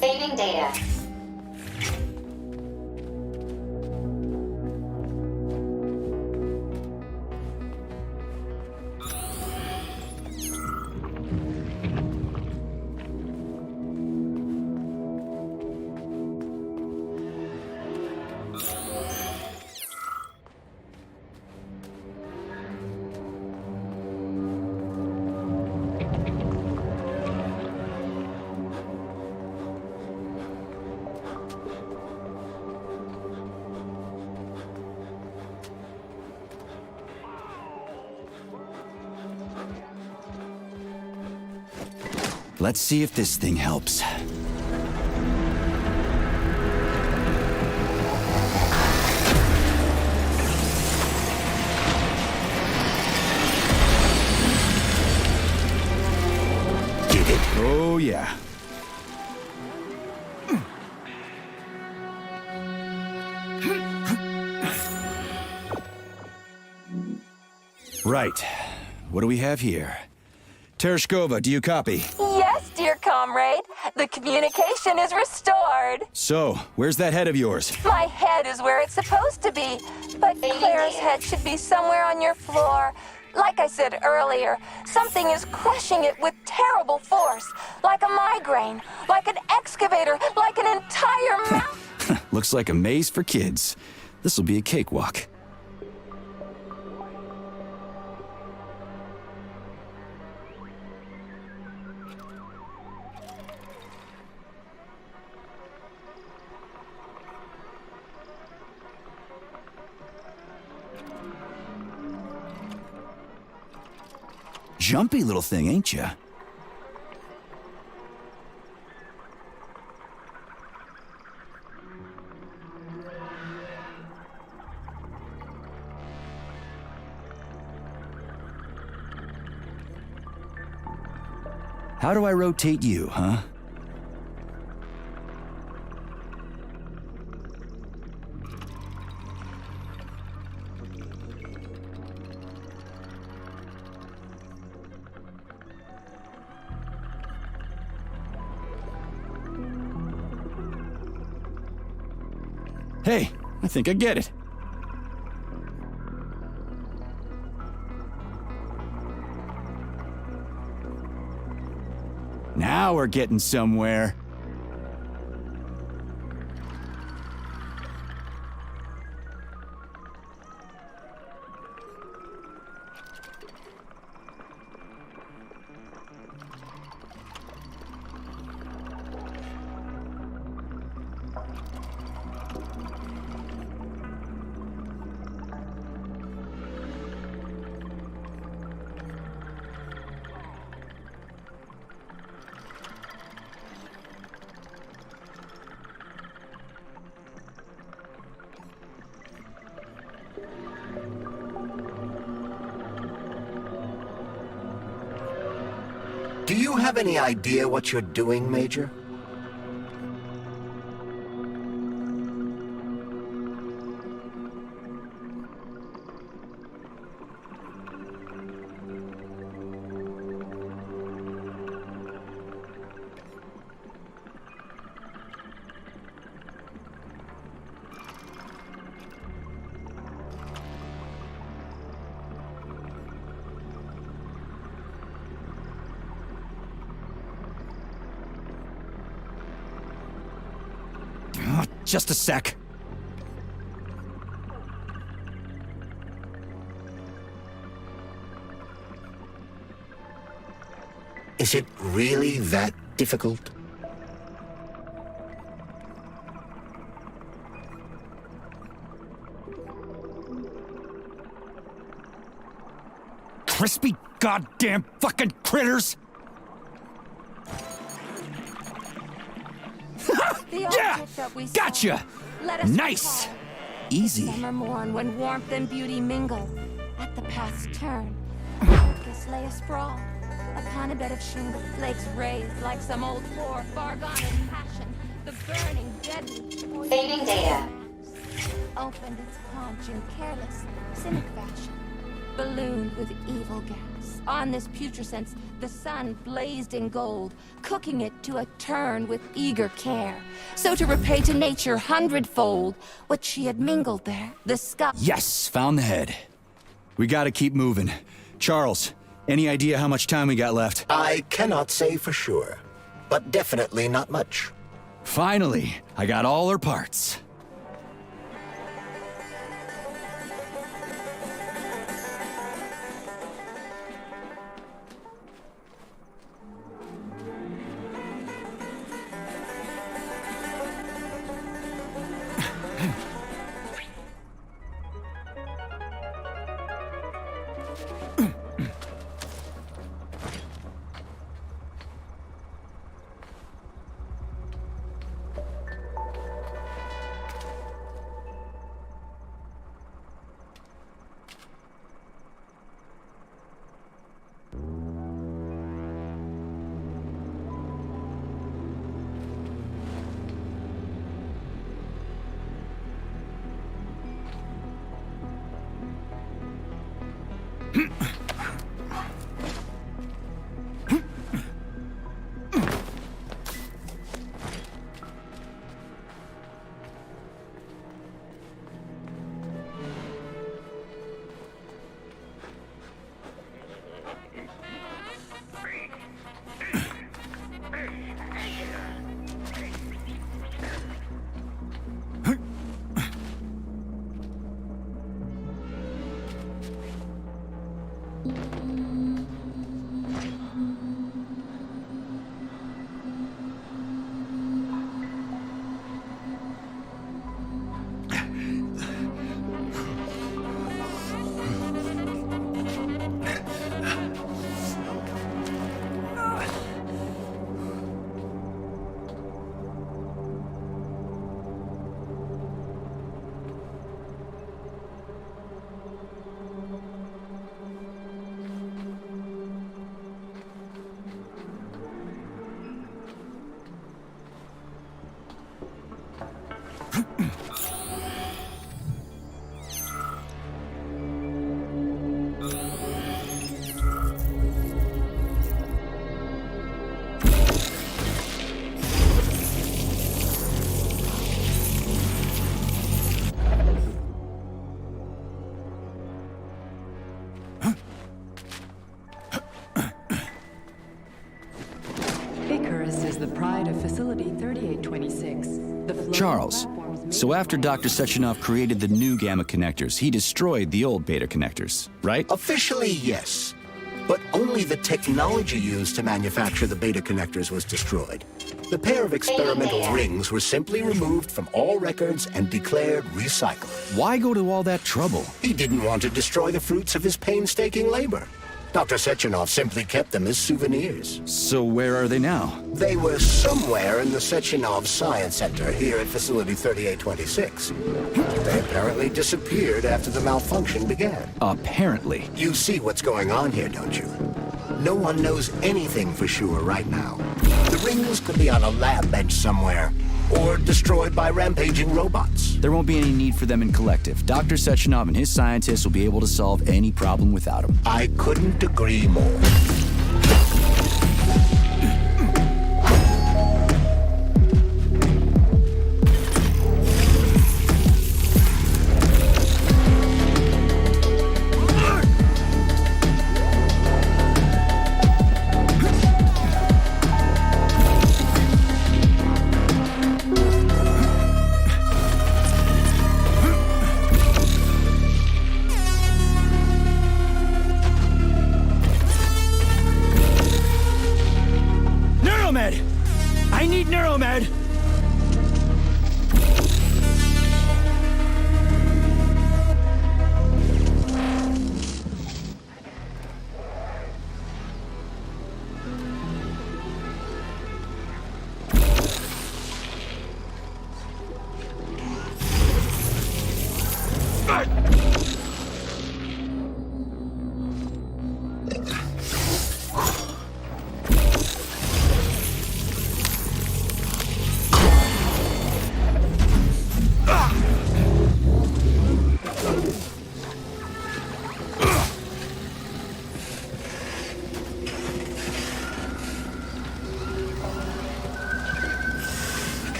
Saving data. Let's see if this thing helps. Did it? Oh, yeah. Right. What do we have here? Tereshkova, do you copy? Yes, dear comrade. The communication is restored. So, where's that head of yours? My head is where it's supposed to be, but Claire's head should be somewhere on your floor. Like I said earlier, something is crushing it with terrible force. Like a migraine, like an excavator, like an entire mountain. Looks like a maze for kids. This'll be a cakewalk. Jumpy little thing, ain't ya? How do I rotate you, huh? Hey, I think I get it. Now we're getting somewhere. Do you have any idea what you're doing, Major? Just a sec. Is it really that difficult? Crispy goddamn fucking critters! Yeah! Gotcha! Nice! Easy. Summer morn when warmth and beauty mingle. At the path's turn, Marcus lay asprawl. Upon a bed of shingle, legs raised like some old whore, far gone in passion. The burning, deadly... Fading data. Opened its paunch in careless, cynic fashion. Ballooned with evil gas. On this putrescence, the sun blazed in gold, cooking it to a turn with eager care. So to repay to nature hundredfold what she had mingled there, the sky... Yes, found the head. We gotta keep moving. Charles, any idea how much time we got left? I cannot say for sure, but definitely not much. Finally, I got all her parts. Icarus is the pride of Facility 3826. The floating Charles, platforms made so after by- Dr. Sechenov created the new gamma connectors, he destroyed the old beta connectors, right? Officially, yes. But only the technology used to manufacture the beta connectors was destroyed. The pair of experimental rings were simply removed from all records and declared recycled. Why go to all that trouble? He didn't want to destroy the fruits of his painstaking labor. Dr. Sechenov simply kept them as souvenirs. So where are they now? They were somewhere in the Sechenov Science Center here at Facility 3826. They apparently disappeared after the malfunction began. Apparently. You see what's going on here, don't you? No one knows anything for sure right now. The rings could be on a lab bench somewhere, or destroyed by rampaging robots. There won't be any need for them in collective. Dr. Sechenov and his scientists will be able to solve any problem without them. I couldn't agree more.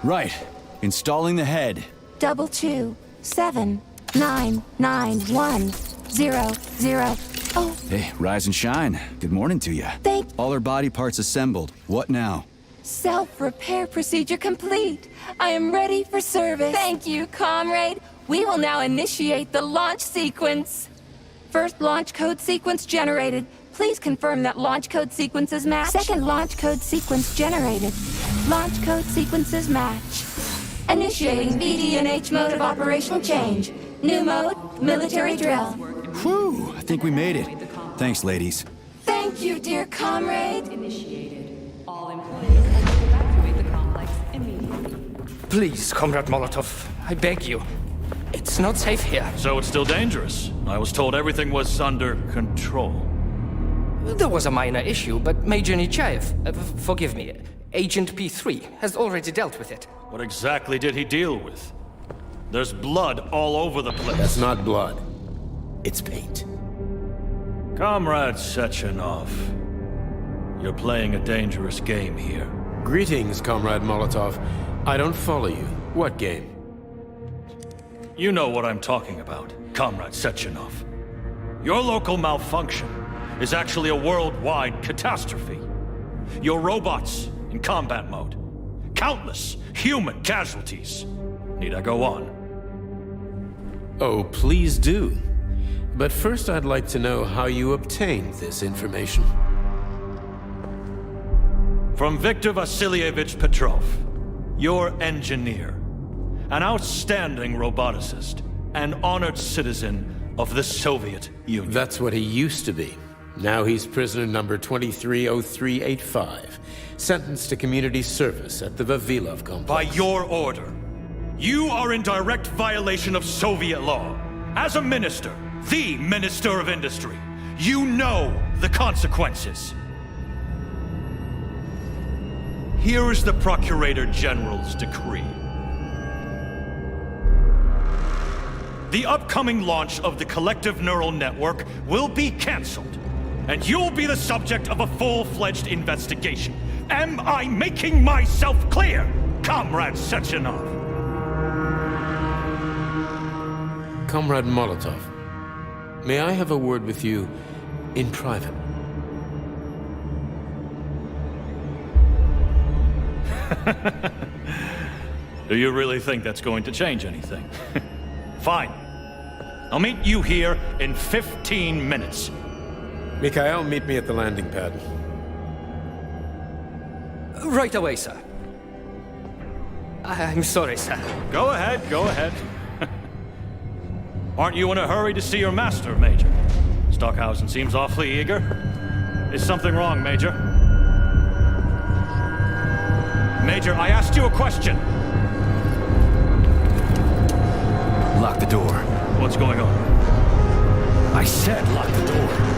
Right. Installing the head. 227991000. Oh, Hey, rise and shine. Good morning to you. Thank- All our body parts assembled. What now? self-repair procedure complete. I am ready for service. Thank you, comrade. We will now initiate the launch sequence. First launch code sequence generated. Please confirm that launch code sequences match. Second launch code sequence generated. Launch code sequences match. Initiating BD&H mode of operational change. New mode, military drill. Whew, I think we made it. Thanks, ladies. Thank you, dear comrade. Initiated. All employees evacuate the complex immediately. Please, Comrade Molotov, I beg you. It's not safe here. So it's still dangerous. I was told everything was under control. There was a minor issue, but Major Nechayev, forgive me, Agent P3 has already dealt with it. What exactly did he deal with? There's blood all over the place. That's not blood. It's paint. Comrade Sechenov, you're playing a dangerous game here. Greetings, Comrade Molotov. I don't follow you. What game? You know what I'm talking about, Comrade Sechenov. Your local malfunction is actually a worldwide catastrophe. Your robots in combat mode. Countless human casualties. Need I go on? Oh, please do. But first I'd like to know how you obtained this information. From Viktor Vasilievich Petrov, your engineer. An outstanding roboticist, an honored citizen of the Soviet Union. That's what he used to be. Now he's prisoner number 230385, sentenced to community service at the Vavilov complex. By your order, you are in direct violation of Soviet law. As a minister, the Minister of Industry, you know the consequences. Here is the Procurator General's decree. The upcoming launch of the collective neural network will be cancelled, and you'll be the subject of a full-fledged investigation. Am I making myself clear, Comrade Sechenov? Comrade Molotov, may I have a word with you in private? Do you really think that's going to change anything? Fine. I'll meet you here in 15 minutes. Mikhail, meet me at the landing pad. Right away, sir. I'm sorry, sir. Go ahead, go ahead. Aren't you in a hurry to see your master, Major? Stockhausen seems awfully eager. Is something wrong, Major? Major, I asked you a question. Lock the door. What's going on? I said lock the door.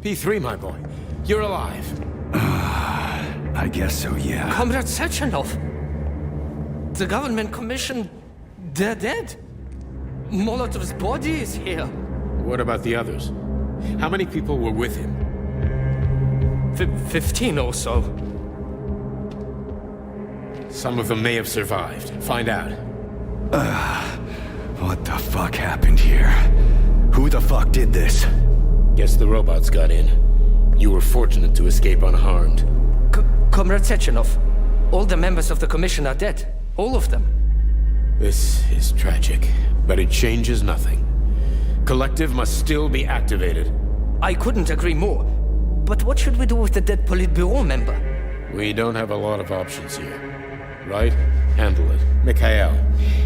P3, my boy. You're alive. I guess so, yeah. Comrade Sechenov! The government commission... they're dead. Molotov's body is here. What about the others? How many people were with him? 15 or so. Some of them may have survived. Find out. What the fuck happened here? Who the fuck did this? Guess the robots got in. You were fortunate to escape unharmed. Comrade Sechenov, all the members of the commission are dead. All of them. This is tragic, but it changes nothing. Collective must still be activated. I couldn't agree more. But what should we do with the dead Politburo member? We don't have a lot of options here. Right? Handle it. Mikhail,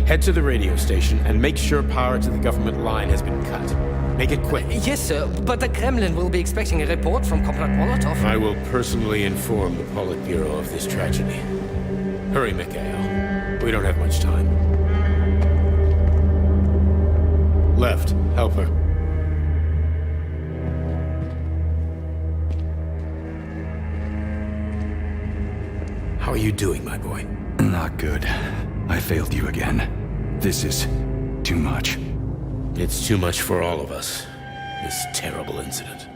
head to the radio station and make sure power to the government line has been cut. Make it quick. Yes, sir, but the Kremlin will be expecting a report from Comrade Molotov. I will personally inform the Politburo of this tragedy. Hurry, Mikhail. We don't have much time. Left. Help her. How are you doing, my boy? Not good. I failed you again. This is too much. It's too much for all of us. This terrible incident.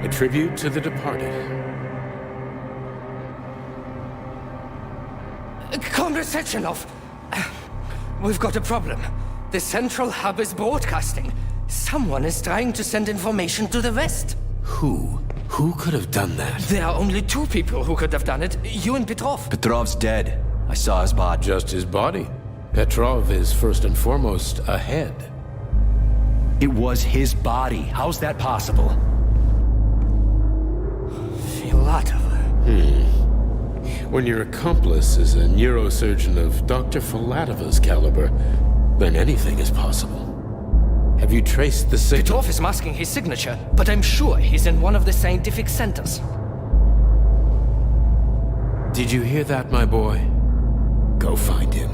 A tribute to the departed. Comrade Sechenov, we've got a problem. The central hub is broadcasting. Someone is trying to send information to the West. Who? Who could have done that? There are only two people who could have done it, you and Petrov. Petrov's dead. I saw his body. Just his body. Petrov is first and foremost a head. It was his body. How's that possible? Filatova. When your accomplice is a neurosurgeon of Dr. Filatova's caliber, then anything is possible. Have you traced the signal? Petrov is masking his signature, but I'm sure he's in one of the scientific centers. Did you hear that, my boy? Go find him.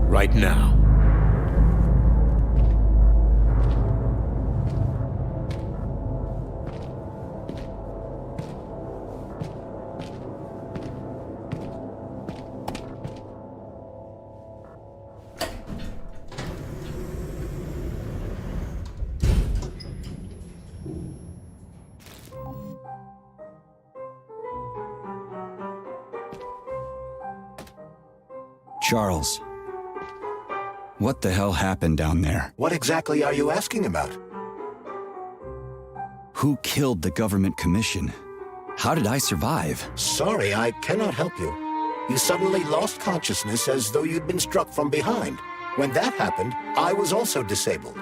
Right now. Charles, what the hell happened down there? What exactly are you asking about? Who killed the government commission? How did I survive? Sorry, I cannot help you. You suddenly lost consciousness as though you'd been struck from behind. When that happened, I was also disabled.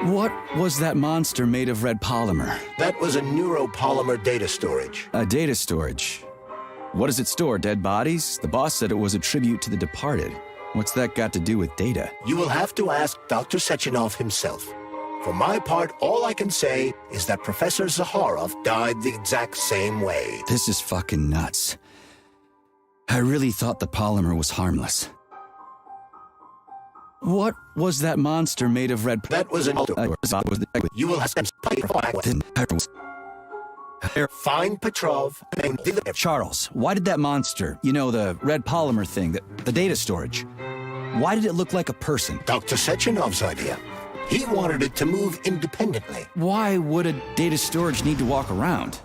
What was that monster made of red polymer? That was a neuropolymer data storage. A data storage? What does it store, dead bodies? The boss said it was a tribute to the departed. What's that got to do with data? You will have to ask Dr. Sechenov himself. For my part, all I can say is that Professor Zaharov died the exact same way. This is fucking nuts. I really thought the polymer was harmless. What was that monster made of red... That was an... You will have to... Find Petrov and... Charles, why did that monster, you know, the red polymer thing, the data storage, why did it look like a person? Dr. Sechenov's idea. He wanted it to move independently. Why would a data storage need to walk around?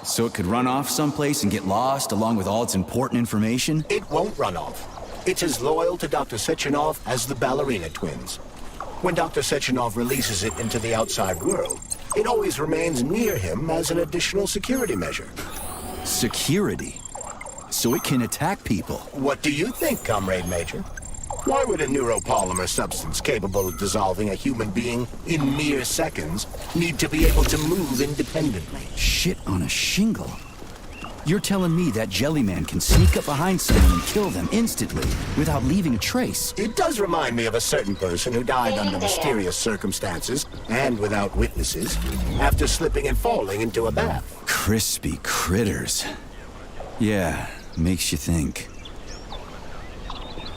So it could run off someplace and get lost along with all its important information? It won't run off. It's as loyal to Dr. Sechenov as the ballerina twins. When Dr. Sechenov releases it into the outside world, it always remains near him as an additional security measure. Security? So it can attack people? What do you think, Comrade Major? Why would a neuropolymer substance capable of dissolving a human being in mere seconds need to be able to move independently? Shit on a shingle. You're telling me that Jellyman can sneak up behind someone and kill them instantly without leaving a trace? It does remind me of a certain person who died under mysterious circumstances and without witnesses after slipping and falling into a bath. Crispy critters. Yeah, makes you think.